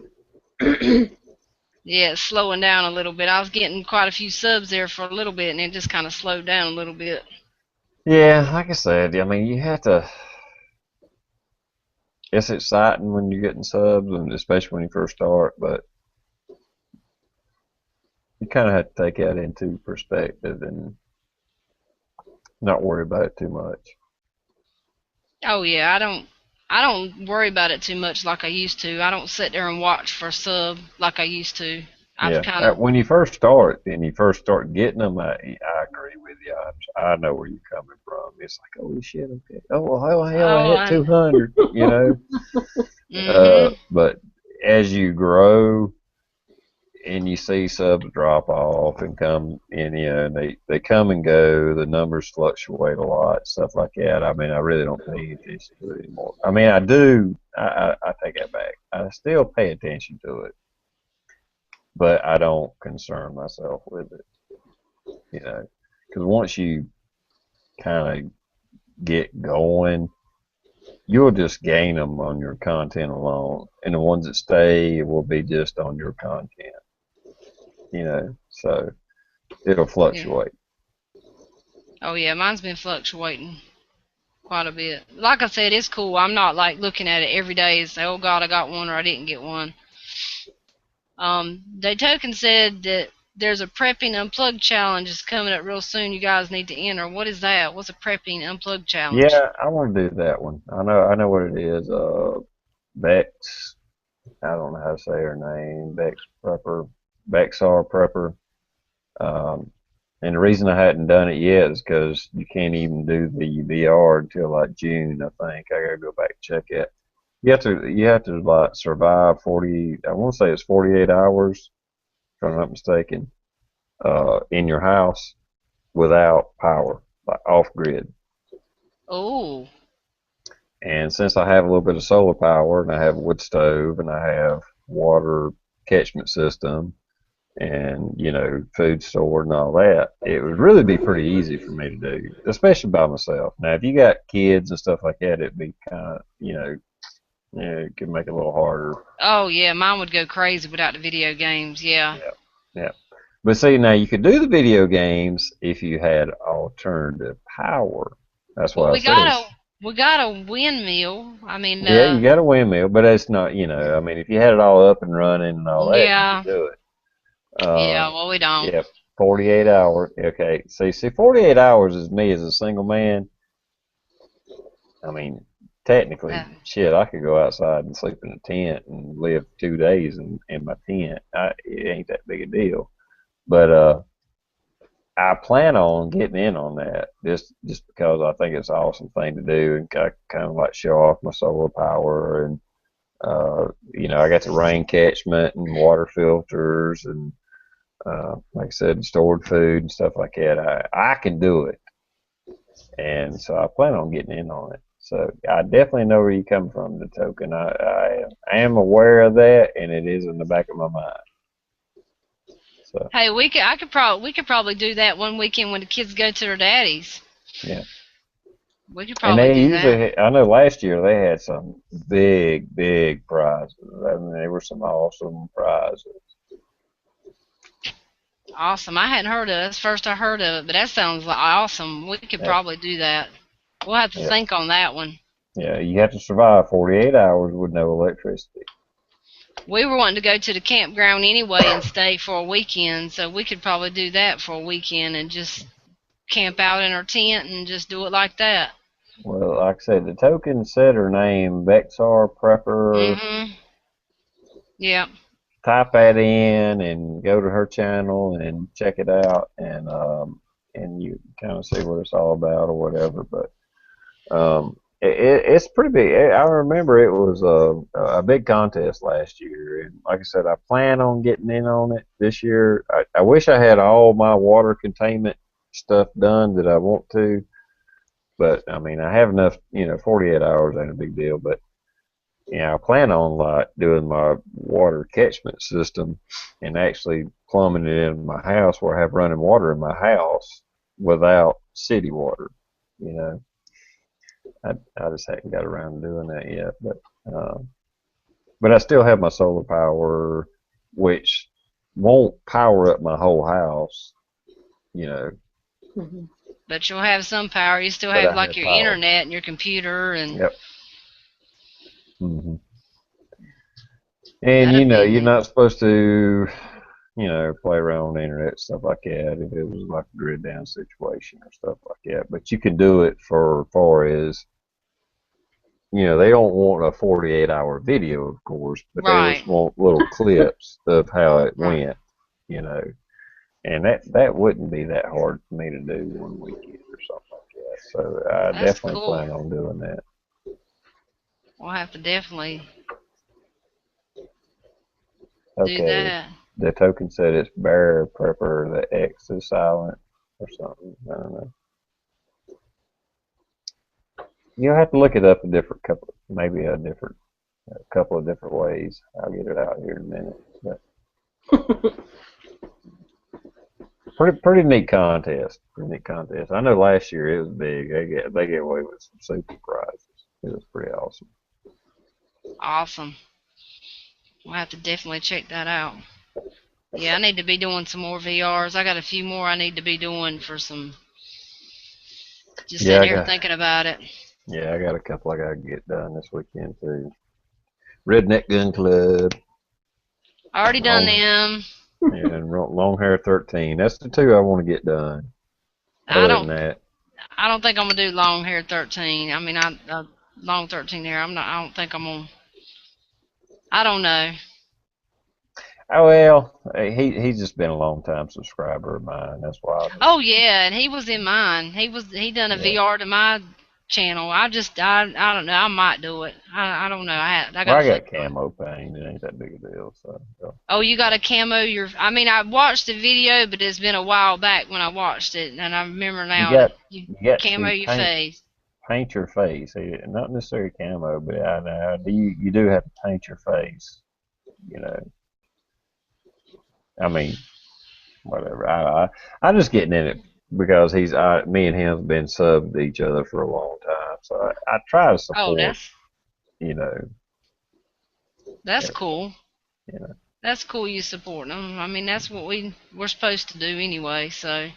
Yeah, it's slowing down a little bit. I was getting quite a few subs there for a little bit, and it just kind of slowed down a little bit. Yeah, like I said, I mean, you have to. It's exciting when you're getting subs, and especially when you first start, but you kind of have to take that into perspective and not worry about it too much. Oh yeah, I don't worry about it too much like I used to. I don't sit there and watch for a sub like I used to. I've Yeah, kind of when you first start and you first start getting them, I agree with you. I know where you're coming from. It's like, holy shit, okay. Oh, well, hell, I oh hit I 200, mhm But as you grow and you see subs drop off and come in, and they come and go, the numbers fluctuate a lot, stuff like that. I mean, I really don't pay any attention to it anymore. I mean, I do. I take that back. I still pay attention to it, but I don't concern myself with it, because once you kind of get going, you'll just gain them on your content alone, and the ones that stay will be just on your content, so it'll yeah. fluctuate. Oh yeah, mine's been fluctuating quite a bit. Like I said, it's cool. I'm not like looking at it every day and say, "Oh God, I got one," or "I didn't get one." Daytoken said that there's a prepping unplugged challenge is coming up real soon. You guys need to enter. What is that? What's a prepping unplugged challenge? Yeah, I want to do that one. I know what it is. Bex, I don't know how to say her name. Bexar Prepper. Um, and the reason I hadn't done it yet is because you can't even do the VR until like June. I think I gotta go back and check it. You have to like survive 40. I want to say it's 48 hours, if I'm not mistaken, in your house without power, like off grid. Oh, And since I have a little bit of solar power, and I have a wood stove, and I have water catchment system, and food stored and all that, it would really be pretty easy for me to do, especially by myself. Now, if you got kids and stuff like that, it'd be kind of, it could make it a little harder. oh yeah, mine would go crazy without the video games. Yeah. Yeah, yeah. But see, now you could do the video games if you had alternative power. That's Well, what I said. we got a windmill. I mean, Yeah, you got a windmill, but it's not, I mean, if you had it all up and running and all that, you yeah, could do it. yeah. Well, we don't. Yeah, 48 hours. Okay, see, 48 hours is me as a single man. I mean, technically, Uh, shit, I could go outside and sleep in a tent and live 2 days in my tent. It ain't that big a deal. But I plan on getting in on that just because I think it's an awesome thing to do and kind of like show off my solar power and I got the rain catchment and water filters and like I said, stored food and stuff like that. I can do it, and so I plan on getting in on it. So I definitely know where you come from, the token. I am aware of that, and it is in the back of my mind. So Hey, we could probably do that one weekend when the kids go to their daddies. yeah, We could and probably they do that. usually. I know last year they had some big prizes. I mean, there were some awesome prizes. Awesome. I hadn't heard of it. That's the first I heard of it, but that sounds like awesome. We could Yeah, probably do that. We'll have to yeah, think on that one. yeah. You have to survive 48 hours with no electricity. We were wanting to go to the campground anyway and stay for a weekend, so we could probably do that for a weekend and just camp out in our tent and just do it like that. Well, like I said, the token said her name, Bexar Prepper. Mhm. Yeah. Type that in and go to her channel and check it out, and you kind of see what it's all about or whatever. But it's pretty big. I remember it was a big contest last year, and like I said, I plan on getting in on it this year. I wish I had all my water containment stuff done that I want to, but I mean I have enough. 48 hours ain't a big deal, but I plan on like doing my water catchment system and actually plumbing it in my house where I have running water in my house without city water. You know, I just haven't got around to doing that yet, but I still have my solar power, which won't power up my whole house. You know, Hmm. But you'll have some power. You still but have I like have your power. internet and your computer and Yep. hmm And that'd be you're neat. not supposed to play around on the internet, stuff like that, if it was like a grid down situation or stuff like that. But you can do it for far as, they don't want a 48-hour video, of course, but they Right. just want little clips of how it Right. went, you know. And that wouldn't be that hard for me to do one weekend or something like that. So I That's definitely cool. plan on doing that. We'll have to definitely do Okay. that. The token said it's bear prepper, the X is silent or something. I don't know. You'll have to look it up maybe a couple of different ways. I'll get it out here in a minute. But pretty neat contest. Pretty neat contest. I know last year it was big. They get away with some super prizes. It was pretty awesome. Awesome. We'll have to definitely check that out. Yeah, I need to be doing some more VRs. I got a few more I need to be doing for some. Just Yeah, sitting I here got thinking about it. yeah, I got a couple I gotta get done this weekend too. Redneck Gun Club I already done long them. and Long Hair 13. That's the two I want to get done. I Other than don't. that, I don't think I'm gonna do long hair 13. I mean, long 13 hair. I'm not. I don't think I'm gonna. I don't know. oh well, he's just been a long time subscriber of mine. That's why I just Oh yeah, and he was in mine. He done a yeah. VR to my channel. I don't know. I might do it. I don't know. I Well, gotta I think got about it. camo paint. It ain't that big a deal. So. Oh, you got a camo. I mean, I watched the video, but it's been a while back when I watched it, and I remember You now that got you you got camo to your face. paint your face. Not necessarily camo, but you do have to paint your face. You know, I mean, whatever. I'm just getting in it because me and him have been subbed to each other for a long time. So I try to Oh, support. You know, that's everything. cool. You know. That's cool. You support them. I mean, that's what we're supposed to do anyway. So.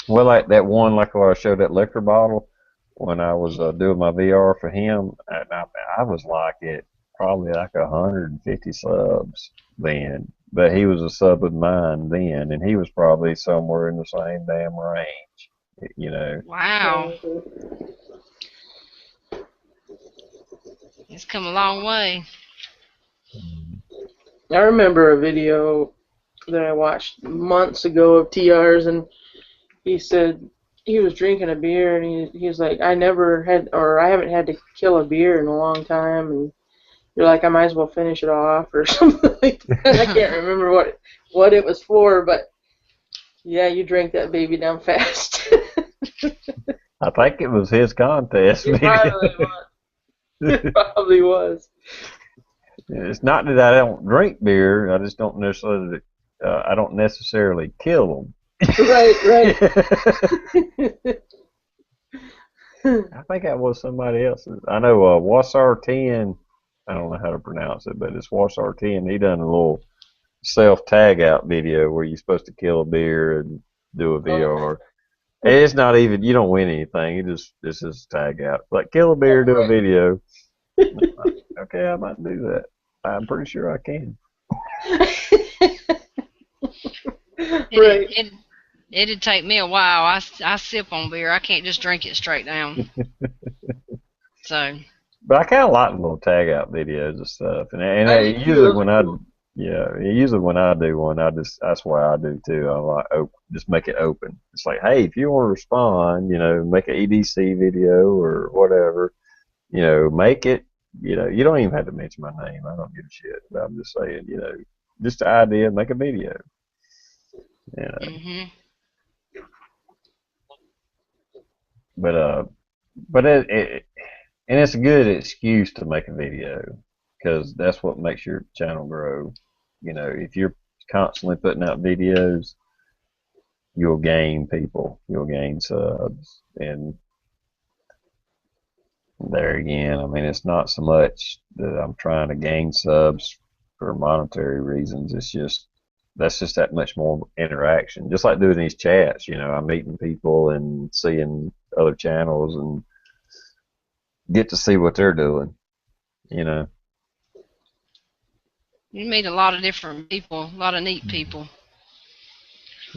Well, like that one, like where I showed that liquor bottle when I was doing my VR for him, and I was like at probably like 150 subs then, but he was a sub of mine then, and he was probably somewhere in the same damn range, you know. Wow, it's come a long way. I remember a video that I watched months ago of TR's, and he said he was drinking a beer, and he was like, I haven't had to kill a beer in a long time, and you're like, I might as well finish it off or something like that. I can't remember what it was for, but yeah, you drank that baby down fast. I think it was his contest It video. probably was. It probably was. It's not that I don't drink beer. I just don't necessarily. I don't necessarily kill Right, right. them. I think that was somebody else's. I know Wassar 10. I don't know how to pronounce it, but it's Wassar 10. He done a little self tag out video where you're supposed to kill a beer and do a VR. And it's not even, you don't win anything. This is tag out. Like, kill a beer, do a video. Okay, I might do that. I'm pretty sure I can. Right. It'd take me a while. I sip on beer. I can't just drink it straight down. So. But I kind of like the little tag out videos and stuff. And I do usually too. when I, yeah, usually when I do one, that's what I do too. I like just make it open. It's like, hey, if you want to respond, make an EDC video or whatever, make it. You don't even have to mention my name. I don't give a shit. But I'm just saying, just the idea, make a video. Mhm. But and it's a good excuse to make a video because that's what makes your channel grow. If you're constantly putting out videos, you'll gain people, you'll gain subs, and there again, I mean, it's not so much that I'm trying to gain subs for monetary reasons. It's just that's just that much more interaction. Just like doing these chats, I'm meeting people and seeing other channels and get to see what they're doing. You meet a lot of different people, a lot of neat people.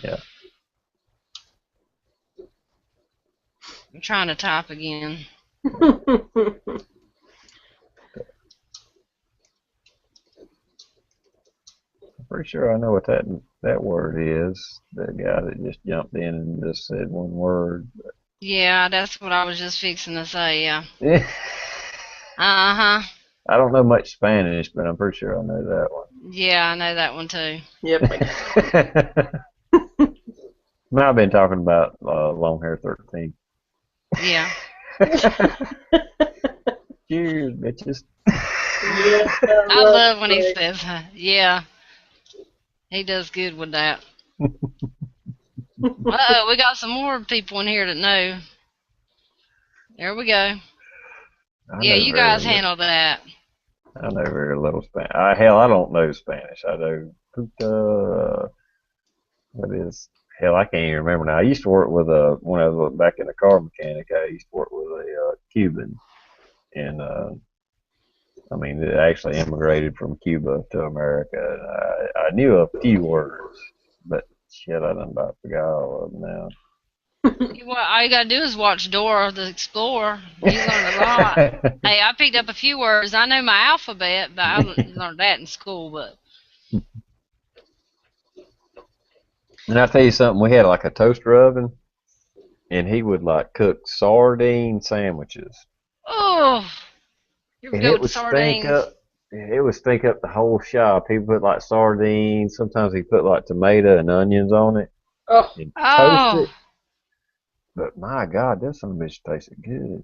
Yeah. I'm trying to type again. I'm pretty sure I know what that word is. The guy that just jumped in and just said one word. Yeah, that's what I was just fixing to say. Yeah. I Uh-huh. don't know much Spanish, but I'm pretty sure I know that one. Yeah, I know that one too. Yep. I've been talking about Long Hair 13. Yeah. Cheers, bitches. Yeah, I love when he says, yeah. He does good with that. Uh-oh, we got some more people in here that know. There we go. Yeah, you guys handle that. I know very little Spanish. Hell, I don't know Spanish. I know puta. What is? Hell, I can't even remember now. I used to work with when I was back in the car mechanic. I used to work with a Cuban, and I mean, it actually immigrated from Cuba to America. And I knew a few words, but shit, I done about forgot all of them now. All you gotta do is watch Dora the Explorer. You learn a lot. Hey, I picked up a few words. I know my alphabet, but I learned that in school. But And I'll tell you something, we had like a toaster oven, and he would like cook sardine sandwiches. oh, you And go it with would stink sardines. up. It would stink up the whole shop. He put like sardines. Sometimes he put like tomato and onions on it Oh. and toast Oh, it. But my God, them some bitch tasted good.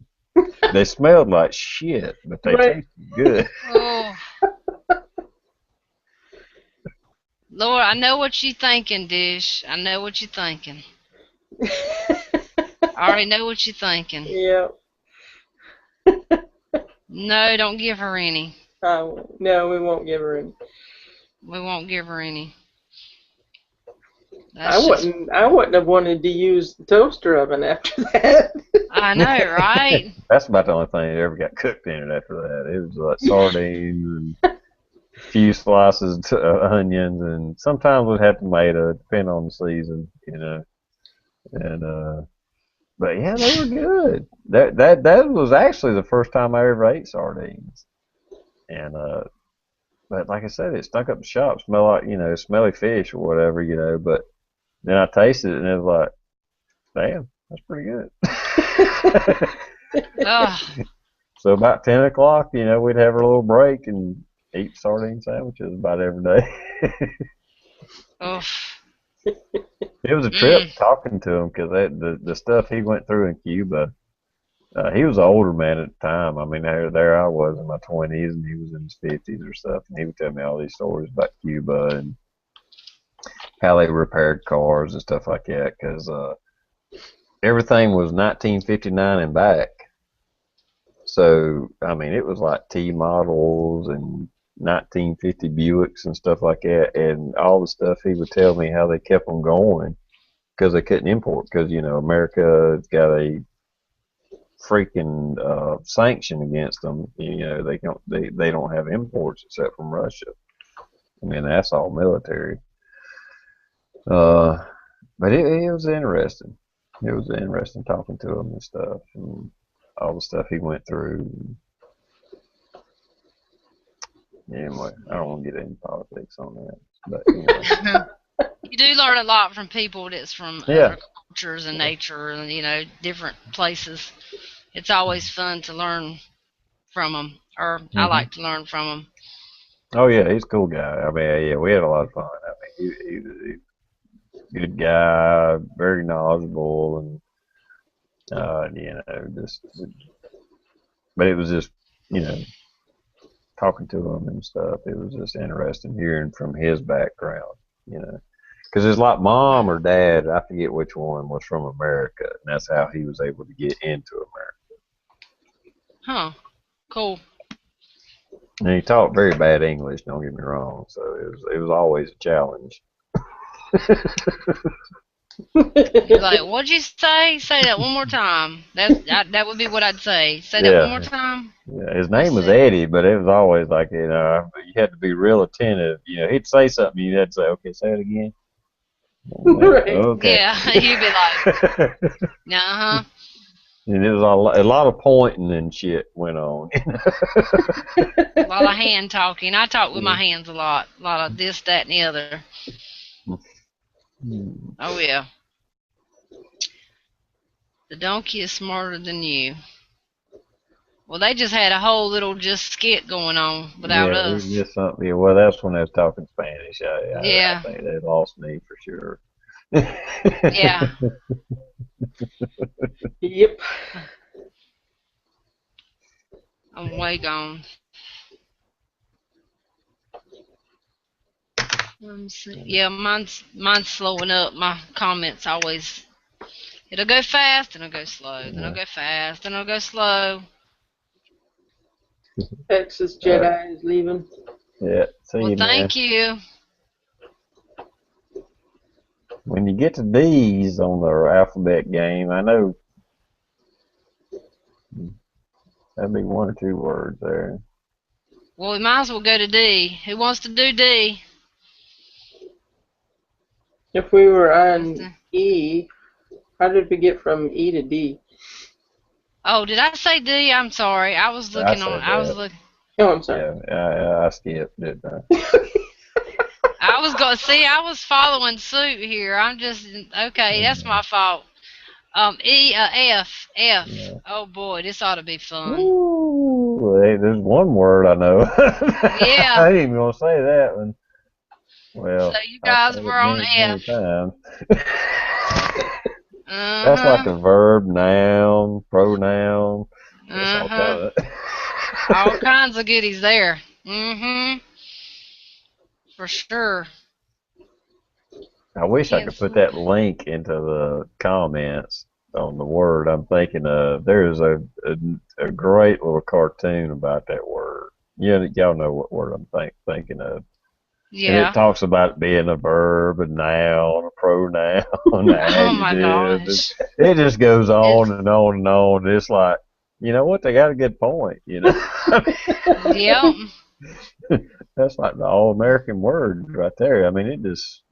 They smelled like shit, but they Right. tasted good. oh. Lord, I know what you're thinking, Dish. I know what you're thinking. I already know what you're thinking. Yeah. No, don't give her any. No, we won't give her any. We won't give her any. I wouldn't have wanted to use the toaster oven after that. I know, right? That's about the only thing that ever got cooked in it after that. It was like sardines and a few slices of onions, and sometimes we'd have tomato, depending on the season, And but yeah, they were good. That was actually the first time I ever ate sardines. And but like I said, it stunk up the shop, smelled like smelly fish or whatever, But then I tasted it and it was like, damn, that's pretty good. Ugh. So about 10 o'clock, we'd have a little break and eat sardine sandwiches about every day. Oof. It was a trip Mm. talking to him because the stuff he went through in Cuba. He was an older man at the time. I mean, there I was in my 20s, and he was in his 50s or stuff, and he would tell me all these stories about Cuba and how they repaired cars and stuff like that. Because everything was 1959 and back. So, I mean, it was like T models and 1950 Buicks and stuff like that, and all the stuff he would tell me how they kept them going because they couldn't import because America's got a freaking sanction against them. They don't have imports except from Russia. I mean, that's all military. But it was interesting. It was interesting talking to him and stuff, and all the stuff he went through. Anyway, I don't want to get into politics on that, but You do learn a lot from people that's from yeah, other cultures and nature and different places. It's always fun to learn from them, or I like to learn from them. Oh yeah, he's a cool guy. I mean, yeah, we had a lot of fun. I mean, he's a good guy, very knowledgeable, and just. But it was just, talking to him and stuff. It was just interesting hearing from his background, because it's like mom or dad. I forget which one was from America, and that's how he was able to get into America. Huh. Cool. And he talked very bad English. Don't get me wrong. So it was always a challenge. He's like, "What'd you say? Say that one more time." That would be what I'd say. Say that one more time. Yeah, his name was Eddie, but it was always like you had to be real attentive. He'd say something, you had to say, "Okay, say it again." Right. Okay. Yeah, you'd be like, "Uh huh." And it was a lot of pointing and shit went on. A lot of hand talking. I talk with my hands a lot. A lot of this, that, and the other. Oh yeah. The donkey is smarter than you. Well, they just had a whole little just skit going on without us. Just something. Yeah, well, that's when they was talking Spanish. I Yeah. think they lost me for sure. Yeah. Yep. I'm way gone. Let me see. Yeah, mine's slowing up. My comments always. It'll go fast, and it'll go slow. Then it'll go fast, then it'll go slow. Texas Jedi is leaving. Yeah. See Well, you, man. thank you. When you get to D's on the alphabet game, I know that'd be one or two words there. Well, we might as well go to D. Who wants to do D? If we were on E, how did we get from E to D? Oh, did I say D? I'm sorry. I was looking on. I was looking. Oh, I'm sorry. Yeah, I skipped, didn't I? I was going to see. I was following suit here. I'm just okay. That's my fault. F. Yeah. Oh boy, this ought to be fun. Ooh, hey, there's one word I know. Yeah. I ain't even gonna say that one. Well, So you guys were on F. That's like a verb, noun, pronoun. All kinds of goodies there. For sure. I wish I could put that link into the comments on the word I'm thinking of. There's a great little cartoon about that word. Y'all know what word I'm thinking of. Yeah. And it talks about it being a verb, a noun, a pronoun. Oh my gosh. It just goes on and on and on. It's like, you know what? They got a good point. Yep. That's like the all-American word right there. I mean, it just,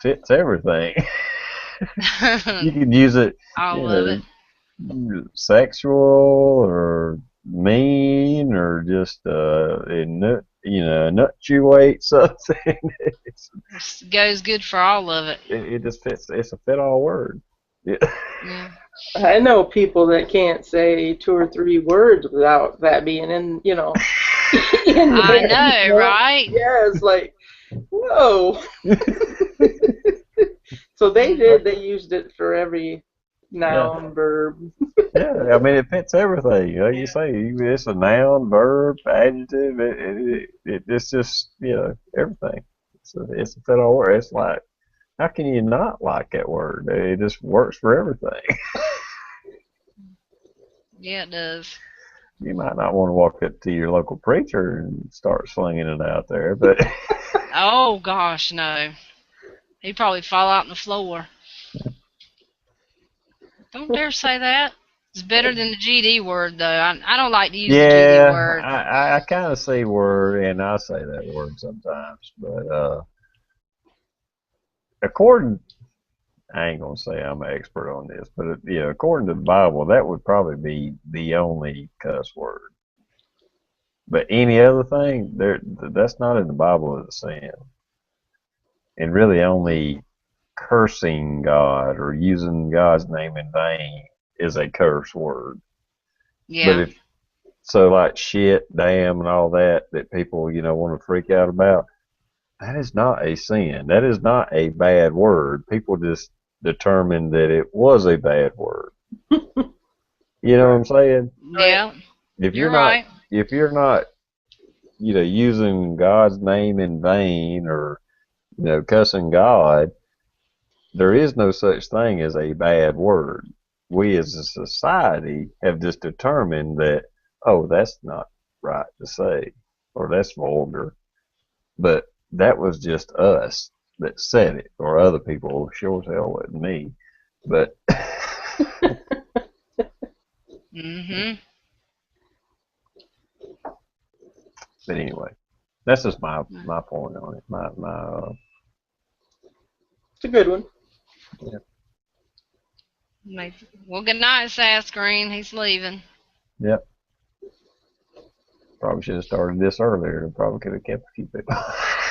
fits everything. You can use it, I love it. Sexual or mean or just, nuttuate something. Goes good for all of it. It just fits. It's a fit-all word. Yeah. Yeah. I know people that can't say 2 or 3 words without that being in, in I there. know, right? Yeah, it's like, whoa. So they Mm. did. They used it for every Yeah. noun, verb. Yeah, I mean it fits everything. You Yeah. say it's a noun, verb, adjective. It's just everything. It's a fit all word. It's like how can you not like that word? It just works for everything. Yeah, it does. You might not want to walk up to your local preacher and start slinging it out there, but Oh gosh, no. He'd probably fall out on the floor. Don't dare say that. It's better than the GD word, though. I don't like to use the GD yeah, word. I kind of see word, and I say that word sometimes, but according I ain't gonna say I'm an expert on this, but according to the Bible, that would probably be the only cuss word. But any other thing, that's not in the Bible as a sin, and really only cursing God or using God's name in vain is a curse word. But Yeah. if so, like shit, damn, and all that people want to freak out about, that is not a sin. That is not a bad word. People just determined that it was a bad word. You know what Right. I'm saying? Right. Yeah. If you're You're not right. if you're not using God's name in vain or cussing God, there is no such thing as a bad word. We as a society have just determined that, oh, that's not right to say, or that's vulgar. But that was just us that said it, or other people. Sure as hell wasn't me. But Mhm. but anyway, that's just my point on it. My It's a good one. yeah, Well, good night, Sass Green. He's leaving. yep. Probably should have started this earlier. Probably could have kept a few people.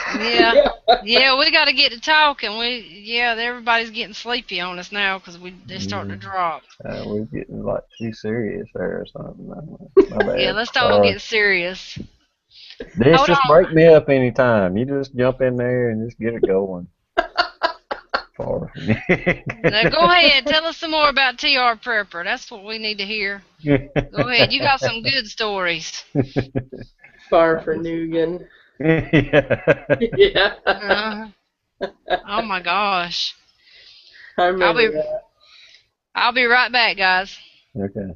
Yeah. Yeah. Yeah, we got to get to talking. Everybody's getting sleepy on us now because they're starting to Mm, drop. we're getting like too serious there or something. My Yeah, bad. let's don't Sorry. get serious. This Hold just on. break me up anytime. You just jump in there and just get it going. Far from Now go ahead. Tell us some more about TR Prepper. That's what we need to hear. Go ahead. You got some good stories. Far for Nugan. Yeah. Yeah. Uh, oh my gosh. I I'll remember be that. I'll be right back, guys. Okay.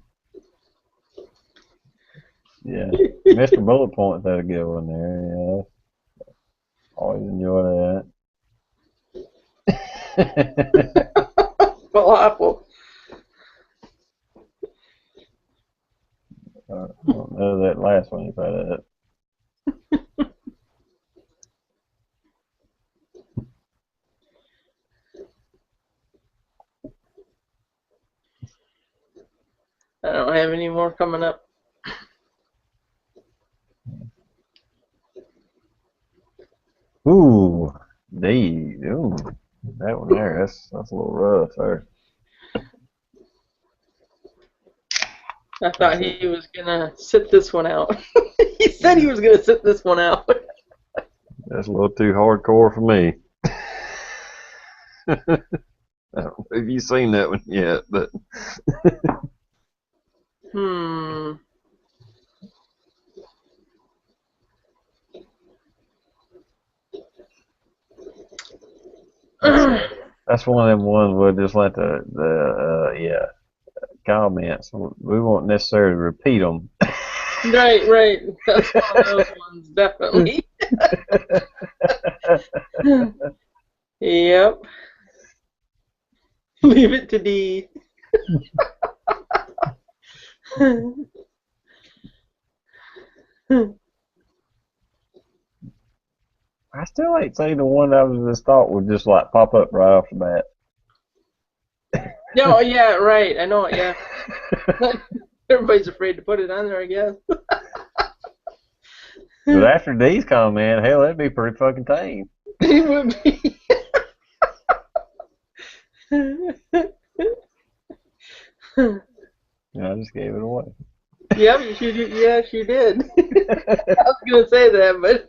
Yeah. Mr. Bullet Point's had a good one there. Yeah. Always enjoy that. Falafel. I don't know that last one you put up. I don't have any more coming up. Ooh, ooh, that one there. That's a little rough there. I That's thought a he was gonna sit this one out. He said he was gonna sit this one out. that's a little too hardcore for me. I don't know if you've seen that one yet, but Hmm. that's that's one of them ones where just like the comments we won't necessarily repeat them. Right, right. That's one of those ones, definitely. Yep. Leave it to D. I still ain't seen the one I was just thought would just like pop up right off the bat. No, yeah, right. I know it, yeah. Everybody's afraid to put it on there, I guess. But after D's comment, hell, that'd be pretty fucking tame. It would be. I just gave it away. Yep, yes, you did. I was gonna say that, but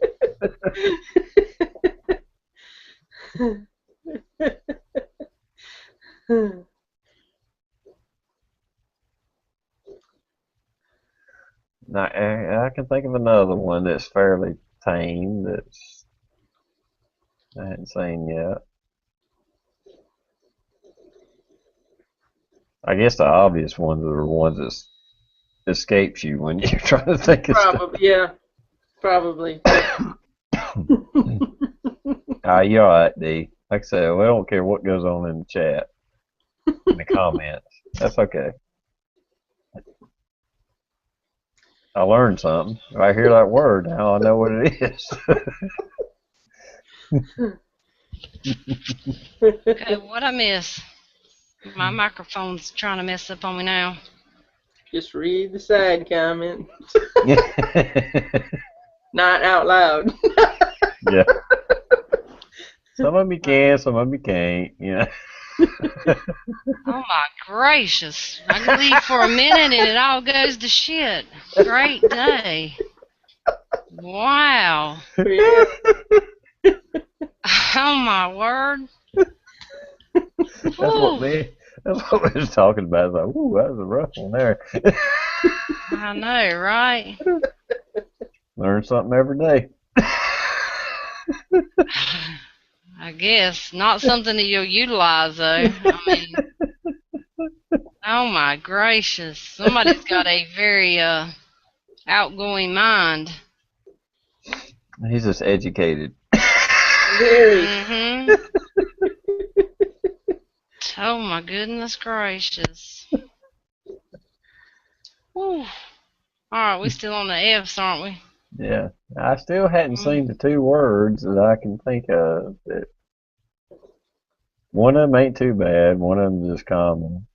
Now, I can think of another one that's fairly tame that's I hadn't seen yet. I guess the obvious ones are the ones that escapes you when you're trying to think of stuff. probably, yeah, probably. You're alright, D. Like I said, we don't care what goes on in the chat, in the comments. That's okay. I learned something. If I hear that word now, I know what it is. Okay, what I miss? My microphone's trying to mess up on me now. Just read the side comment, not out loud. Yeah. Some of you can, some of you can't. Yeah. Oh my gracious. I can leave for a minute and it all goes to shit. Great day. Wow. Yeah. Oh my word. That's what we was talking about. It's like, ooh, that was a rough one there. I know, right? Learn something every day. I guess. Not something that you'll utilize, though. I mean, oh my gracious. Somebody's got a very outgoing mind. He's just educated. Very. Mm-hmm. Oh my goodness gracious. Whew. Alright, we still on the F's, aren't we? Yeah. I still hadn't seen the two words that I can think of. That one of them ain't too bad. One of them is just common.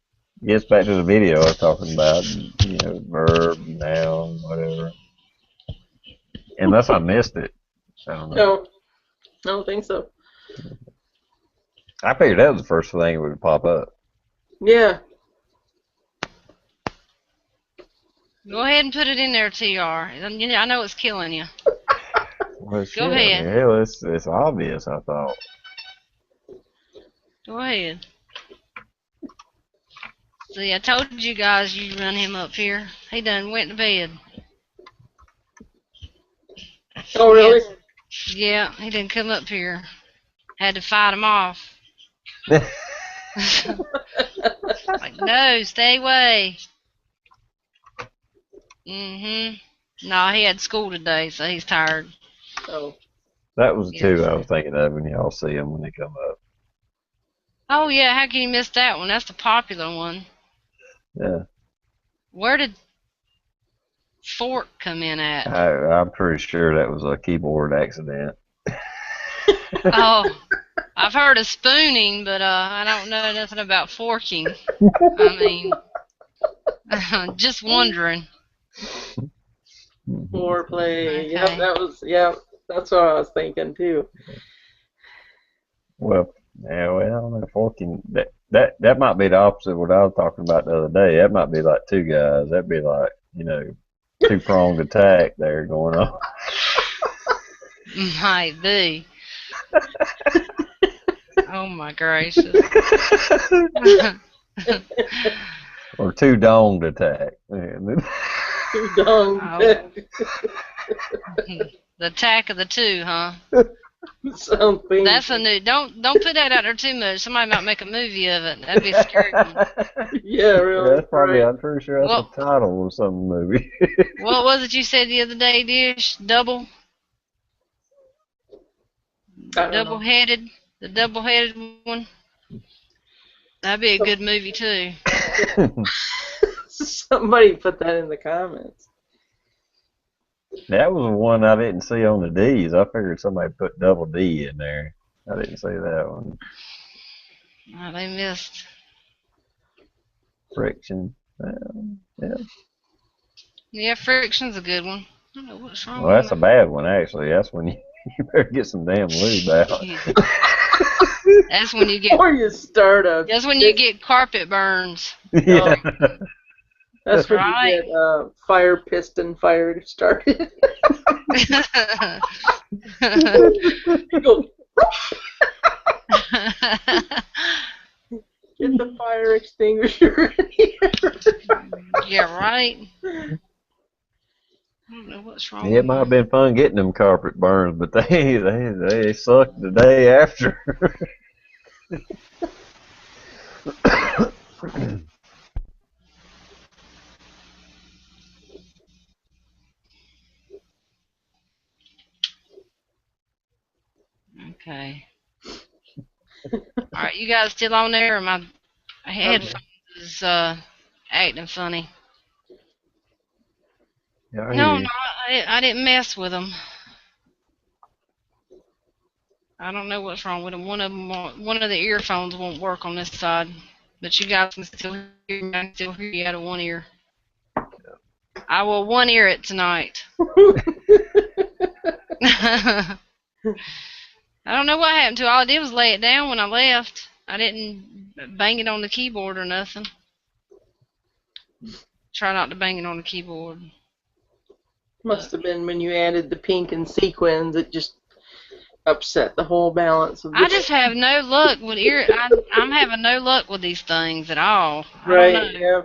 Gets back to the video I was talking about. You know, verb, noun, whatever. Unless I missed it. I don't know. No, I don't think so. I figured that was the first thing that would pop up. Yeah. Go ahead and put it in there, TR. I know it's killing you. Well, shit, Go ahead. I mean, hell, it's obvious, I thought. Go ahead. See, I told you guys you'd run him up here. He done went to bed. Oh, really? Yeah, he didn't come up here. Had to fight him off. Like, no, stay away. No, he had school today, so he's tired. Oh. That was the two Yes. I was thinking of when y'all see them when they come up. Oh, yeah, how can you miss that one? That's the popular one. Yeah. Where did fork come in at? I'm pretty sure that was a keyboard accident. Oh, I've heard of spooning, but I don't know nothing about forking. I mean, just wondering. Foreplay. Okay. Yep, that's what I was thinking too. Well, yeah, well, I don't know, forking, that might be the opposite of what I was talking about the other day. That might be like two guys. That'd be like, you know, two-pronged attack there going on. Might be. Oh my gracious. Or two-donged attack. Too dung. Oh. The attack of the two, huh? Something. That's a new. Don't put that out there too much. Somebody might make a movie of it. That'd be a scary one. Yeah, really. That's probably, right. I'm pretty sure that's Well- the title of some movie. What was it you said the other day, Dish? Double? I don't know. Double-headed? The double-headed one? That'd be a good movie too. Somebody put that in the comments. That was one I didn't see on the D's. I figured somebody put double D in there. I didn't see that one. Oh, they missed. Friction. Yeah. Yeah, friction's a good one. I don't know what's wrong Well, that's a with bad one, actually. That's when you better get some damn lube out. That's when you get. Before you start a. That's when you get carpet burns. Yeah. That's when Right. you get fire piston fire started. You go, get the fire extinguisher in here. Yeah, right. I don't know what's wrong It with might have me. been fun getting them carpet burns, but they sucked the day after. Okay. All right, you guys still on there? Or my headphones is acting funny. Yeah, I hear No, you. I didn't mess with them. I don't know what's wrong with them. One of the earphones won't work on this side, but you guys can still hear me. I can still hear you out of one ear. I will one ear it tonight. I don't know what happened to it. All I did was lay it down when I left. I didn't bang it on the keyboard or nothing. Try not to bang it on the keyboard. Must have been when you added the pink and sequins. It just upset the whole balance of the. I just have no luck with I'm having no luck with these things at all. I don't Right. know. Yeah.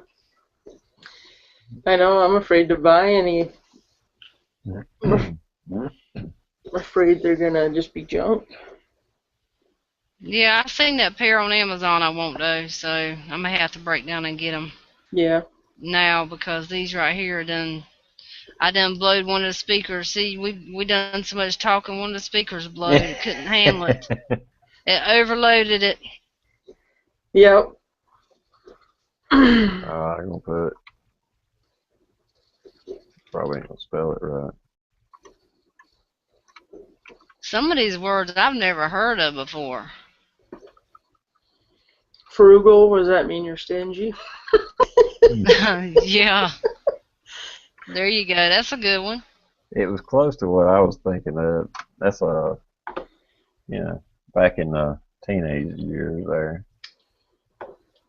I know. I'm afraid to buy any. I'm afraid they're gonna just be junk. Yeah, I seen that pair on Amazon I want though, so I may have to break down and get them Yeah. now because these right here I done blowed one of the speakers. See, we done so much talking, one of the speakers blowed. It couldn't handle it. It overloaded it. Yep. I'm gonna put it. Probably ain't gonna spell it right. Some of these words I've never heard of before. Frugal. What does that mean? You're stingy. Yeah. There you go. That's a good one. It was close to what I was thinking of. That's back in the teenage years there.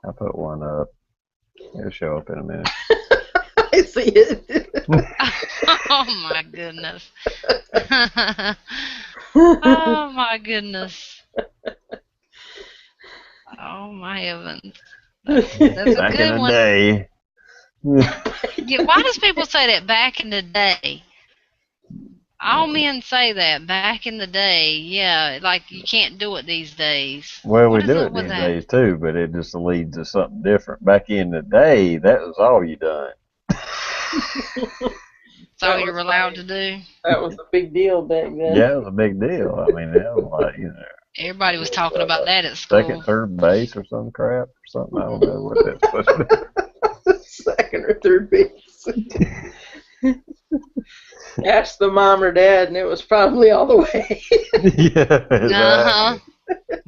I put one up. It'll show up in a minute. I see it. Oh my goodness. Oh my goodness. Oh my heavens. That's a Back in good the one. day. Yeah, why does people say that back in the day? All men say that back in the day. Yeah, like you can't do it these days. Well, What we is do up it with these that? days too, but it just leads to something different. Back in the day, that was all you done. That's all you were allowed to do. That was a big deal back then. Yeah, it was a big deal. I mean, that was like, Everybody was talking about that at school. second, third base or some crap or something. I don't know what that's supposed to be. Second or third base. Ask the mom or dad, and it was probably all the way. Yeah, exactly. Uh-huh.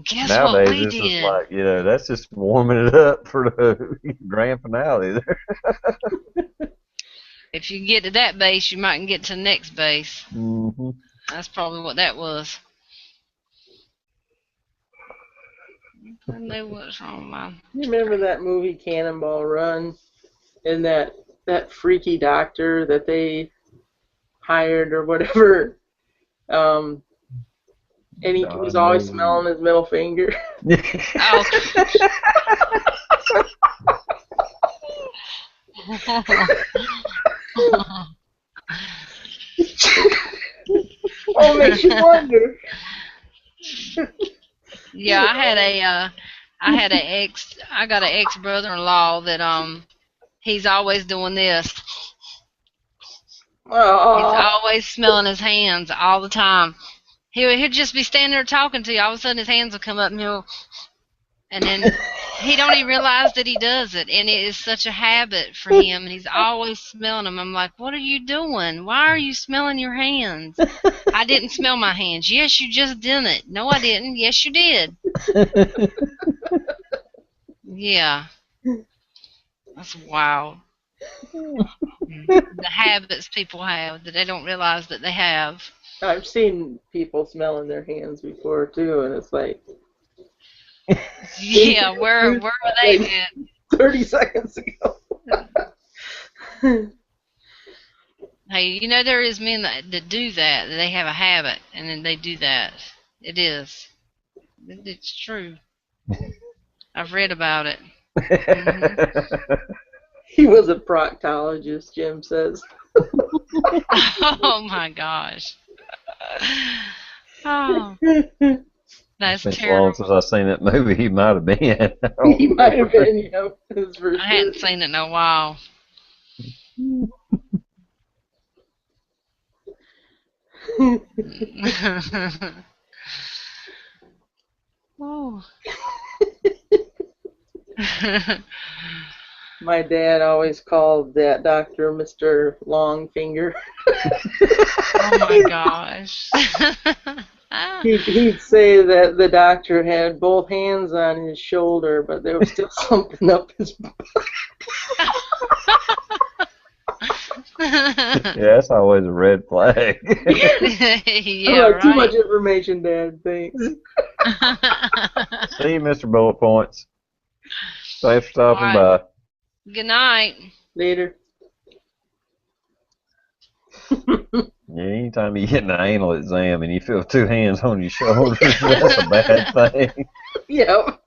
Guess Nowadays, what we it's just did? like, that's just warming it up for the grand finale there. If you get to that base, you might get to the next base. Mm-hmm. That's probably what that was. I know what's wrong, Mom. You remember that movie Cannonball Run, and that freaky doctor that they hired or whatever, and he was always smelling his middle finger. Oh. Oh, makes you wonder. Yeah, I got an ex brother-in-law that he's always doing this. He's always smelling his hands all the time. He'll just be standing there talking to you. All of a sudden his hands will come up and then he don't even realize that he does it, and it is such a habit for him, and he's always smelling them. I'm like, what are you doing? Why are you smelling your hands? I didn't smell my hands. Yes, you just did it. No, I didn't. Yes, you did. Yeah. That's wild. The habits people have that they don't realize that they have. I've seen people smelling their hands before too, and it's like, Yeah, where were they like at? 30 seconds ago. Hey, you know there is men that do that. They have a habit, and then they do that. It is. It's true. I've read about it. Hmm. He was a proctologist, Jim says. Oh my gosh. Oh, It's that's been so long terrible. since I've seen that movie. He might have been. I He don't might have remember. been, that's for I sure. hadn't seen it in a while. Oh. My dad always called that doctor Mr. Longfinger. Oh my gosh. He'd say that the doctor had both hands on his shoulder, but there was still something up his butt. Yeah, that's always a red flag. Yeah, I'm like, too right. much information, Dad. Thanks. See you, Mr. Bullet Points. Thanks for All stopping right. by. Good night. Later. Yeah, anytime you get an anal exam and you feel two hands on your shoulders, that's a bad thing. Yep.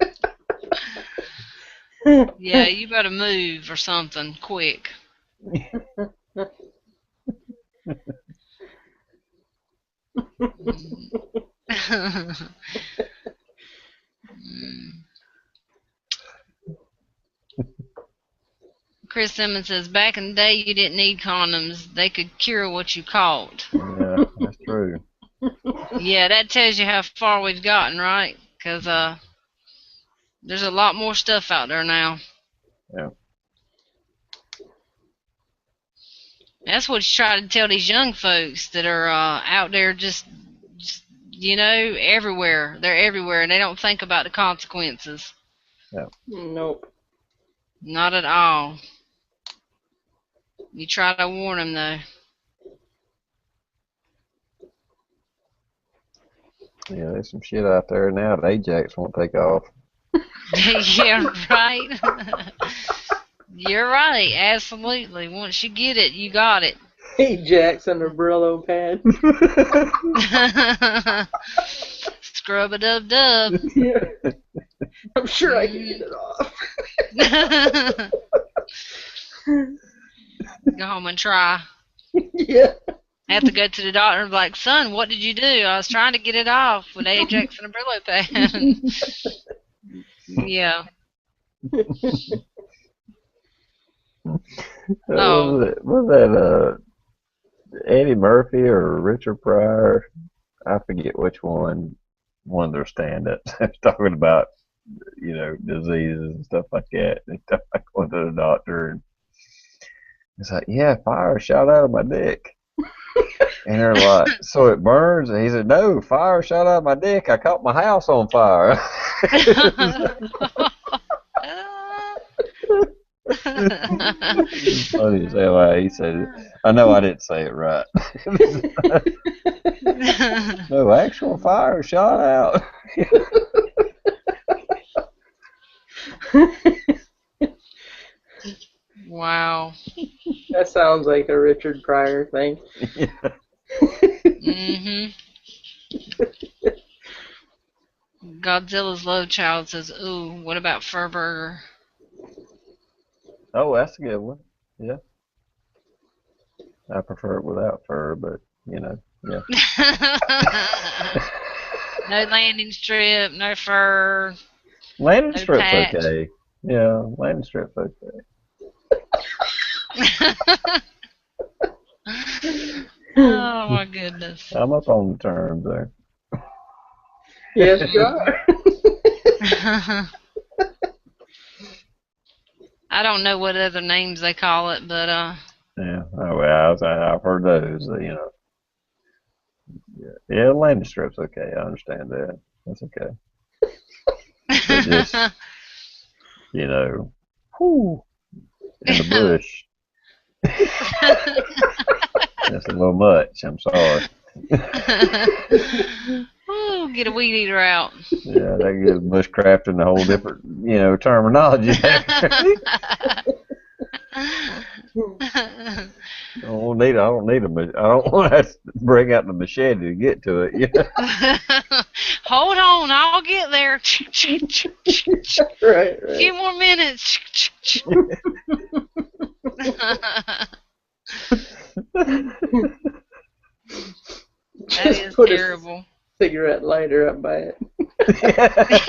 Yeah, you better move or something quick. Chris Simmons says, back in the day, you didn't need condoms. They could cure what you caught. Yeah, that's true. Yeah, that tells you how far we've gotten, right? Because there's a lot more stuff out there now. Yeah. That's what you try to tell these young folks that are out there just everywhere. They're everywhere, and they don't think about the consequences. Yeah. Nope. Not at all. You try to warn them, though. Yeah, there's some shit out there now that Ajax won't take off. Yeah, right. You're right. Absolutely. Once you get it, you got it. Hey, Jackson, a Brillo pad. Scrub a dub dub. Yeah. I'm sure I can get it off. Go home and try. Yeah. I have to go to the doctor and be like, son, what did you do? I was trying to get it off with Ajax and a Brillo pad. Yeah. Oh. Was that Eddie Murphy or Richard Pryor? I forget which one of their stand-ups talking about diseases and stuff like that. They talk like going to the doctor and it's like, yeah, fire shot out of my dick. And they're like, so it burns? And he said, no, fire shot out of my dick. I caught my house on fire. It's funny as hell. He said it. I know I didn't say it right. No, actual fire shot out. Wow. That sounds like a Richard Pryor thing. Yeah. Mhm. Godzilla's Love Child says, ooh, what about Fur Burger? Oh, that's a good one. Yeah. I prefer it without fur, but yeah. No landing strip, no fur, Landing no strip's patch. okay. Yeah, landing strip's okay. Oh my goodness. I'm up on the terms there. Yes, you are. I don't know what other names they call it, but Yeah. Oh, well, I've heard those. Yeah, landing strip's okay. I understand that. That's okay. But just whoo, in the bush. That's a little much. I'm sorry. Ooh. Ooh, get a weed eater out. Yeah, that gives bushcrafting a whole different, terminology there. I don't need a. I don't want to bring out the machete to get to it. Hold on, I'll get there. Right. A few more minutes. That Just is put terrible. a cigarette lighter up by it.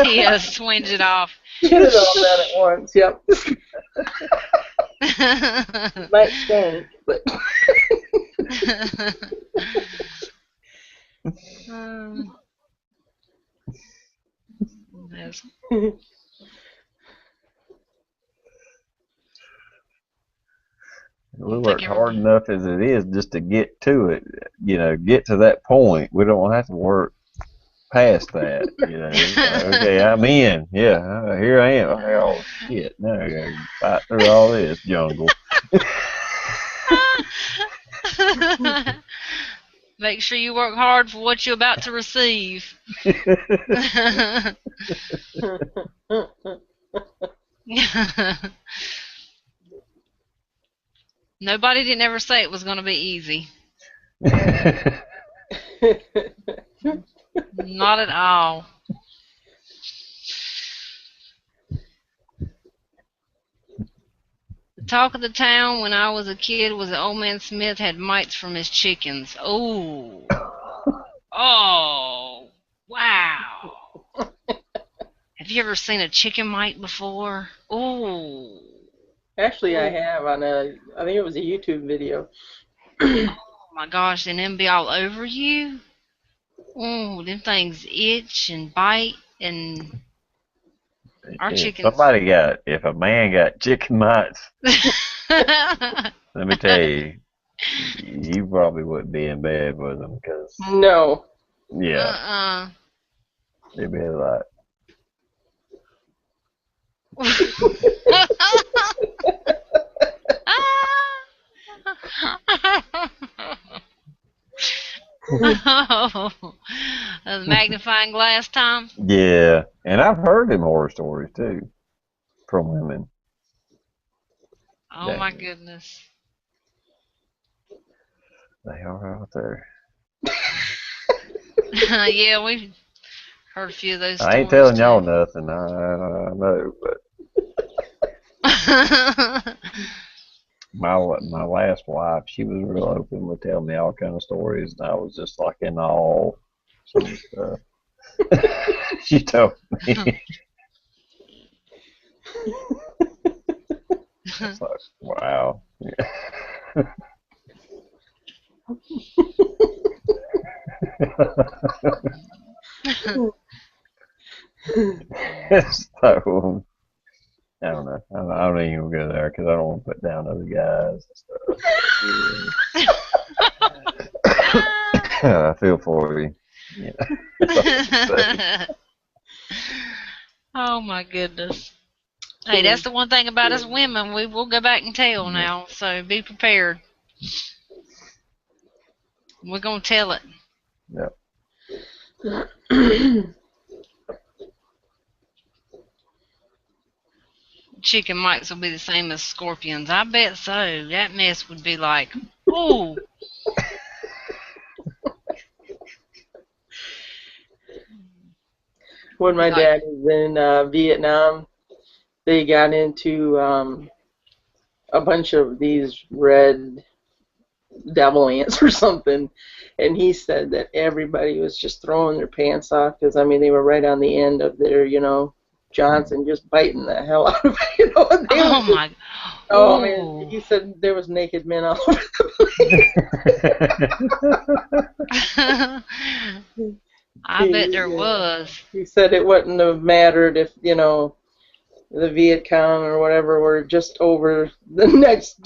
Yeah, swinge it off. Get it all done at once. Yep. Might stink, but. That's We work hard enough as it is just to get to it. Get to that point. We don't have to work past that. Okay, I'm in. Yeah, here I am. Oh shit! Now I gotta fight through all this jungle. Make sure you work hard for what you're about to receive. Nobody didn't ever say it was going to be easy. Not at all. The talk of the town when I was a kid was that old man Smith had mites from his chickens. Oh. Oh. Wow. Have you ever seen a chicken mite before? Oh. Actually, I have I think it was a YouTube video. Oh my gosh, and them be all over you? Oh, them things itch and bite, and our chickens. If a man got chicken mites, let me tell you, you probably wouldn't be in bed with them because. No. Yeah. They'd be like. A magnifying glass time? Yeah, and I've heard them horror stories too from women. Oh my goodness. They are out there. Yeah, we've heard a few of those stories. I ain't telling y'all nothing. I know, but my last wife, she was real open with telling me all kind of stories, and I was just like in awe. She told me. It's like, wow. So, I don't know. I don't even go there because I don't want to put down other guys and stuff. I feel for you. Yeah. Oh my goodness. Hey, that's the one thing about us women. We will go back and tell now, so be prepared. We're going to tell it. Yep. Chicken mites will be the same as scorpions. I bet so. That mess would be like, ooh. When my dad was in Vietnam, they got into a bunch of these red devil ants or something, and he said that everybody was just throwing their pants off because, I mean, they were right on the end of their, Johnson, just biting the hell out of it. My. Oh, man, he said there was naked men all over the place. I bet there was. He said it wouldn't have mattered if, the Viet Cong or whatever were just over the next,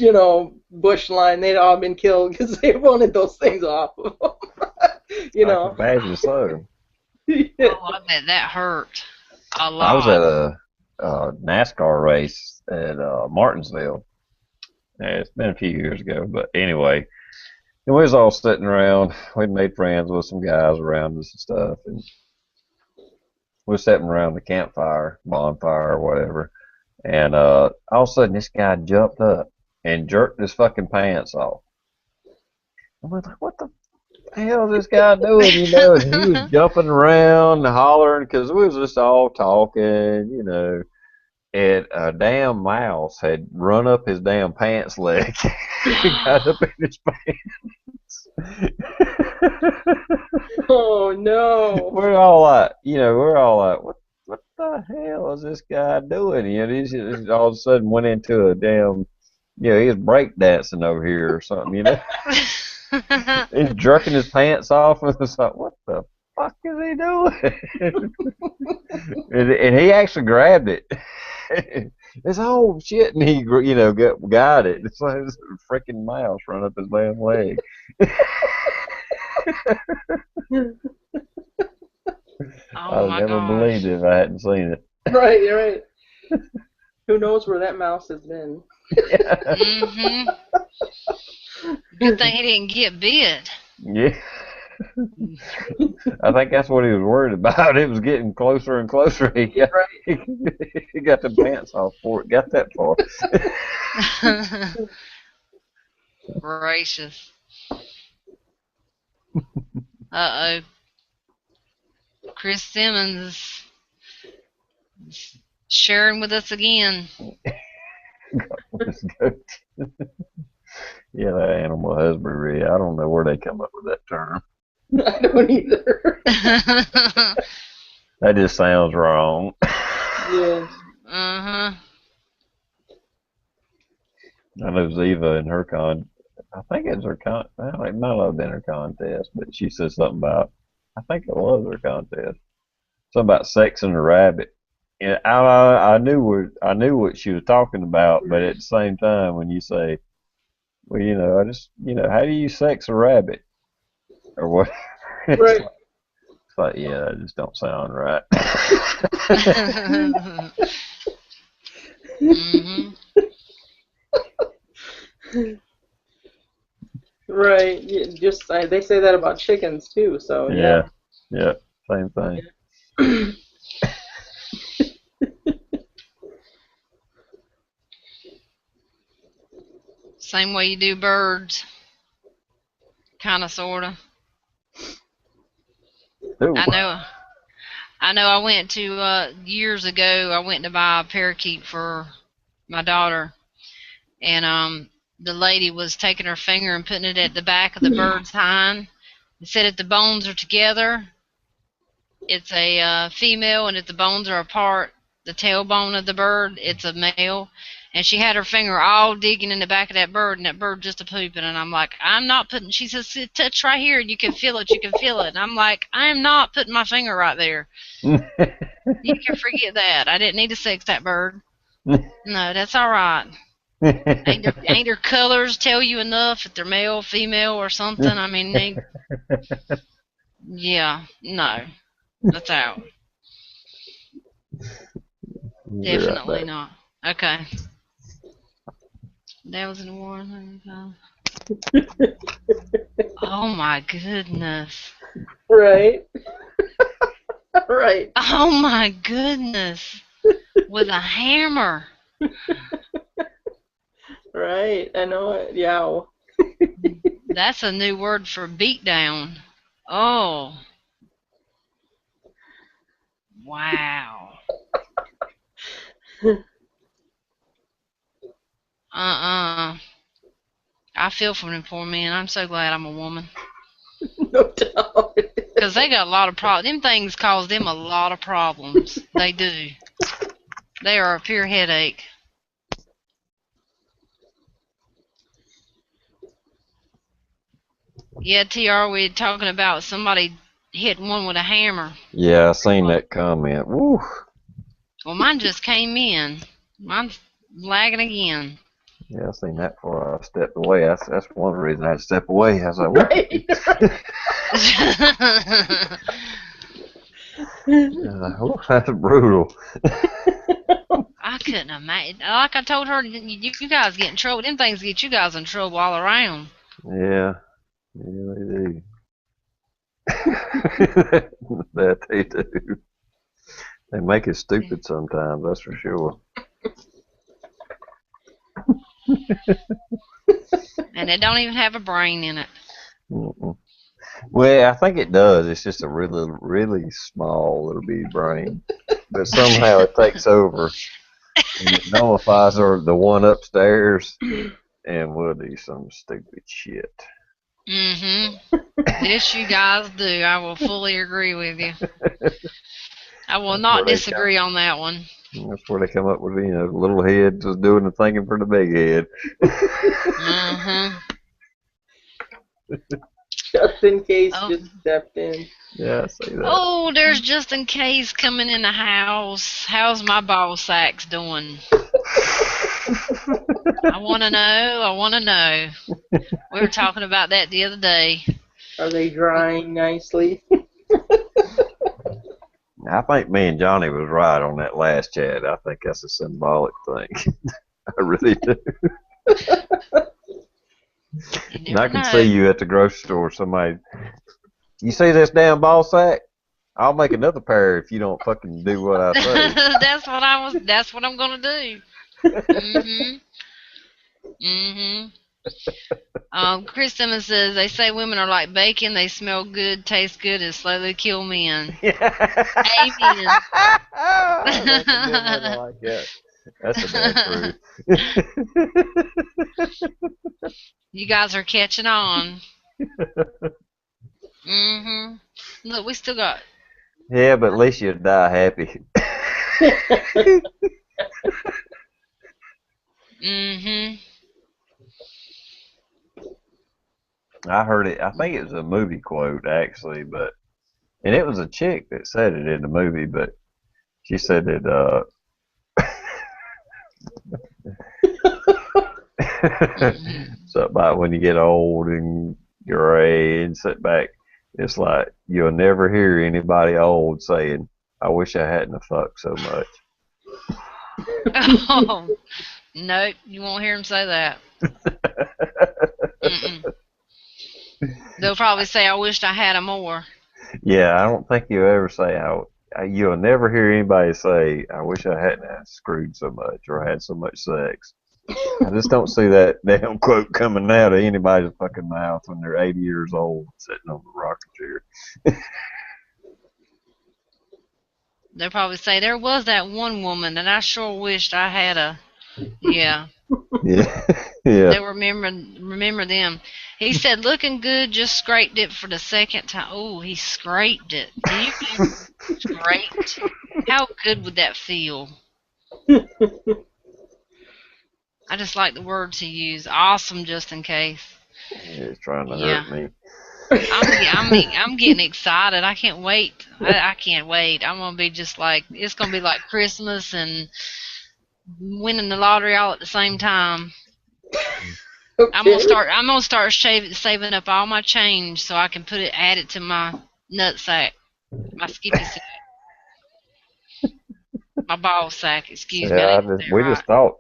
bush line. They'd all been killed because they wanted those things off of them. I can imagine so. Oh, I bet that hurt a lot. I was at a NASCAR race at Martinsville. It's been a few years ago, but anyway, and we was all sitting around. We'd made friends with some guys around us and stuff, and we're sitting around the campfire, bonfire, or whatever, and all of a sudden this guy jumped up and jerked his fucking pants off. I was like, what the hell is this guy doing? And he was jumping around and hollering because we was just all talking, and a damn mouse had run up his damn pants leg and got up in his pants. Oh no. We're all like, what the hell is this guy doing? He's all of a sudden went into a damn, he was break dancing over here or something, He's jerking his pants off, and it's like, what the fuck is he doing? and he actually grabbed it. It's oh shit, and he got it. It's like this freaking mouse run up his damn leg. Oh I'd my never gosh. believed it if I hadn't seen it. Right, you're right. Who knows where that mouse has been? Mhm. Good thing he didn't get bit. Yeah. I think that's what he was worried about. It was getting closer and closer. He got the pants off before it got that far. Gracious. Uh-oh. Chris Simmons is sharing with us again. Yeah, that animal husbandry. I don't know where they come up with that term. I don't either. That just sounds wrong. Yeah. Uh-huh. I know Ziva in her I think it's her well, it might have been her contest, but she said something about, I think it was her contest, something about sexing a rabbit. And I knew what she was talking about, but at the same time, when you say, well, I just, how do you sex a rabbit or what? Right. It's like, yeah, that just don't sound right. Mhm. Right. Yeah, just they say that about chickens too. So Yeah, same thing. Same way you do birds. Kinda sorta. Ooh. I know I went to years ago I went to buy a parakeet for my daughter, and the lady was taking her finger and putting it at the back of the bird's hind. It said if the bones are together, it's a female, and if the bones are apart, the tailbone of the bird, it's a male. And she had her finger all digging in the back of that bird, and that bird just a pooping. And I'm like, I'm not putting. She says, touch right here, and you can feel it. You can feel it. And I'm like, I am not putting my finger right there. You can forget that. I didn't need to sex that bird. No, that's all right. Ain't their colors tell you enough if they're male, female, or something? I mean, yeah, no, that's out. Definitely Right not. Okay. That was in war. Oh my goodness. Right. Right. Oh my goodness. With a hammer. Right. I know it. Yow. That's a new word for beatdown. Oh. Wow. Uh-uh. I feel for them poor men. I'm so glad I'm a woman. No doubt. Because they got a lot of problems. Them things cause them a lot of problems. They do. They are a pure headache. Yeah, TR, we were talking about somebody hitting one with a hammer. Yeah, I seen that comment. Woo. Well, mine just came in. Mine's lagging again. Yeah, I seen that before I stepped away. That's one reason I had to step away. I was like, Right. oh, that's brutal. I couldn't imagine. Like I told her, you guys get in trouble. Them things get you guys in trouble all around. Yeah, they do. That they do. They make it stupid sometimes, that's for sure. And they don't even have a brain in it. Mm-mm. Well, I think it does. It's just a really, really small little bitty brain. But somehow it takes over and it nullifies the one upstairs and will do some stupid shit. Mm-hmm. Yes, you guys do. I will fully agree with you. I will not disagree on that one. That's where they come up with, the little head just doing the thinking for the big head. Mm-hmm. Just in case, just stepped in. Yeah, I see that. Oh, there's just in case coming in the house. How's my ball sacks doing? I want to know. We were talking about that the other day. Are they drying nicely? I think me and Johnny was right on that last chat. I think that's a symbolic thing. I really do. And I can see you at the grocery store. Somebody, you see this damn ball sack? I'll make another pair if you don't fucking do what I say. That's what I'm gonna do. Mhm. Mhm. Chris Simmons says they say women are like bacon. They smell good, taste good, and slowly kill men. Amen. That's a good one. I like that. That's a bad truth. You guys are catching on. Mhm. Look, we still got. Yeah, but at least you'll die happy. Mhm. I heard it. I think it was a movie quote actually, and it was a chick that said it in the movie, but she said that so about when you get old and gray and sit back, it's like you'll never hear anybody old saying, "I wish I hadn't have fucked so much." Oh, nope, you won't hear him say that. Mm-mm. They'll probably say, "I wished I had a more." Yeah, I don't think you'll ever say you'll never hear anybody say, "I wish I hadn't screwed so much or had so much sex." I just don't see that damn quote coming out of anybody's fucking mouth when they're 80 years old sitting on the rocking chair. They'll probably say, "There was that one woman that I sure wished I had a." Yeah. Yeah. Yeah. They'll remember them. He said, "Looking good, just scraped it for the second time." Oh, he scraped it. Do you mean scraped? How good would that feel? I just like the words he used. Awesome, just in case. He's trying to hurt me. I'm getting excited. I can't wait. I can't wait. I'm gonna be just like it's gonna be like Christmas and winning the lottery all at the same time. Okay. I'm gonna start saving up all my change so I can add it to my nut sack, my skippy sack, my ball sack. Excuse me. I didn't say it We right. just thought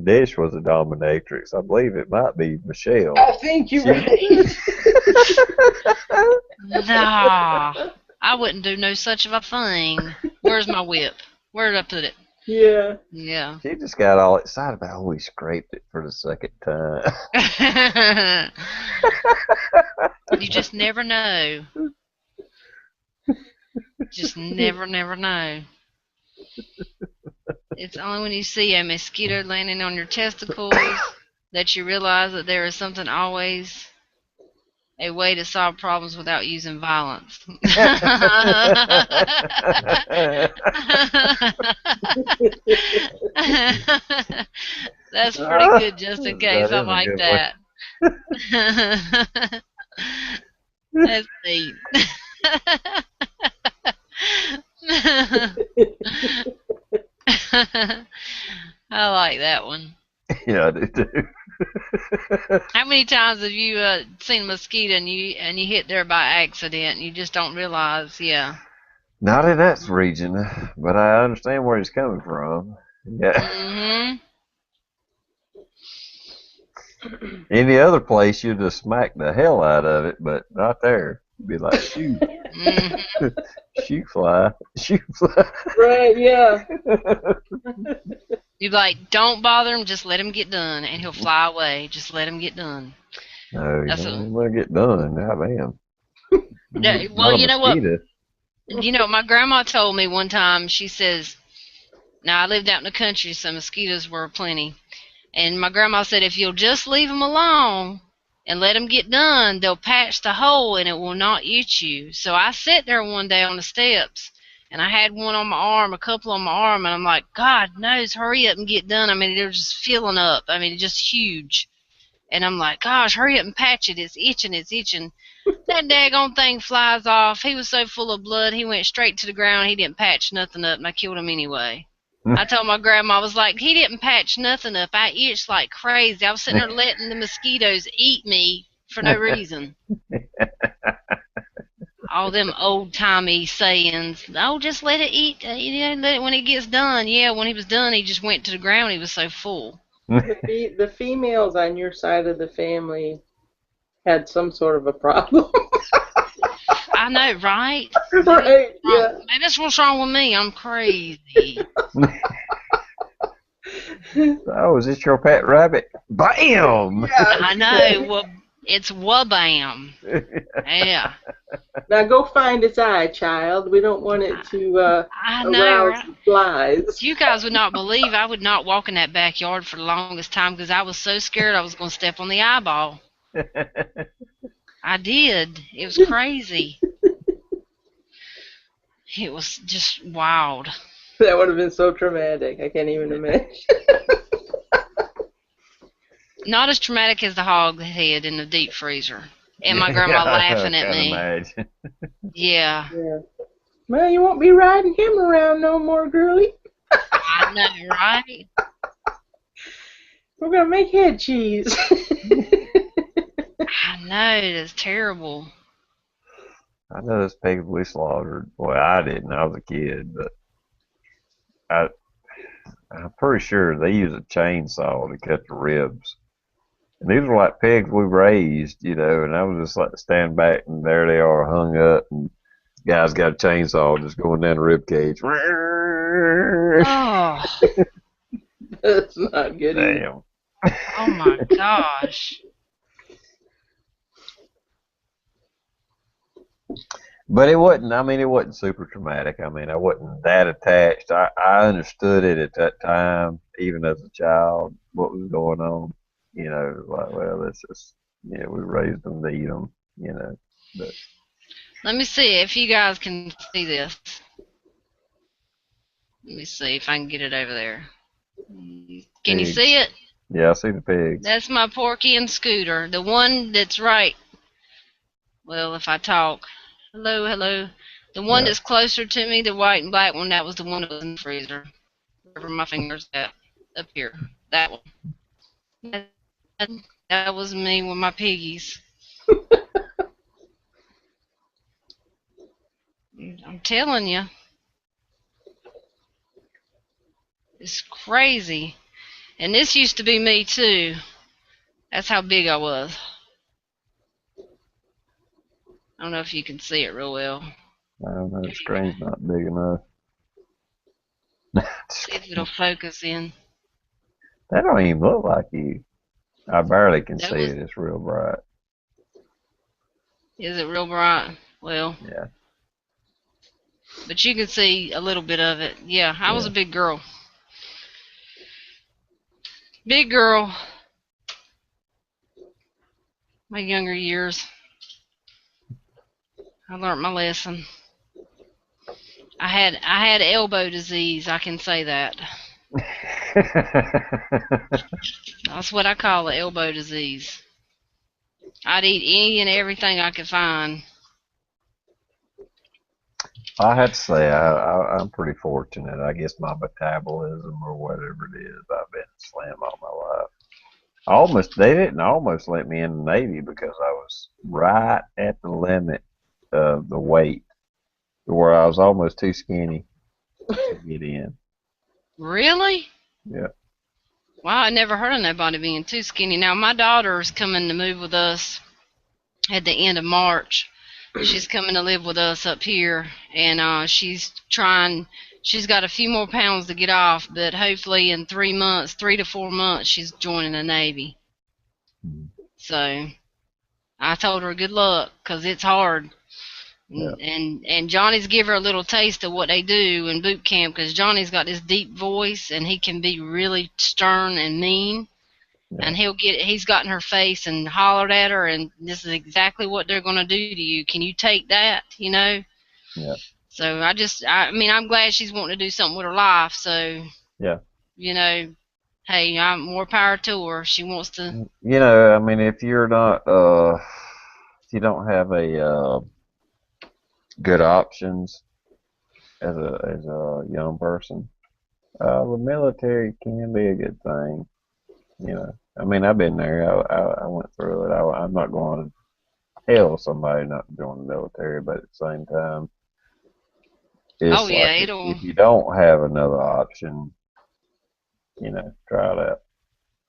Dish was a dominatrix. I believe it might be Michelle. I think you're right. Nah, I wouldn't do no such of a thing. Where's my whip? Where did I put it? Yeah. Yeah. She just got all excited about, we scraped it for the second time. You just never know. Just never know. It's only when you see a mosquito landing on your testicles that you realize that there is something always a way to solve problems without using violence. That's pretty good, just in case. I like that. That's neat. I like that one. Yeah, I do too. How many times have you seen a mosquito and you hit there by accident and you just don't realize? Yeah. Not in that region, but I understand where he's coming from. Yeah. Any other place, you just smack the hell out of it, but not there. Be like, shoot, Hmm. shoot fly, shoot fly. Right, yeah. You'd be like, don't bother him, just let him get done, and he'll fly away. Just let him get done. No, you That's don't a even let it get done. God damn. well, Not a you know what? mosquito. My grandma told me one time. She says, now I lived out in the country, so mosquitoes were plenty. And my grandma said, if you'll just leave them alone and let them get done, they'll patch the hole and it will not eat you. So I sat there one day on the steps and I had one on my arm, a couple on my arm, and I'm like, God knows, hurry up and get done. I mean, they're just filling up. I mean, just huge. And I'm like, gosh, hurry up and patch it. It's itching, it's itching. That daggone thing flies off. He was so full of blood, he went straight to the ground. He didn't patch nothing up, and I killed him anyway. I told my grandma, I was like, he didn't patch nothing up. I itched like crazy. I was sitting there letting the mosquitoes eat me for no reason. All them old timey sayings. Oh, just let it eat. Let it when it gets done. Yeah, when he was done, he just went to the ground. He was so full. The females on your side of the family had some sort of a problem. I know, right? Right, yeah. Maybe that's what's wrong with me. I'm crazy. Oh, is this your pet rabbit? Bam! Yeah. I know. Well, it's wabam. Yeah. Now go find its eye, child. We don't want it to I know, arouse right? the flies. You guys would not believe I would not walk in that backyard for the longest time because I was so scared I was going to step on the eyeball. I did. It was crazy. It was just wild. That would have been so traumatic. I can't even imagine. Not as traumatic as the hog head in the deep freezer. And my grandma laughing at Can't me. imagine. Yeah. Yeah. Well, you won't be riding him around no more, girlie. I know, right? We're gonna make head cheese. I know. That's terrible. I know those pigs we slaughtered. Well, I didn't. I was a kid, but I, I'm pretty sure they use a chainsaw to cut the ribs. And these were like pigs we raised, and I was just like stand back and there they are hung up and guy's got a chainsaw just going down the rib cage. Oh. That's not good either. Damn. Oh my gosh. But it wasn't super traumatic. I mean, I wasn't that attached. I understood it at that time, even as a child, what was going on. Like, well, it's just, we raised them to eat them. But Let me see if you guys can see this. Let me see if I can get it over there. Can you pigs. see it? Yeah, I see the pigs. That's my Porky and Scooter. The one that's right. Well, if I talk. Hello, hello. The one Yeah. that's closer to me, the white and black one, that was the one that was in the freezer. Wherever my finger's at. Up here. That one. That was me with my piggies. I'm telling you. It's crazy. And this used to be me too. That's how big I was. I don't know if you can see it real well. I don't know. The screen's not big enough. See if it'll focus in. That don't even look like you. I barely can That see was, it. It's real bright. is it real bright? Well, Yeah. but you can see a little bit of it. Yeah, I was Yeah. a big girl. Big girl. My younger years. I learned my lesson. I had elbow disease, I can say that. That's what I call it, elbow disease. I'd eat any and everything I could find. I had to say I'm pretty fortunate. I guess my metabolism or whatever it is, I've been slim all my life. They didn't almost let me in the Navy because I was right at the limit of the weight, where I was almost too skinny to get in. Really? Yeah. Wow, I never heard of nobody being too skinny. Now, my daughter's coming to move with us at the end of March. She's coming to live with us up here, and she's got a few more pounds to get off, but hopefully in 3 months, 3 to 4 months, she's joining the Navy. So I told her good luck, 'cause it's hard. Yeah. And Johnny's give her a little taste of what they do in boot camp, 'cause Johnny's got this deep voice and he can be really stern and mean. Yeah. And he's got in her face and hollered at her, and this is exactly what they're gonna do to you. Can you take that? Yeah. So I mean, I'm glad she's wanting to do something with her life. So Yeah. Hey, I'm more power to her. She wants to. I mean, if you're not, if you don't have a good options as a young person, the military can be a good thing. I mean, I've been there. I went through it. I'm not going to tell somebody not to join the military, but at the same time, Oh it's yeah, like it'll. if you don't have another option, try it out.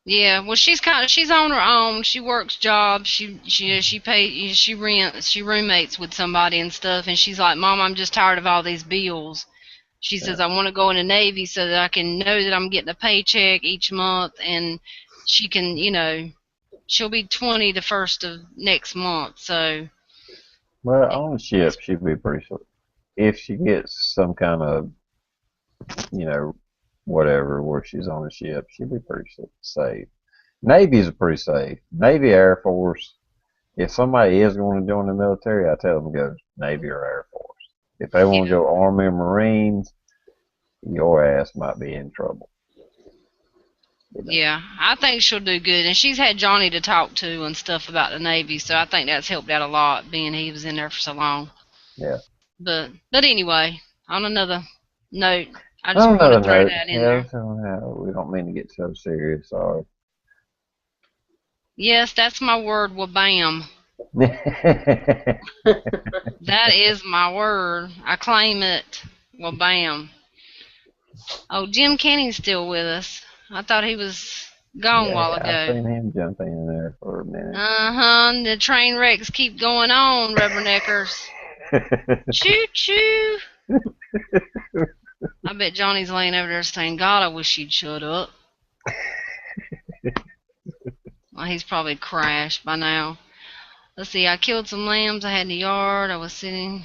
Yeah, well, she's on her own. She works jobs. She rents. She roommates with somebody and stuff. And she's like, Mom, I'm just tired of all these bills. She Yeah. says, I want to go in the Navy so that I can know that I'm getting a paycheck each month, and she can, she'll be 20 the first of next month. So Well, on the ship, she'd be pretty sure. If she gets some kind of, whatever, where she's on the ship, she'd be pretty safe. Navy's pretty safe. Navy, Air Force. If somebody is going to join the military, I tell them to go Navy or Air Force. If they want to go Army or Marines, your ass might be in trouble. Yeah, I think she'll do good. And she's had Johnny to talk to and stuff about the Navy, so I think that's helped out a lot, being he was in there for so long. Yeah. But anyway, on another note, I just want to throw that in there. We don't mean to get so serious, sorry. Yes, that's my word, wabam. That is my word. I claim it. Wabam. Oh, Jim Kenny's still with us. I thought he was gone a while ago. I've seen him jump in there for a minute. The train wrecks keep going on, rubberneckers. Choo choo. I bet Johnny's laying over there saying, God, I wish you'd shut up. Well, he's probably crashed by now. Let's see, I killed some lambs I had in the yard. I was sitting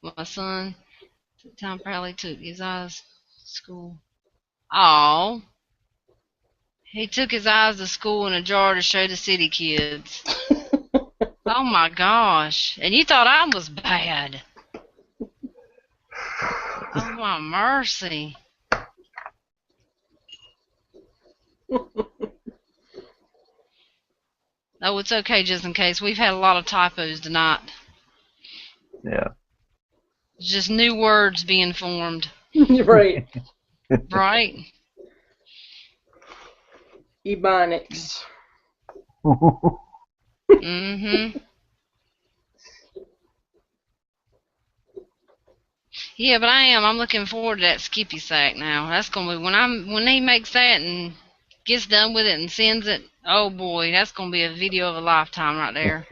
with my son. Tom probably took his eyes to school. Oh, he took his eyes to school in a jar to show the city kids. Oh my gosh. And you thought I was bad. Oh my mercy. Oh, it's okay, just in case. We've had a lot of typos tonight. Yeah. Just new words being formed. Right. Right? Ebonics. Mm-hmm. Yeah, but I'm looking forward to that Skippy sack now. That's gonna be when he makes that and gets done with it and sends it. Oh boy, that's gonna be a video of a lifetime right there.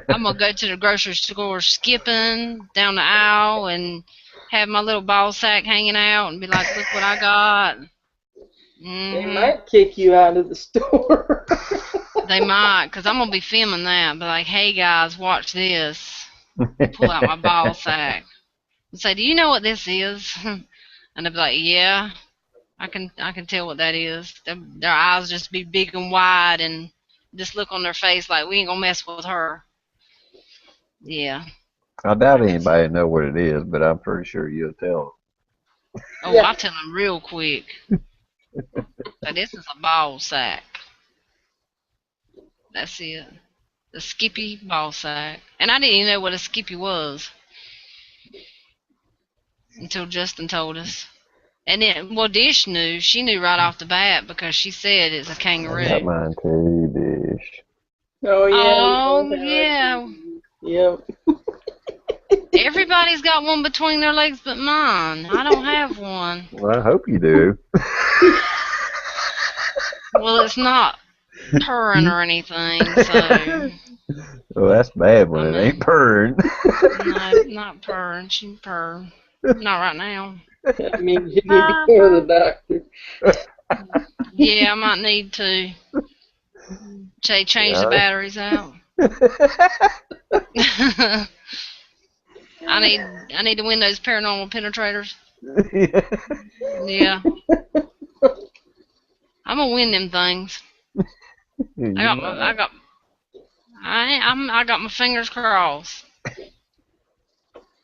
I'm gonna go to the grocery store skipping down the aisle and have my little ball sack hanging out and be like, look what I got. They might kick you out of the store. They might, because I'm going to be filming that. Be like, hey guys, watch this. Pull out my ball sack. And say, do you know what this is? And they'll be like, yeah, I can tell what that is. Their eyes just be big and wide and just look on their face like, we ain't going to mess with her. Yeah. I doubt anybody know what it is, but I'm pretty sure you'll tell them. Oh, yeah. I'll tell them real quick. So this is a ball sack. That's it. The Skippy ball sack. And I didn't even know what a Skippy was until Justin told us. And then, well, Dish knew. She knew right off the bat because she said it's a kangaroo. I got mine too, Dish. Oh, Oh, yeah. yeah. Yep. Everybody's got one between their legs but mine. I don't have one. Well, I hope you do. Well, it's not purring or anything, so. Well, that's bad when I it mean, ain't purring. no, not purring. She can purr. Not right now. I mean, you need to Purr, go to purr. the doctor. Yeah, I might need to change the Yeah. batteries out. I need to win those paranormal penetrators. Yeah, I'm gonna win them things. I You got my I might. got I got my fingers crossed.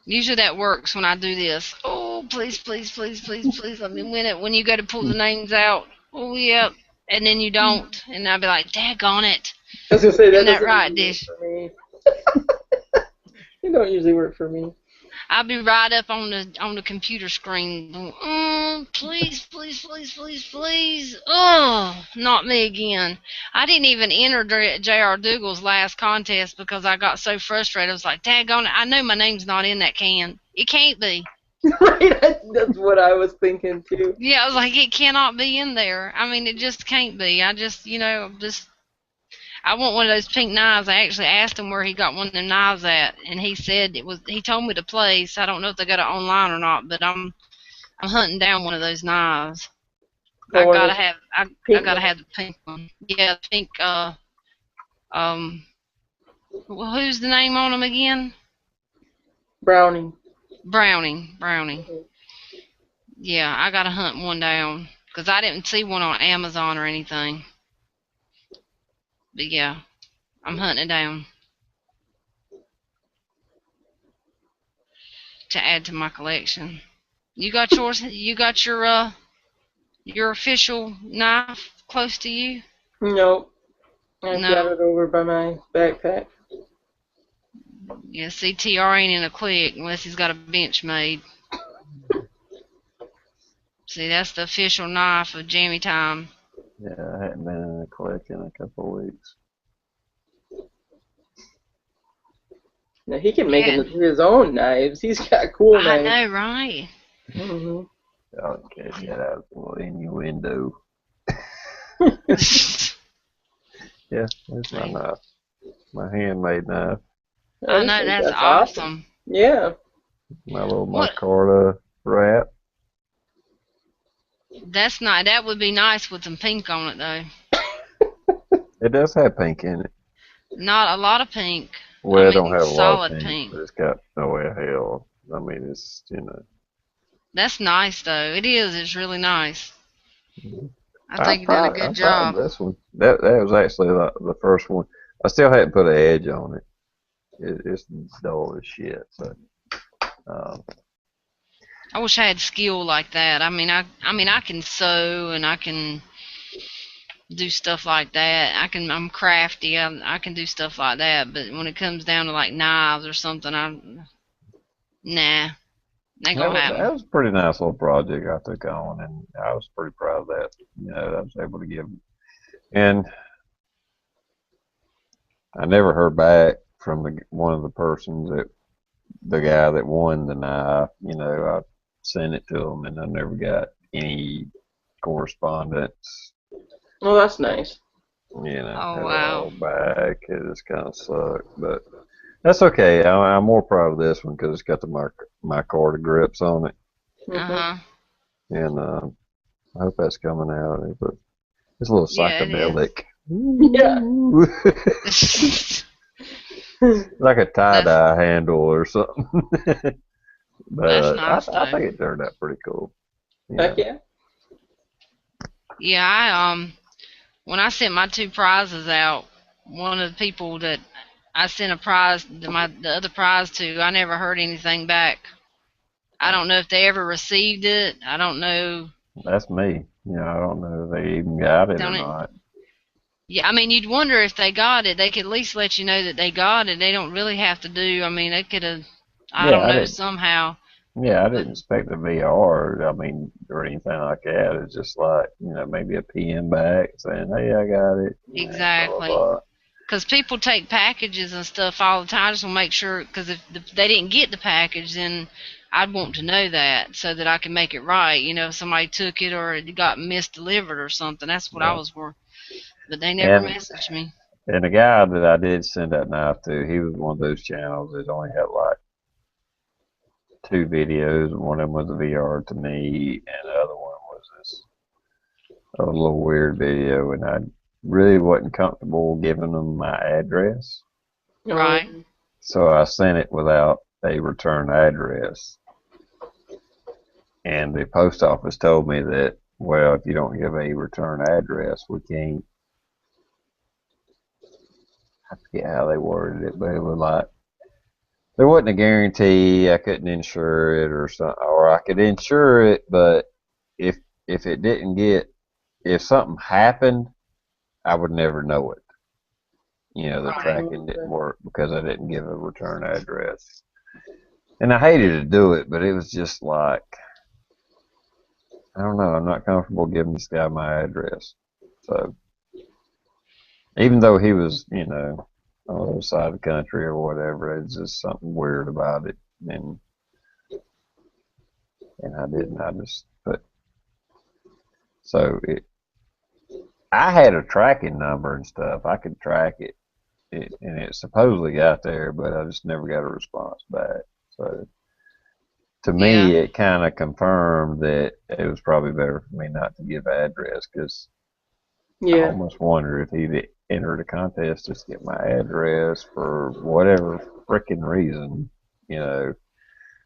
Usually that works when I do this. Oh, please, please, please, please, please let me win it. When you go to pull the names out, oh, yep. And then you don't. And I'll be like, daggone it. I was gonna say that Isn't that doesn't right, usually work Dish? for me. It don't usually work for me. I'll be right up on the computer screen. Please, please, please, please, please. Oh, not me again. I didn't even enter J.R. Dougal's last contest because I got so frustrated. I was like, daggone it. I know my name's not in that can. It can't be. Right? That's what I was thinking too. Yeah, I was like, it cannot be in there. I mean, it just can't be. I just, I want one of those pink knives. I actually asked him where he got one of them knives at, and he said it was. He told me the place. I don't know if they got it online or not, but I'm hunting down one of those knives. Oh, one of the I pink gotta knives. have the pink one. Yeah, the pink. Um. Well, who's the name on them again? Browning. Browning. Browning. Yeah, I gotta hunt one down because I didn't see one on Amazon or anything. But yeah, I'm hunting it down to add to my collection. You got yours? You got your official knife close to you? Nope. I've got No. it over by my backpack. Yeah, CTR ain't in a clique unless he's got a bench made. See, that's the official knife of Jammy Time. Yeah, I hadn't been in a collection in a couple of weeks. Now he can make Yeah, his own knives. He's got cool I knives. know, right? Hmm. I'll catch that out of the little innuendo. Yeah, that's my knife. My handmade knife. I I just know, think that's that's awesome. awesome. Yeah. My little What? micarta wrap. That's not. That would be nice with some pink on it, though. It does have pink in it. Not a lot of pink. I Well, it don't mean, have a lot of solid pink, pink. but it's got no way of hell. I mean, it's That's nice, though. It is. It's really nice. I I think you done a I good tried job. this one. That was actually the first one. I still hadn't put an edge on it. It's dull as shit, but um, I wish I had skill like that. I can sew and I can do stuff like that. I'm crafty. I can do stuff like that. But when it comes down to like knives or something, nah, ain't gonna that happen. was a pretty nice little project I took on, and I was pretty proud of that. I was able to give, and I never heard back from one of the persons that the guy that won the knife. I sent it to him, and I never got any correspondence. Well, that's nice. Oh At wow. all back. It just kind of sucked, but that's okay. I'm more proud of this one because it's got my card grips on it, Uh Hmm. huh. and I hope that's coming out. But it's a little Yeah, it psychedelic. Yeah. Ooh. Like a tie that's dye handle or something. that's But nice I though. think it turned out pretty cool. Heck yeah. Yeah, when I sent my two prizes out, one of the people that I sent a prize the other prize to, I never heard anything back. I don't know if they ever received it. I don't know. That's me. I don't know if they even got it or Don't it? not. Yeah, I mean, you'd wonder if they got it. They could at least let you know that they got it. They don't really have to do. I mean, they could have. I Yeah, don't I know didn't. somehow, Yeah, I but didn't expect a VR. I mean, or anything like that. It's just like maybe a PM back saying, "Hey, I got it." Blah blah exactly. blah. Because people take packages and stuff all the time. I just want to make sure, because if they didn't get the package, then I'd want to know that so that I can make it right. If somebody took it or it got misdelivered or something. That's what I Yeah, was worried. But they never and messaged me. And the guy that I did send that knife to, he was one of those channels that only had like two videos. One of them was a VR to me, and the other one was this a little weird video. And I really wasn't comfortable giving them my address, Right. so I sent it without a return address. And the post office told me that, well, if you don't give a return address, we can't. I forget how they worded it, but it was like there wasn't a guarantee. I couldn't insure it or something, or I could insure it, but if if it didn't get if something happened, I would never know it. The Right. tracking didn't work because I didn't give a return address. And I hated to do it, but it was just like, I don't know, I'm not comfortable giving this guy my address. So even though he was, on the other side of the country or whatever, it's just something weird about it. And I didn't. I just put so I had a tracking number and stuff. I could track it, and it supposedly got there, but I just never got a response back. So to me, Yeah. it kind of confirmed that it was probably better for me not to give address because I Yeah. almost wonder if he'd entered a contest just to get my address for whatever freaking reason. You know,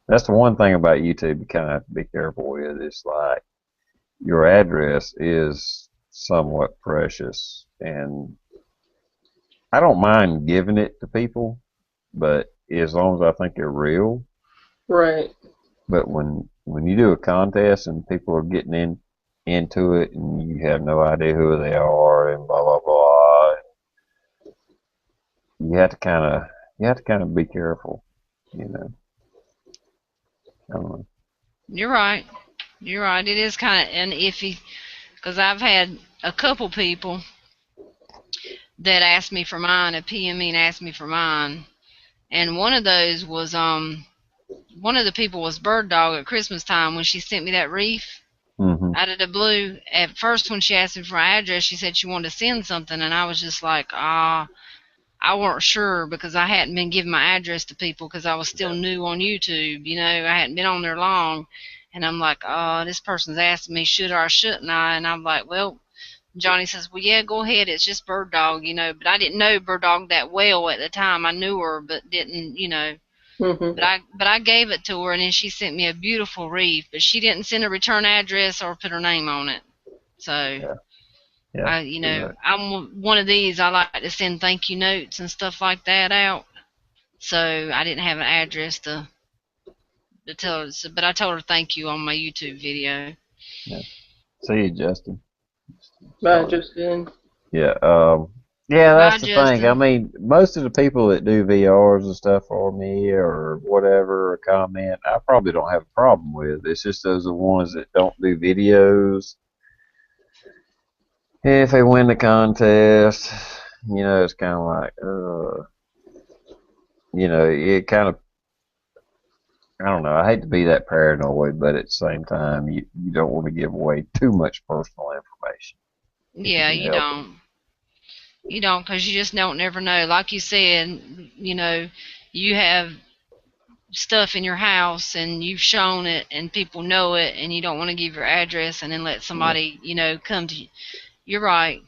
that's the one thing about YouTube you kind of have to be careful with. It's like your address is somewhat precious, and I don't mind giving it to people, but as long as I think they're real. Right. But when you do a contest and people are getting into it and you have no idea who they are and blah blah blah, you have to kind of be careful, you know. I don't know. You're right. You're right. It is kind of an iffy because I've had a couple people that asked me for mine, a PM me and asked me for mine, and one of the people was Bird Dog at Christmas time when she sent me that wreath Mhm. out of the blue. At first, when she asked me for my address, she said she wanted to send something, and I was just like, I weren't sure because I hadn't been giving my address to people because I was still new on YouTube. I hadn't been on there long, and I'm like, oh, this person's asking me should or shouldn't I? And I'm like, well. Johnny says, well, yeah, go ahead. It's just Bird Dog. But I didn't know Bird Dog that well at the time. I knew her, but didn't. Mhm. But I gave it to her, and then she sent me a beautiful wreath. But she didn't send a return address or put her name on it. So Yeah. Yeah. You're right. I'm one of these. I like to send thank you notes and stuff like that out. So I didn't have an address to tell her. But I told her thank you on my YouTube video. Yeah. See you, Justin. I Sorry. just did. Yeah. Yeah, Bye, that's the thing. I Justin. mean, most of the people that do VRs and stuff for me or whatever, or comment, I probably don't have a problem with. It's just those are the ones that don't do videos. If they win the contest, it's kind of like, it kind of, I don't know. I hate to be that paranoid, but at the same time, you don't want to give away too much personal information if you Yeah, can you help it. don't. You don't, 'cause you just don't never know. Like you said, you have stuff in your house and you've shown it and people know it and you don't want to give your address and then let Yeah. somebody, come to you. You're right.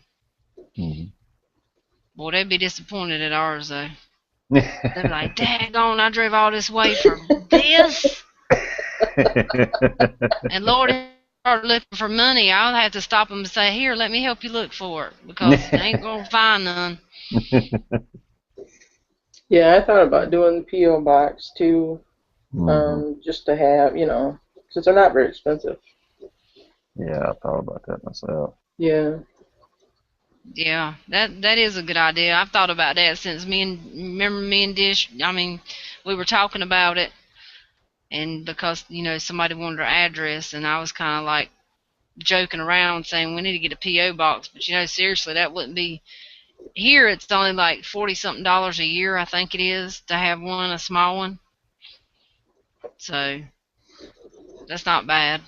Hmm. Boy, they'd be disappointed at ours, though. They'd be like, daggone, I drove all this way for this? And Lord, if they start looking for money, I'll have to stop them and say, here, let me help you look for it because they ain't going to find none. Yeah, I thought about doing the PO box too, Hmm. just to have, since they're not very expensive. Yeah, I thought about that myself. Yeah. Yeah, that is a good idea. I've thought about that since remember me and Dish. I mean, we were talking about it, and because somebody wanted our address, and I was kind of like joking around saying we need to get a PO box, but seriously, that wouldn't be here. It's only like 40 something dollars a year, I think it is, to have one, a small one. So that's not bad.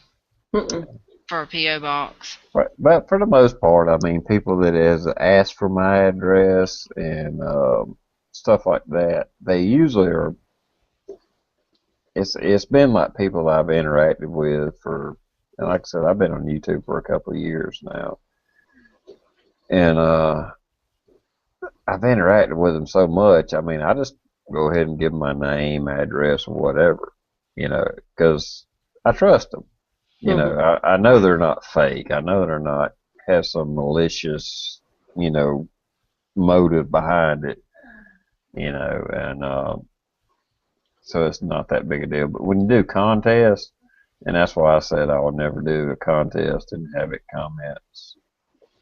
Mm-mm. for a PO box. But for the most part, I mean, people that has asked for my address and stuff like that, they usually are. It's been like people I've interacted with for, and like I said, I've been on YouTube for a couple of years now, and I've interacted with them so much. I mean, I just go ahead and give them my name, address, or whatever, because I trust them. Mhm. I know they're not fake. I know they're not have some malicious, you know, motive behind it, and so it's not that big a deal. But when you do contests, and that's why I said I will never do a contest and have it comments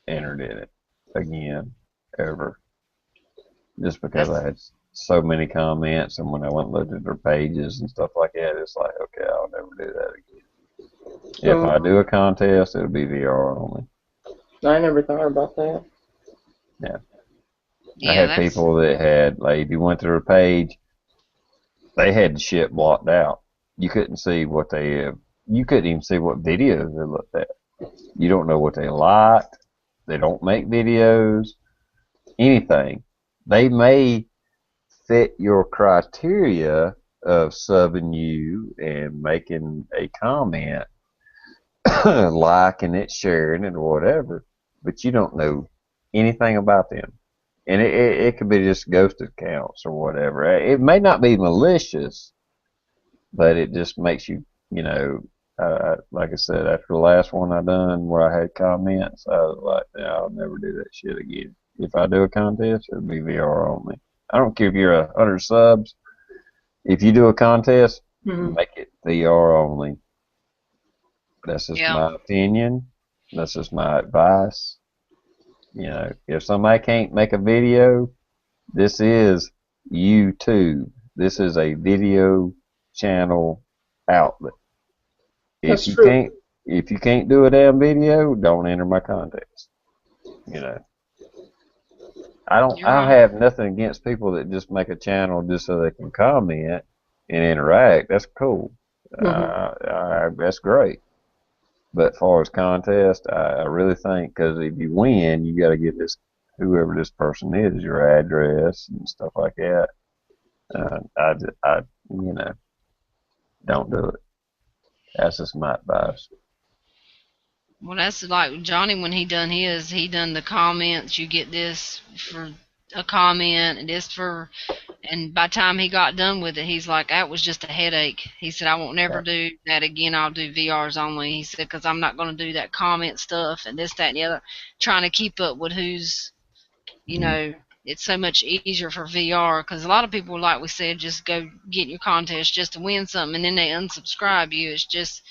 entered in it again, ever. Just because I That's had so many comments, and when I went and looked at their pages and stuff like that, it's like, okay, I'll never do that again. If So I do a contest, it'll be VR only. I never thought about that. Yeah. I yeah, had that's people that had, like, if you went to their page, they had the shit blocked out. You couldn't see what you couldn't even see what videos they looked at. You don't know what they liked. They don't make videos, anything. They may fit your criteria of subbing you and making a comment, liking it, sharing it, or whatever, but you don't know anything about them. And it could be just ghosted accounts or whatever. It may not be malicious, but it just makes you, you know, like I said, after the last one I done where I had comments, I was like, yeah, I'll never do that shit again. If I do a contest, it'll be VR only. I don't care if you're 100 subs. If you do a contest, Mhm. make it VR only. That's just yeah. my opinion. That's just my advice. If somebody can't make a video, this is YouTube. This is a video channel outlet. If That's you true. can't, if you can't do a damn video, don't enter my contest. You know, You're I don't right. have nothing against people that just make a channel just so they can comment and interact. That's cool. Mhm. That's great. But as far as contest, I really think because if you win, you got to give this whoever this person is your address and stuff like that. I don't do it. That's just my advice. Well, that's like Johnny when he done his. He done the comments. You get this for a comment, and this for. And by the time he got done with it, he's like, "That was just a headache." He said, "I won't never Yeah. do that again. I'll do VRs only." He said, "Because I'm not going to do that comment stuff and this, that, and the other, trying to keep up with who's, you Mm, know." It's so much easier for VR because a lot of people, like we said, just go get in your contest just to win something, and then they unsubscribe you. It's just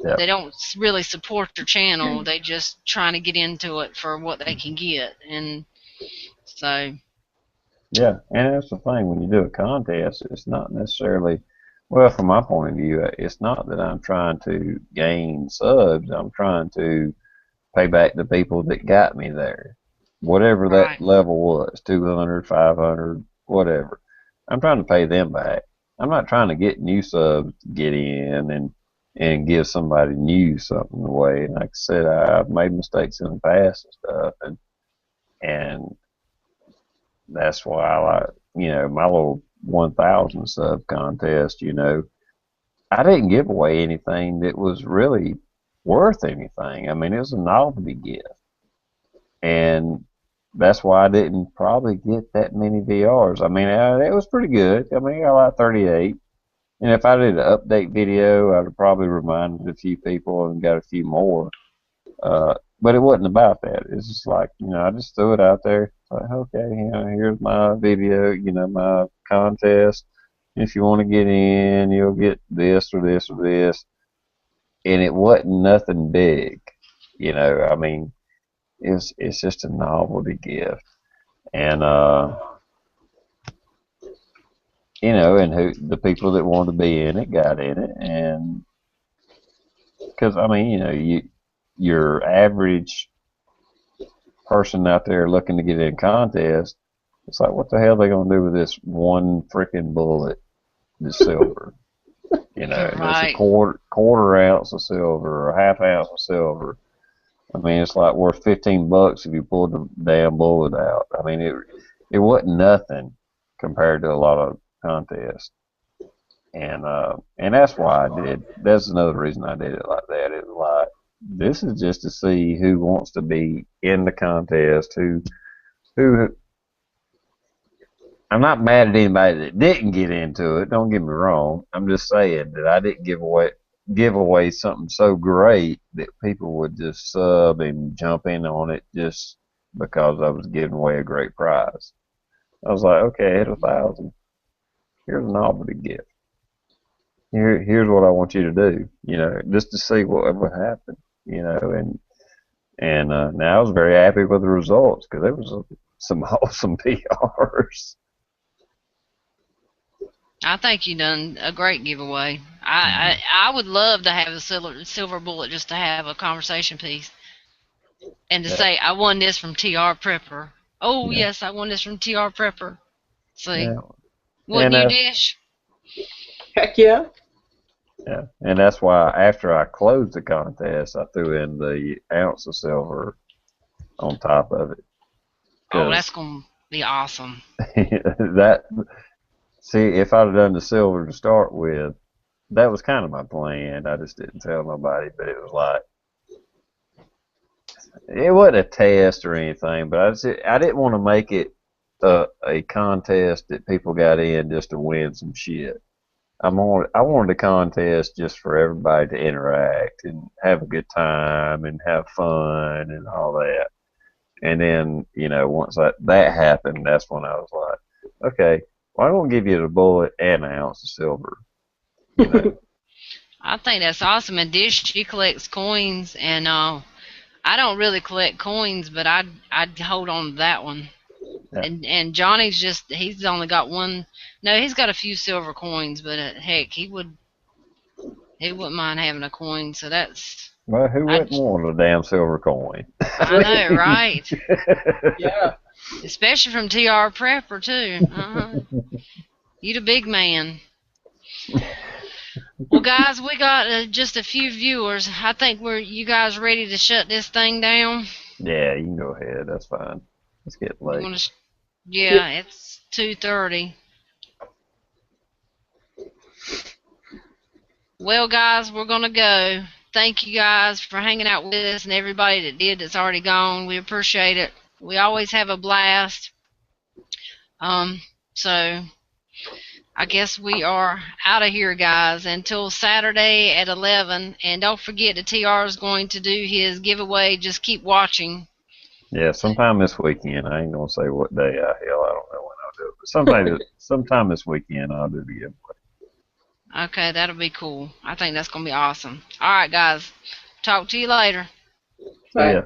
yeah. they don't really support your channel. They just trying to get into it for what they can get, and so Yeah, and that's the thing when you do a contest, it's not necessarily, well, from my point of view, it's not that I'm trying to gain subs. I'm trying to pay back the people that got me there, whatever that right. level was, 200, 500, whatever. I'm trying to pay them back. I'm not trying to get new subs to get in and give somebody new something away. And like I said, I've made mistakes in the past and stuff, and that's why I like, my little 1,000 sub contest, I didn't give away anything that was really worth anything. I mean, it was a novelty gift. And that's why I didn't probably get that many VRs. I mean, it was pretty good. I mean, I got like 38. And if I did an update video, I'd have probably reminded a few people and got a few more. But it wasn't about that. It's just like, I just threw it out there. Like, okay, here's my video, my contest. If you want to get in, you'll get this or this or this. And it wasn't nothing big. I mean, it's just a novelty gift. And, and who the people that wanted to be in it got in it. And because, I mean, your average person out there looking to get in contest, it's like, what the hell are they gonna do with this one freaking bullet that's silver? You know, and it's a Right. quarter ounce of silver or a half ounce of silver. I mean, it's like worth $15 if you pull the damn bullet out. I mean, it wasn't nothing compared to a lot of contests, and that's why I did. That's another reason I did it like that. It was like this is just to see who wants to be in the contest. Who I'm not mad at anybody that didn't get into it. Don't get me wrong. I'm just saying that I didn't give away something so great that people would just sub and jump in on it just because I was giving away a great prize. I was like, okay, at 1,000, here's an novelty gift. Here's what I want you to do. You know, just to see what would happen. You know, and now I was very happy with the results because there was some awesome PRs. I think you done a great giveaway. I would love to have a silver bullet just to have a conversation piece and to Yeah, say I won this from TR Prepper. Oh yeah, yes, I won this from TR Prepper. See, yeah. wouldn't And you, Dish? Heck yeah. yeah, and that's why after I closed the contest, I threw in the ounce of silver on top of it Oh, that's because gonna be awesome. that see if I'd have done the silver to start with, that was kind of my plan. I just didn't tell nobody, but it was like it wasn't a test or anything. But I didn't want to make it a contest that people got in just to win some shit. I wanted a contest just for everybody to interact and have a good time and have fun and all that. And then, you know, once that happened, that's when I was like, okay, well, I'm gonna give you the bullet and an ounce of silver. You know, I think that's awesome. And Dish, she collects coins, and I don't really collect coins, but I'd hold on to that one. yeah. And Johnny's he's only got one. No, he's got a few silver coins, but heck, he wouldn't mind having a coin. So that's Well, who I wouldn't want a damn silver coin? I know, right? Yeah. Especially from TR Prepper too. You the big man. Well, guys, we got just a few viewers. I think you guys ready to shut this thing down. Yeah, you can go ahead. That's fine. It's getting You late. want to? Yeah. Yeah, it's 2:30. Well, guys, we're gonna go. Thank you guys for hanging out with us, and everybody that did that's already gone. We appreciate it. We always have a blast. So I guess we are out of here, guys, until Saturday at 11. And don't forget that TR is going to do his giveaway. Just keep watching. Yeah, sometime this weekend. I ain't gonna say what day. Hell, I don't know when I'll do it. But sometime this weekend, I'll do the giveaway. Okay, that'll be cool. I think that's going to be awesome. All right, guys. Talk to you later. See Bye. ya.